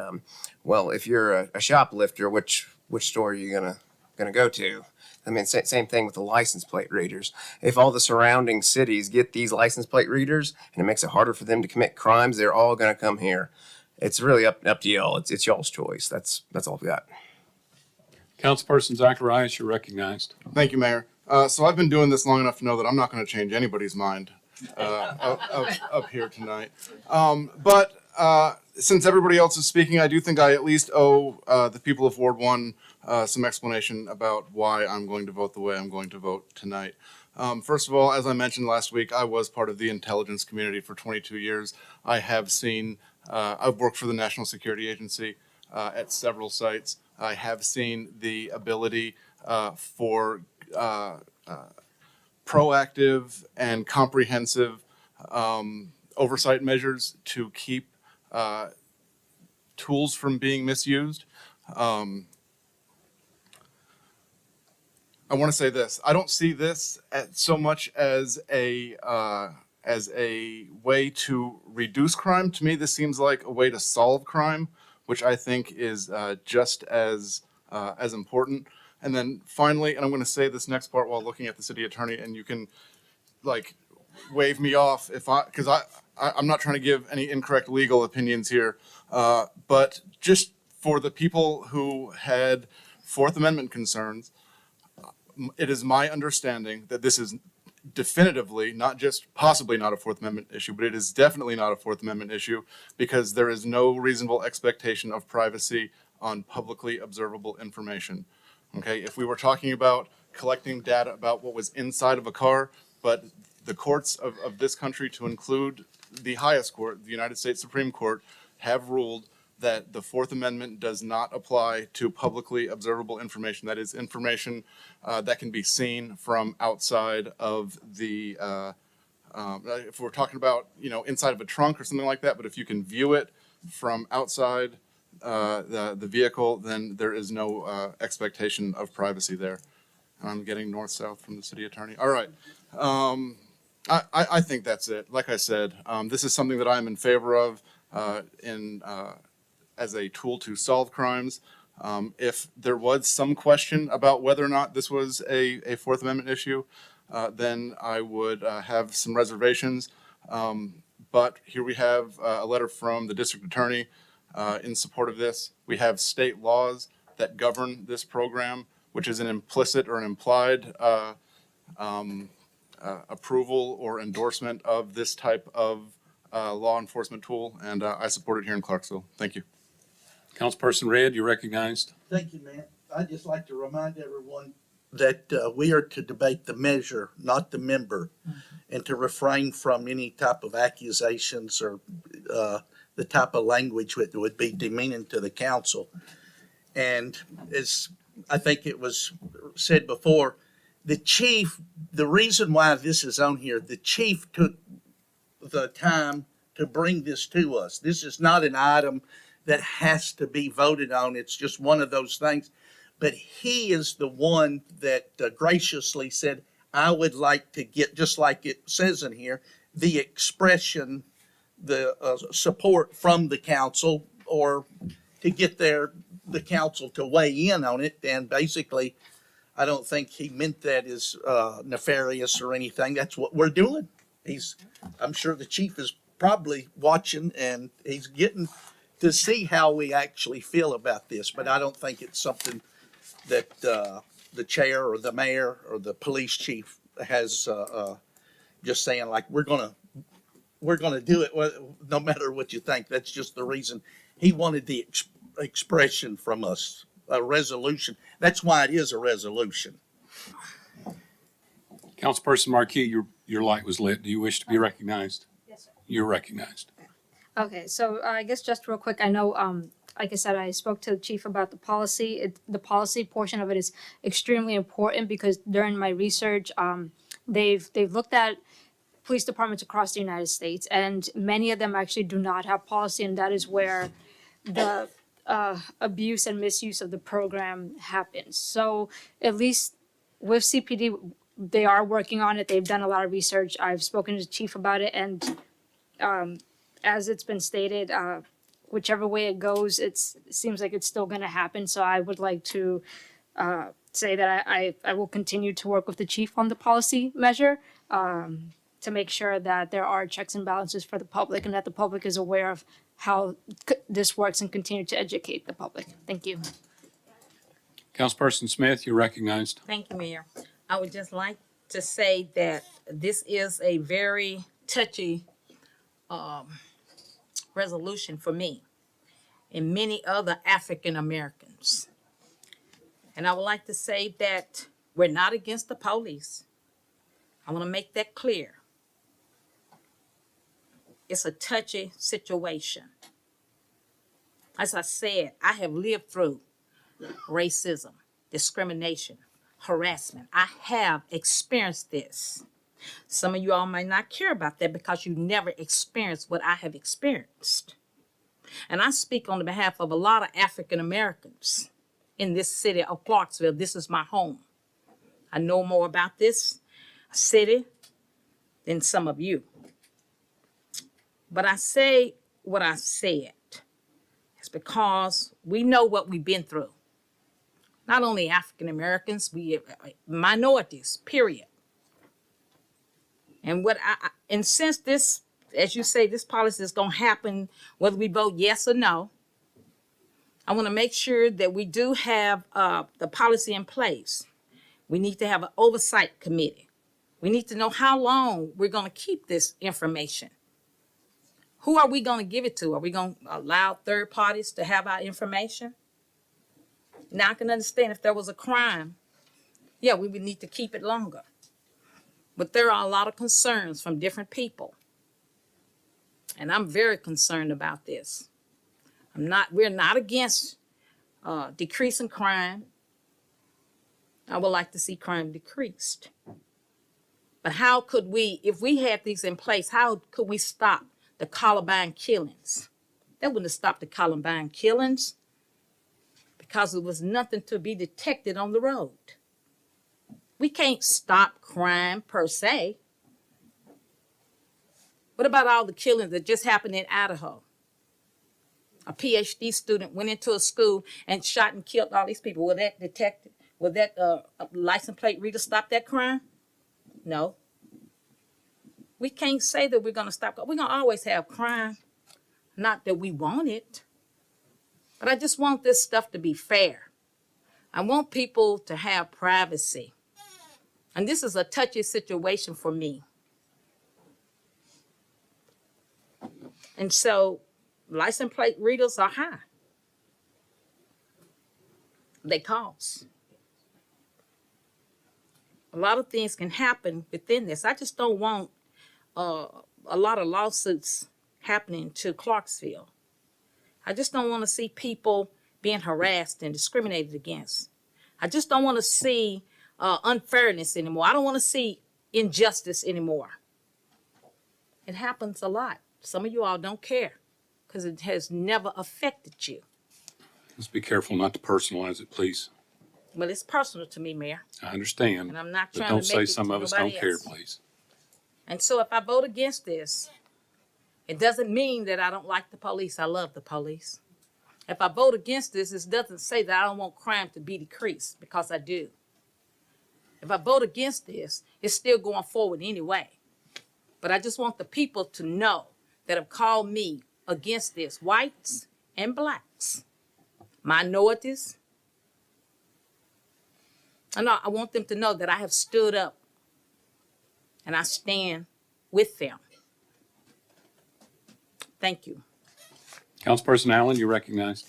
Well, if you're a shoplifter, which store are you gonna go to? I mean, same thing with the license plate readers. If all the surrounding cities get these license plate readers and it makes it harder for them to commit crimes, they're all gonna come here. It's really up to y'all. It's y'all's choice. That's all we got. Councilperson Zacharias, you're recognized. Thank you, Mayor. So I've been doing this long enough to know that I'm not going to change anybody's mind up here tonight. But since everybody else is speaking, I do think I at least owe the people of Ward 1 some explanation about why I'm going to vote the way I'm going to vote tonight. First of all, as I mentioned last week, I was part of the intelligence community for 22 years. I have seen, I've worked for the National Security Agency at several sites. I have seen the ability for proactive and comprehensive oversight measures to keep tools from being misused. I want to say this. I don't see this so much as a way to reduce crime. To me, this seems like a way to solve crime, which I think is just as important. And then finally, and I'm going to say this next part while looking at the city attorney, and you can wave me off because I'm not trying to give any incorrect legal opinions here, but just for the people who had Fourth Amendment concerns, it is my understanding that this is definitively not just possibly not a Fourth Amendment issue, but it is definitely not a Fourth Amendment issue because there is no reasonable expectation of privacy on publicly observable information. Okay, if we were talking about collecting data about what was inside of a car, but the courts of this country, to include the highest court, the United States Supreme Court, have ruled that the Fourth Amendment does not apply to publicly observable information. That is information that can be seen from outside of the, if we're talking about, inside of a trunk or something like that, but if you can view it from outside the vehicle, then there is no expectation of privacy there. I'm getting north-south from the city attorney. All right. I think that's it. Like I said, this is something that I'm in favor of as a tool to solve crimes. If there was some question about whether or not this was a Fourth Amendment issue, then I would have some reservations. But here we have a letter from the district attorney in support of this. We have state laws that govern this program, which is an implicit or an implied approval or endorsement of this type of law enforcement tool, and I support it here in Clarksville. Thank you. Councilperson Red, you're recognized. Thank you, man. I'd just like to remind everyone that we are to debate the measure, not the member, and to refrain from any type of accusations or the type of language that would be demeaning to the council. And as I think it was said before, the chief, the reason why this is on here, the chief took the time to bring this to us. This is not an item that has to be voted on. It's just one of those things. But he is the one that graciously said, I would like to get, just like it says in here, the expression, the support from the council, or to get the council to weigh in on it. And basically, I don't think he meant that as nefarious or anything. That's what we're doing. I'm sure the chief is probably watching, and he's getting to see how we actually feel about this. But I don't think it's something that the chair or the mayor or the police chief has just saying like, we're gonna do it no matter what you think. That's just the reason he wanted the expression from us, a resolution. That's why it is a resolution. Councilperson Marquis, your light was lit. Do you wish to be recognized? Yes, sir. You're recognized. Okay, so I guess just real quick, I know, like I said, I spoke to the chief about the policy. The policy portion of it is extremely important because during my research, they've looked at police departments across the United States, and many of them actually do not have policy, and that is where the abuse and misuse of the program happens. So at least with CPD, they are working on it. They've done a lot of research. I've spoken to the chief about it, and as it's been stated, whichever way it goes, it seems like it's still going to happen. So I would like to say that I will continue to work with the chief on the policy measure to make sure that there are checks and balances for the public and that the public is aware of how this works and continue to educate the public. Thank you. Councilperson Smith, you're recognized. Thank you, Mayor. I would just like to say that this is a very touchy resolution for me and many other African Americans. And I would like to say that we're not against the police. I want to make that clear. It's a touchy situation. As I said, I have lived through racism, discrimination, harassment. I have experienced this. Some of you all might not care about that because you never experienced what I have experienced. And I speak on the behalf of a lot of African Americans in this city of Clarksville. This is my home. I know more about this city than some of you. But I say what I said. It's because we know what we've been through. Not only African Americans, we minorities, period. And and since this, as you say, this policy is going to happen whether we vote yes or no, I want to make sure that we do have the policy in place. We need to have an oversight committee. We need to know how long we're going to keep this information. Who are we going to give it to? Are we going to allow third parties to have our information? Now I can understand if there was a crime, yeah, we would need to keep it longer. But there are a lot of concerns from different people. And I'm very concerned about this. We're not against decreasing crime. I would like to see crime decreased. But how could we, if we had these in place, how could we stop the Columbine killings? That wouldn't have stopped the Columbine killings because there was nothing to be detected on the road. We can't stop crime per se. What about all the killings that just happened in Idaho? A PhD student went into a school and shot and killed all these people. Will that license plate reader stop that crime? No. We can't say that we're going to stop. We're going to always have crime. Not that we want it, But I just want this stuff to be fair. I want people to have privacy. And this is a touchy situation for me. And so license plate readers are high. They cost. A lot of things can happen within this. I just don't want a lot of lawsuits happening to Clarksville. I just don't want to see people being harassed and discriminated against. I just don't want to see unfairness anymore. I don't want to see injustice anymore. It happens a lot. Some of you all don't care because it has never affected you. Let's be careful not to personalize it, please. Well, it's personal to me, Mayor. I understand. And I'm not but trying don't to say make it some to of us nobody don't care, else. please. And so if I vote against this, it doesn't mean that I don't like the police. I love the police. If I vote against this, it doesn't say that I don't want crime to be decreased, because I do. If I vote against this, it's still going forward anyway. But I just want the people to know that have called me against this, whites and blacks, minorities. I want them to know that I have stood up and I stand with them. Thank you. Councilperson Allen, you recognized.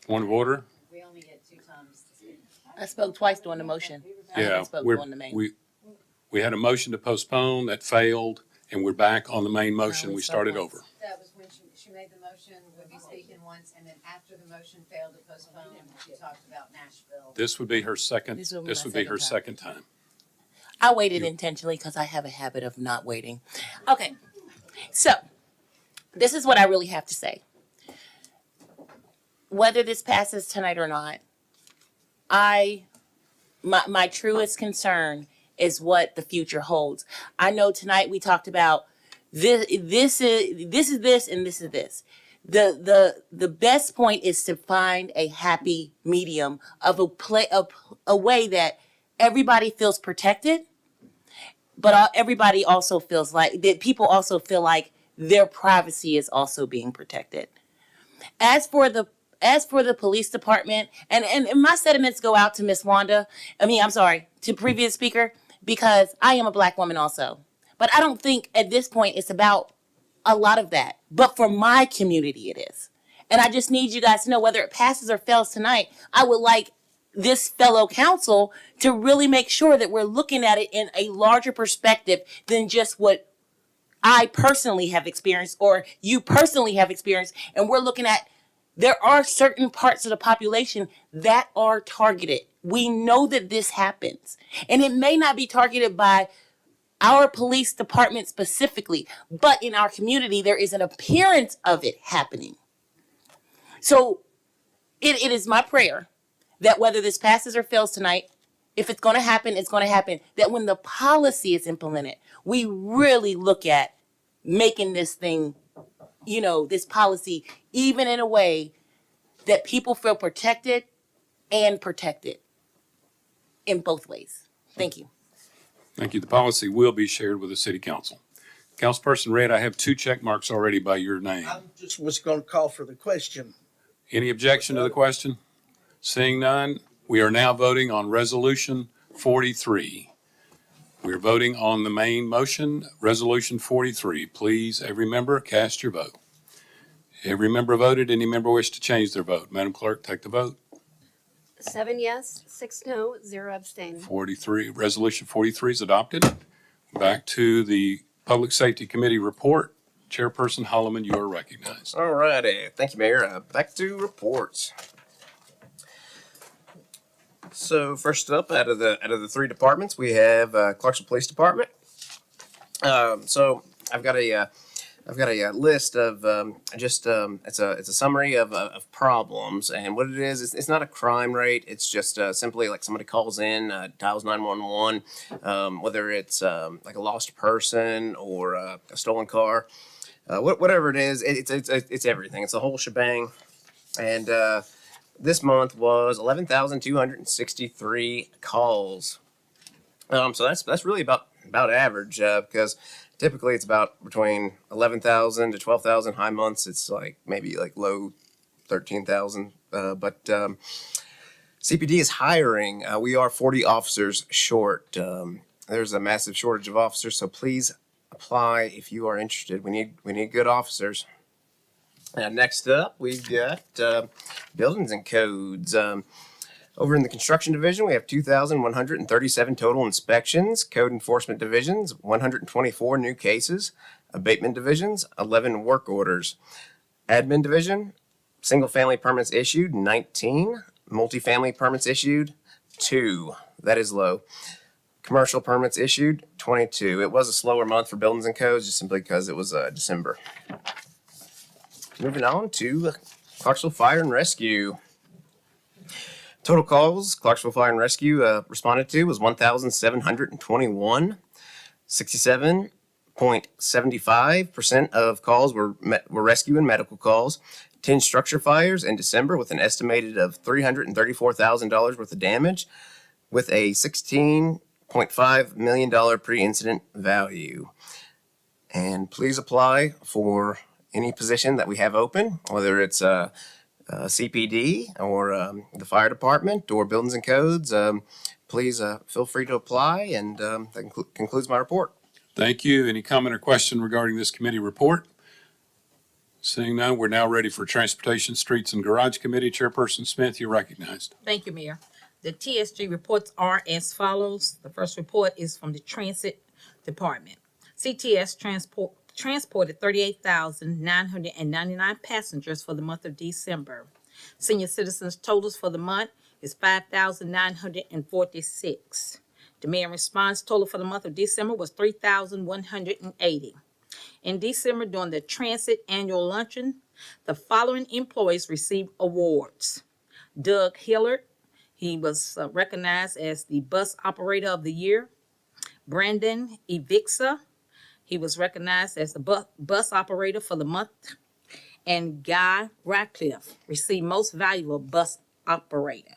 Point of order? We only get 2 times to speak. I spoke twice during the motion. I Yeah, haven't spoke during the main. we had a motion to postpone that failed, and we're back on the main motion. We started over. That was when she made the motion, would be speaking once, and then after the motion failed to postpone, she talked about Nashville. This would be her second, This will be this my would be her second second time. I waited intentionally because I have a habit of not waiting. Okay, so this is what I really have to say. Whether this passes tonight or not, my truest concern is what the future holds. I know tonight we talked about this is this and this is this. The best point is to find a happy medium of a way that everybody feels protected, but everybody also feels like that people also feel like their privacy is also being protected. As for the police department, and my sentiments go out to Miss Wanda. To previous speaker, because I am a black woman also. But I don't think at this point it's about a lot of that. But for my community, it is. And I just need you guys to know, whether it passes or fails tonight, I would like this fellow council to really make sure that we're looking at it in a larger perspective than just what I personally have experienced or you personally have experienced. And we're looking at, there are certain parts of the population that are targeted. We know that this happens. And it may not be targeted by our police department specifically, but in our community, there is an appearance of it happening. So it is my prayer that whether this passes or fails tonight, if it's going to happen, it's going to happen. That when the policy is implemented, we really look at making this thing, this policy, even in a way that people feel protected and protected in both ways. Thank you. Thank you. The policy will be shared with the city council. Councilperson Red, I have 2 check marks already by your name. I just was going to call for the question. Any objection to the question? Seeing none, we are now voting on Resolution 43. We're voting on the main motion, Resolution 43. Please, every member, cast your vote. Every member voted. Any member wish to change their vote? Madam Clerk, take the vote. 7 yes, 6 no, 0 abstain. 43, Resolution 43 is adopted. Back to the Public Safety Committee report. Chairperson Holloman, you are recognized. All righty. Thank you, Mayor. Back to reports. So first up, out of the 3 departments, we have Clarksville Police Department. So I've got a list of it's a summary of problems, and what it is, it's not a crime rate. It's just simply like somebody calls in, dials 911, whether it's like a lost person or a stolen car, whatever it is. It's everything. It's the whole shebang, and this month was 11,263 calls. So that's really about average, because Typically, it's about between 11,000 to 12,000. High months, it's like maybe like low 13,000. But CPD is hiring. We are 40 officers short. There's a massive shortage of officers, so please apply if you are interested. We need good officers. And next up, we've got buildings and codes. Over in the construction division, we have 2,137 total inspections. Code enforcement divisions, 124 new cases. Abatement divisions, 11 work orders. Admin division, single family permits issued, 19. Multifamily permits issued, 2. That is low. Commercial permits issued, 22. It was a slower month for buildings and codes just simply because it was December. Moving on to Clarksville Fire and Rescue. Total calls Clarksville Fire and Rescue responded to was 1,721. 67.75% of calls were rescue and medical calls. 10 structure fires in December with an estimated of $334,000 worth of damage, with a $16.5 million pre-incident value. And please apply for any position that we have open, whether it's CPD or the fire department or buildings and codes. Please feel free to apply, and that concludes my report. Thank you. Any comment or question regarding this committee report? Seeing none, we're now ready for Transportation, Streets, and Garage Committee. Chairperson Smith, you're recognized. Thank you, Mayor. The TSG reports are as follows. The first report is from the Transit Department. CTS transported 38,999 passengers for the month of December. Senior citizens totals for the month is 5,946. Demand response total for the month of December was 3,180. In December, during the Transit Annual Luncheon, the following employees received awards. Doug Hillard, he was recognized as the Bus Operator of the Year. Brandon Evixa, he was recognized as the Bus Operator for the month. And Guy Radcliffe received Most Valuable Bus Operator.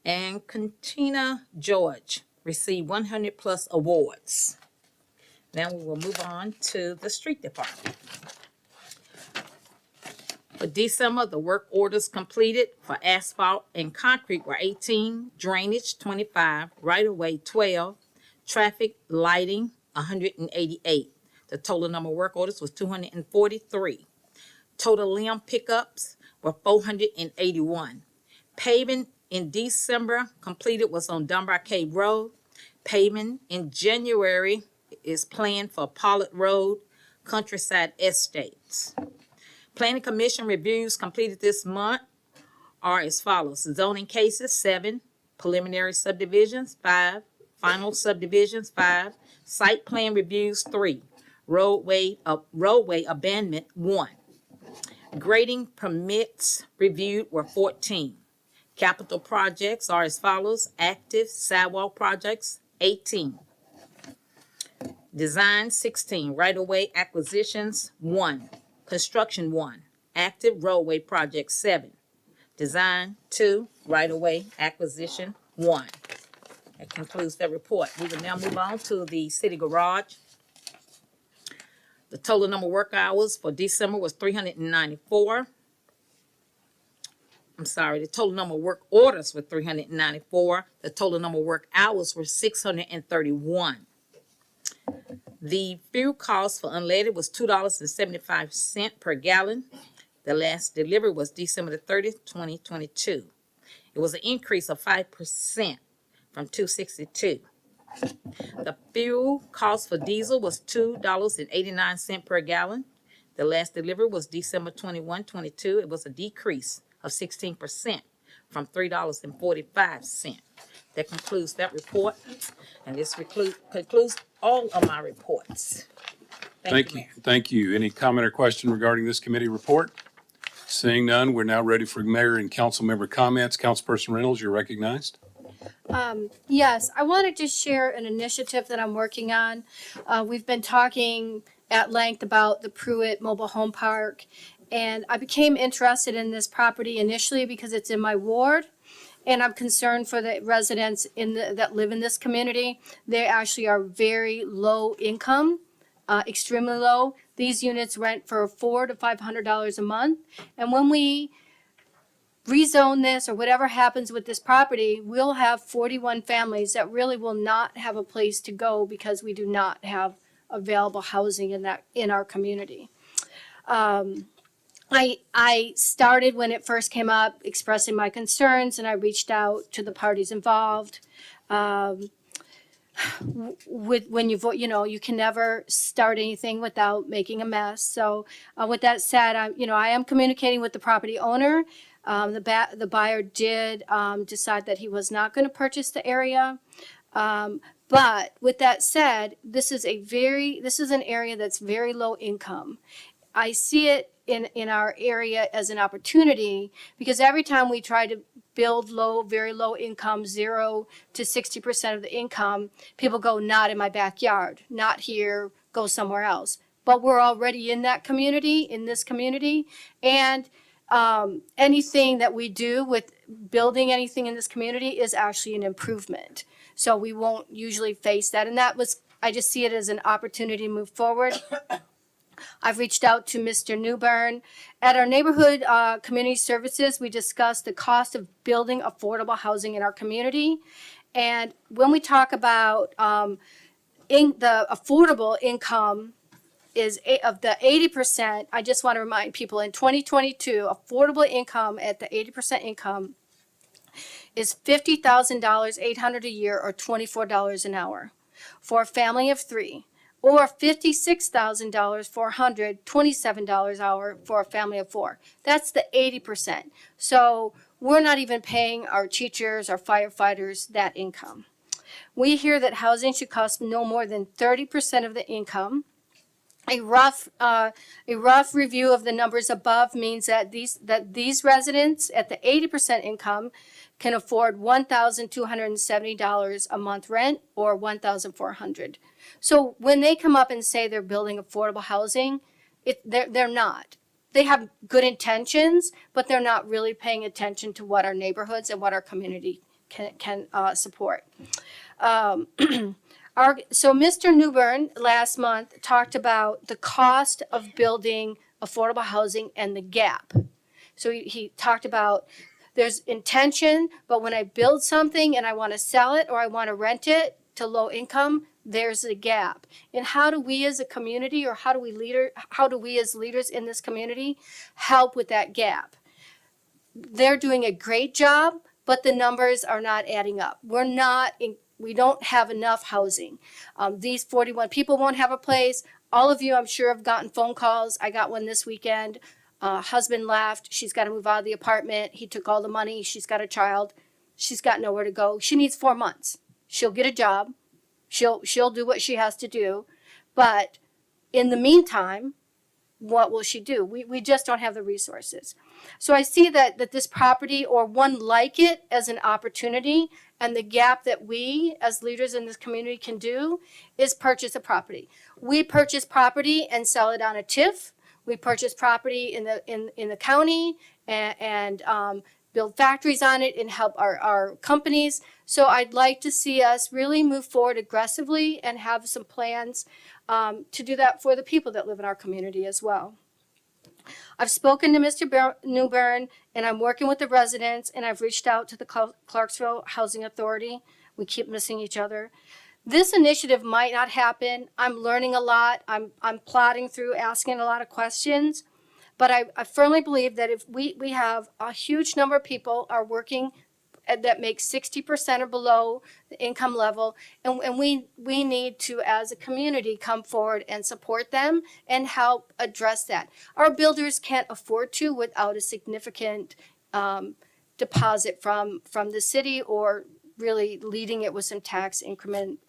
And Cantina George received 100 plus awards. Now we will move on to the Street Department. For December, the work orders completed for asphalt and concrete were 18, drainage 25, right-of-way 12, traffic lighting 188. The total number of work orders was 243. Total limb pickups were 481. Paving in December completed was on Dunbar Cave Road. Paving in January is planned for Pollard Road, Countryside Estates. Planning Commission reviews completed this month are as follows. Zoning cases, 7. Preliminary subdivisions, 5. Final subdivisions, 5. Site plan reviews, 3. Roadway abandonment, 1. Grading permits reviewed were 14. Capital projects are as follows. Active sidewalk projects, 18. Design, 16. Right-of-way acquisitions, 1. Construction, 1. Active roadway projects, 7. Design, 2. Right-of-way acquisition, 1. That concludes that report. We will now move on to the city garage. The total number of work hours for December was 394. The total number of work orders were 394. The total number of work hours were 631. The fuel cost for unleaded was $2.75 per gallon. The last delivery was December the 30th, 2022. It was an increase of 5% from $2.62. The fuel cost for diesel was $2.89 per gallon. The last delivery was December 21, 22. It was a decrease of 16% from $3.45. That concludes that report, and this concludes all of my reports. Thank you. Thank you. Any comment or question regarding this committee report? Seeing none, we're now ready for mayor and council member comments. Councilperson Reynolds, you're recognized. Yes, I wanted to share an initiative that I'm working on. We've been talking at length about the Pruitt Mobile Home Park, and I became interested in this property initially because it's in my ward, and I'm concerned for the residents that live in this community. They actually are very low income. extremely low. These units rent for $400 to $500 a month. And when we rezone this or whatever happens with this property, we'll have 41 families that really will not have a place to go because we do not have available housing in our community. I started when it first came up expressing my concerns, and I reached out to the parties involved. When you vote, you can never start anything without making a mess. So with that said, I am communicating with the property owner. The buyer did decide that he was not going to purchase the area. But with that said, this is an area that's very low income. I see it in our area as an opportunity because every time we try to build very low income, 0 to 60% of the income, people go, not in my backyard, not here, go somewhere else. But we're already in this community, and anything that we do with building anything in this community is actually an improvement. So we won't usually face that. And I just see it as an opportunity to move forward. I've reached out to Mr. Newbern. At our neighborhood community services, we discussed the cost of building affordable housing in our community. And when we talk about the affordable income of the 80%, I just want to remind people in 2022, affordable income at the 80% income is $50,000, $800 a year, or $24 an hour for a family of 3. Or $56,000, $400, $27 an hour for a family of 4. That's the 80%. So we're not even paying our teachers, our firefighters that income. We hear that housing should cost no more than 30% of the income. A rough review of the numbers above means that these residents at the 80% income can afford $1,270 a month rent or $1,400. So when they come up and say they're building affordable housing, they're not. They have good intentions, but they're not really paying attention to what our neighborhoods and what our community can support. So Mr. Newbern last month talked about the cost of building affordable housing and the gap. So he talked about there's intention, but when I build something and I want to sell it or I want to rent it to low income, there's a gap. And how do we as a community, or how do we as leaders in this community help with that gap? They're doing a great job, but the numbers are not adding up. We don't have enough housing. These 41 people won't have a place. All of you, I'm sure, have gotten phone calls. I got one this weekend. Husband left. She's got to move out of the apartment. He took all the money. She's got a child. She's got nowhere to go. She needs 4 months. She'll get a job. She'll do what she has to do. But in the meantime, what will she do? We just don't have the resources. So I see that this property, or one like it, as an opportunity, and the gap that we as leaders in this community can do is purchase a property. We purchase property and sell it on a TIF. We purchase property in the county and build factories on it and help our companies. So I'd like to see us really move forward aggressively and have some plans to do that for the people that live in our community as well. I've spoken to Mr. Newbern, and I'm working with the residents, and I've reached out to the Clarksville Housing Authority. We keep missing each other. This initiative might not happen. I'm learning a lot. I'm plodding through, asking a lot of questions. But I firmly believe that if we have a huge number of people are working that make 60% or below the income level, and we need to, as a community, come forward and support them and help address that. Our builders can't afford to without a significant deposit from the city, or really leading it with some tax increment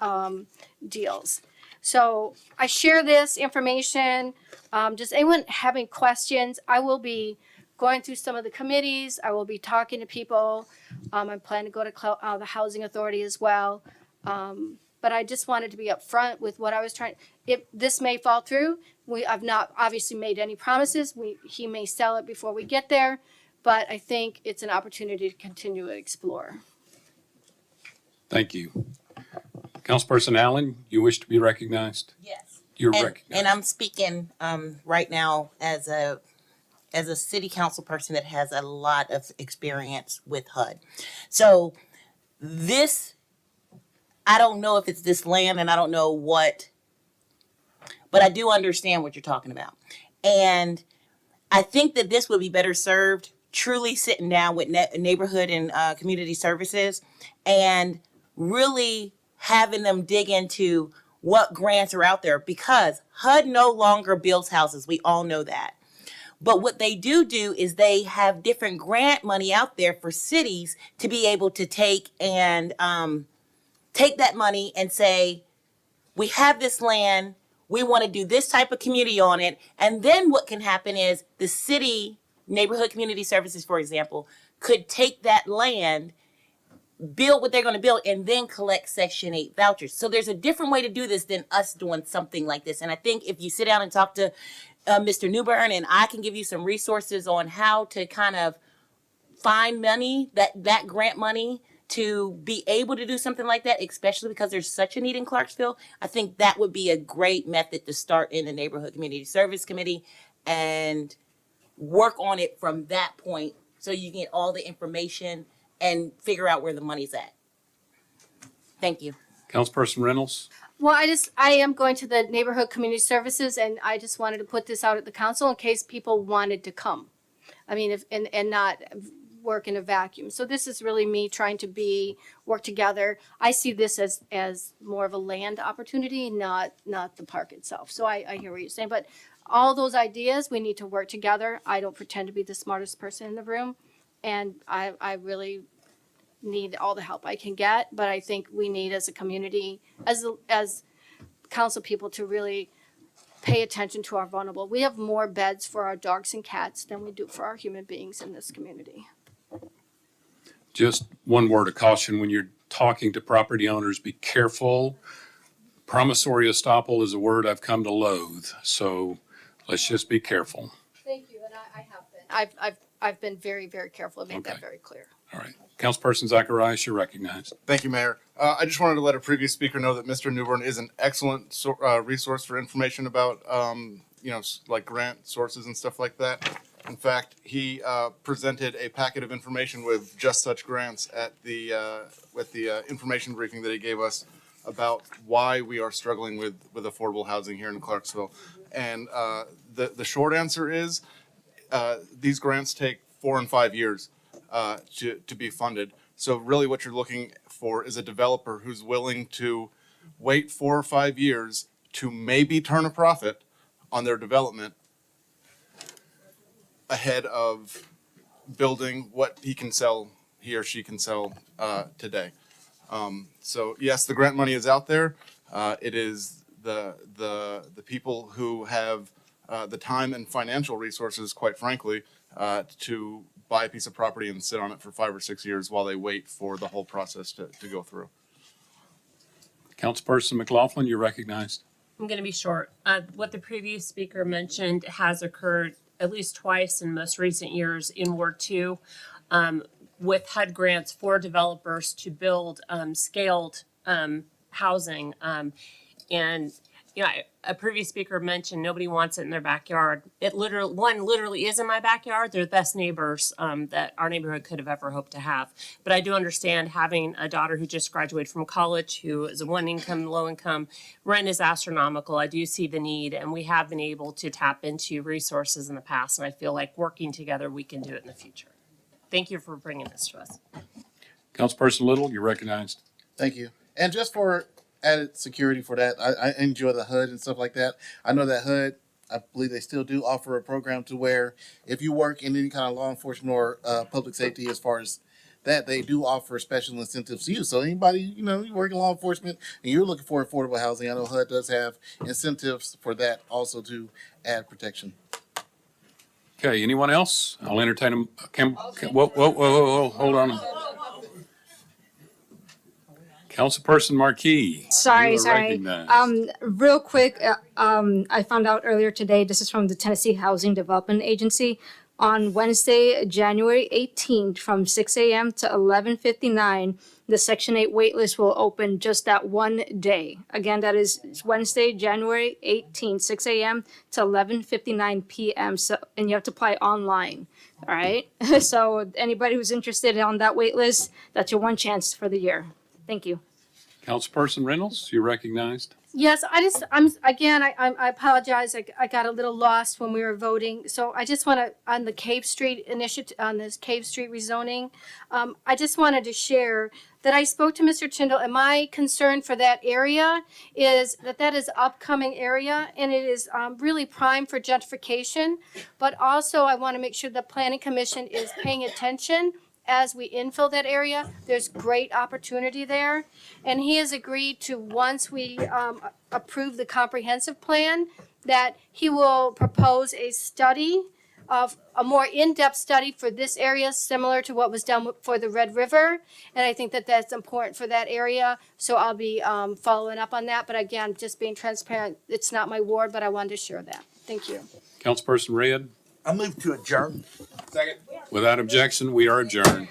deals. So I share this information. Does anyone have any questions? I will be going through some of the committees. I will be talking to people. I plan to go to the Housing Authority as well. But I just wanted to be upfront with what I was trying. If this may fall through, I've not obviously made any promises. He may sell it before we get there, but I think it's an opportunity to continue to explore. Thank you. Councilperson Allen, you wish to be recognized? Yes. You're And, recognized. and I'm speaking right now as a city council person that has a lot of experience with HUD. So this, I don't know if it's this land, and I don't know what, but I do understand what you're talking about. And I think that this would be better served truly sitting down with neighborhood and community services and really having them dig into what grants are out there, because HUD no longer builds houses. We all know that. But what they do is they have different grant money out there for cities to be able to take and take that money and say, we have this land, we want to do this type of community on it. And then what can happen is the city, neighborhood community services, for example, could take that land, build what they're going to build, and then collect Section 8 vouchers. So there's a different way to do this than us doing something like this. And I think if you sit down and talk to Mr. Newbern, and I can give you some resources on how to kind of find money, that grant money, to be able to do something like that, especially because there's such a need in Clarksville. I think that would be a great method to start in the Neighborhood Community Service Committee and work on it from that point so you get all the information and figure out where the money's at. Thank you. Councilperson Reynolds? Well, I am going to the neighborhood community services, and I just wanted to put this out at the council in case people wanted to come. I mean, and not work in a vacuum. So this is really me trying to work together. I see this as more of a land opportunity, not the park itself. So I hear what you're saying, but all those ideas, we need to work together. I don't pretend to be the smartest person in the room, and I really need all the help I can get, but I think we need as a community, as council people, to really pay attention to our vulnerable. We have more beds for our dogs and cats than we do for our human beings in this community. Just one word of caution when you're talking to property owners, be careful. Promissory estoppel is a word I've come to loathe, so let's just be careful. Thank you, and I have been. I've been very, very careful. I've made that very clear. All right. Councilperson Zacharias, you're recognized. Thank you, Mayor. I just wanted to let a previous speaker know that Mr. Newbern is an excellent resource for information about, like grant sources and stuff like that. In fact, he presented a packet of information with just such grants at with the information briefing that he gave us about why we are struggling with affordable housing here in Clarksville. And the short answer is these grants take 4 and 5 years to be funded. So really what you're looking for is a developer who's willing to wait 4 or 5 years to maybe turn a profit on their development ahead of building what he or she can sell today. So yes, the grant money is out there. It is the people who have the time and financial resources, quite frankly, to buy a piece of property and sit on it for 5 or 6 years while they wait for the whole process to go through. Councilperson McLaughlin, you're recognized. I'm going to be short. What the previous speaker mentioned has occurred at least twice in most recent years in Ward 2 with HUD grants for developers to build scaled housing. And a previous speaker mentioned nobody wants it in their backyard. One literally is in my backyard. They're the best neighbors that our neighborhood could have ever hoped to have. But I do understand having a daughter who just graduated from college, who is a one income, low income, rent is astronomical. I do see the need, and we have been able to tap into resources in the past. And I feel like working together, we can do it in the future. Thank you for bringing this to us. Councilperson Little, you're recognized. Thank you. And just for added security for that, I enjoy the HUD and stuff like that. I know that HUD, I believe they still do offer a program to where if you work in any kind of law enforcement or public safety, as far as that, they do offer special incentives to you. So anybody, you work in law enforcement and you're looking for affordable housing, I know HUD does have incentives for that also to add protection. Okay, anyone else? I'll entertain them. Whoa, hold on. Councilperson Marquis. Sorry. You are recognized. Real quick, I found out earlier today, this is from the Tennessee Housing Development Agency. On Wednesday, January 18th, from 6 a.m. to 11:59, the Section 8 waitlist will open just that one day. Again, that is Wednesday, January 18th, 6 a.m. to 11:59 p.m. So, and you have to apply online. All right. So anybody who's interested on that waitlist, that's your one chance for the year. Thank you. Councilperson Reynolds, you're recognized. Yes, I apologize. I got a little lost when we were voting. So I just want to, on the Cave Street initiative, on this Cave Street rezoning, I just wanted to share that I spoke to Mr. Tyndall, and my concern for that area is that is upcoming area, and it is really prime for gentrification. But also, I want to make sure the Planning Commission is paying attention as we infill that area. There's great opportunity there. And he has agreed to, once we approve the comprehensive plan, that he will propose a study of a more in-depth study for this area, similar to what was done for the Red River. And I think that that's important for that area. So I'll be following up on that. But again, just being transparent, it's not my ward, but I wanted to share that. Thank you. Councilperson Red, I move to adjourn. without objection, we are adjourned.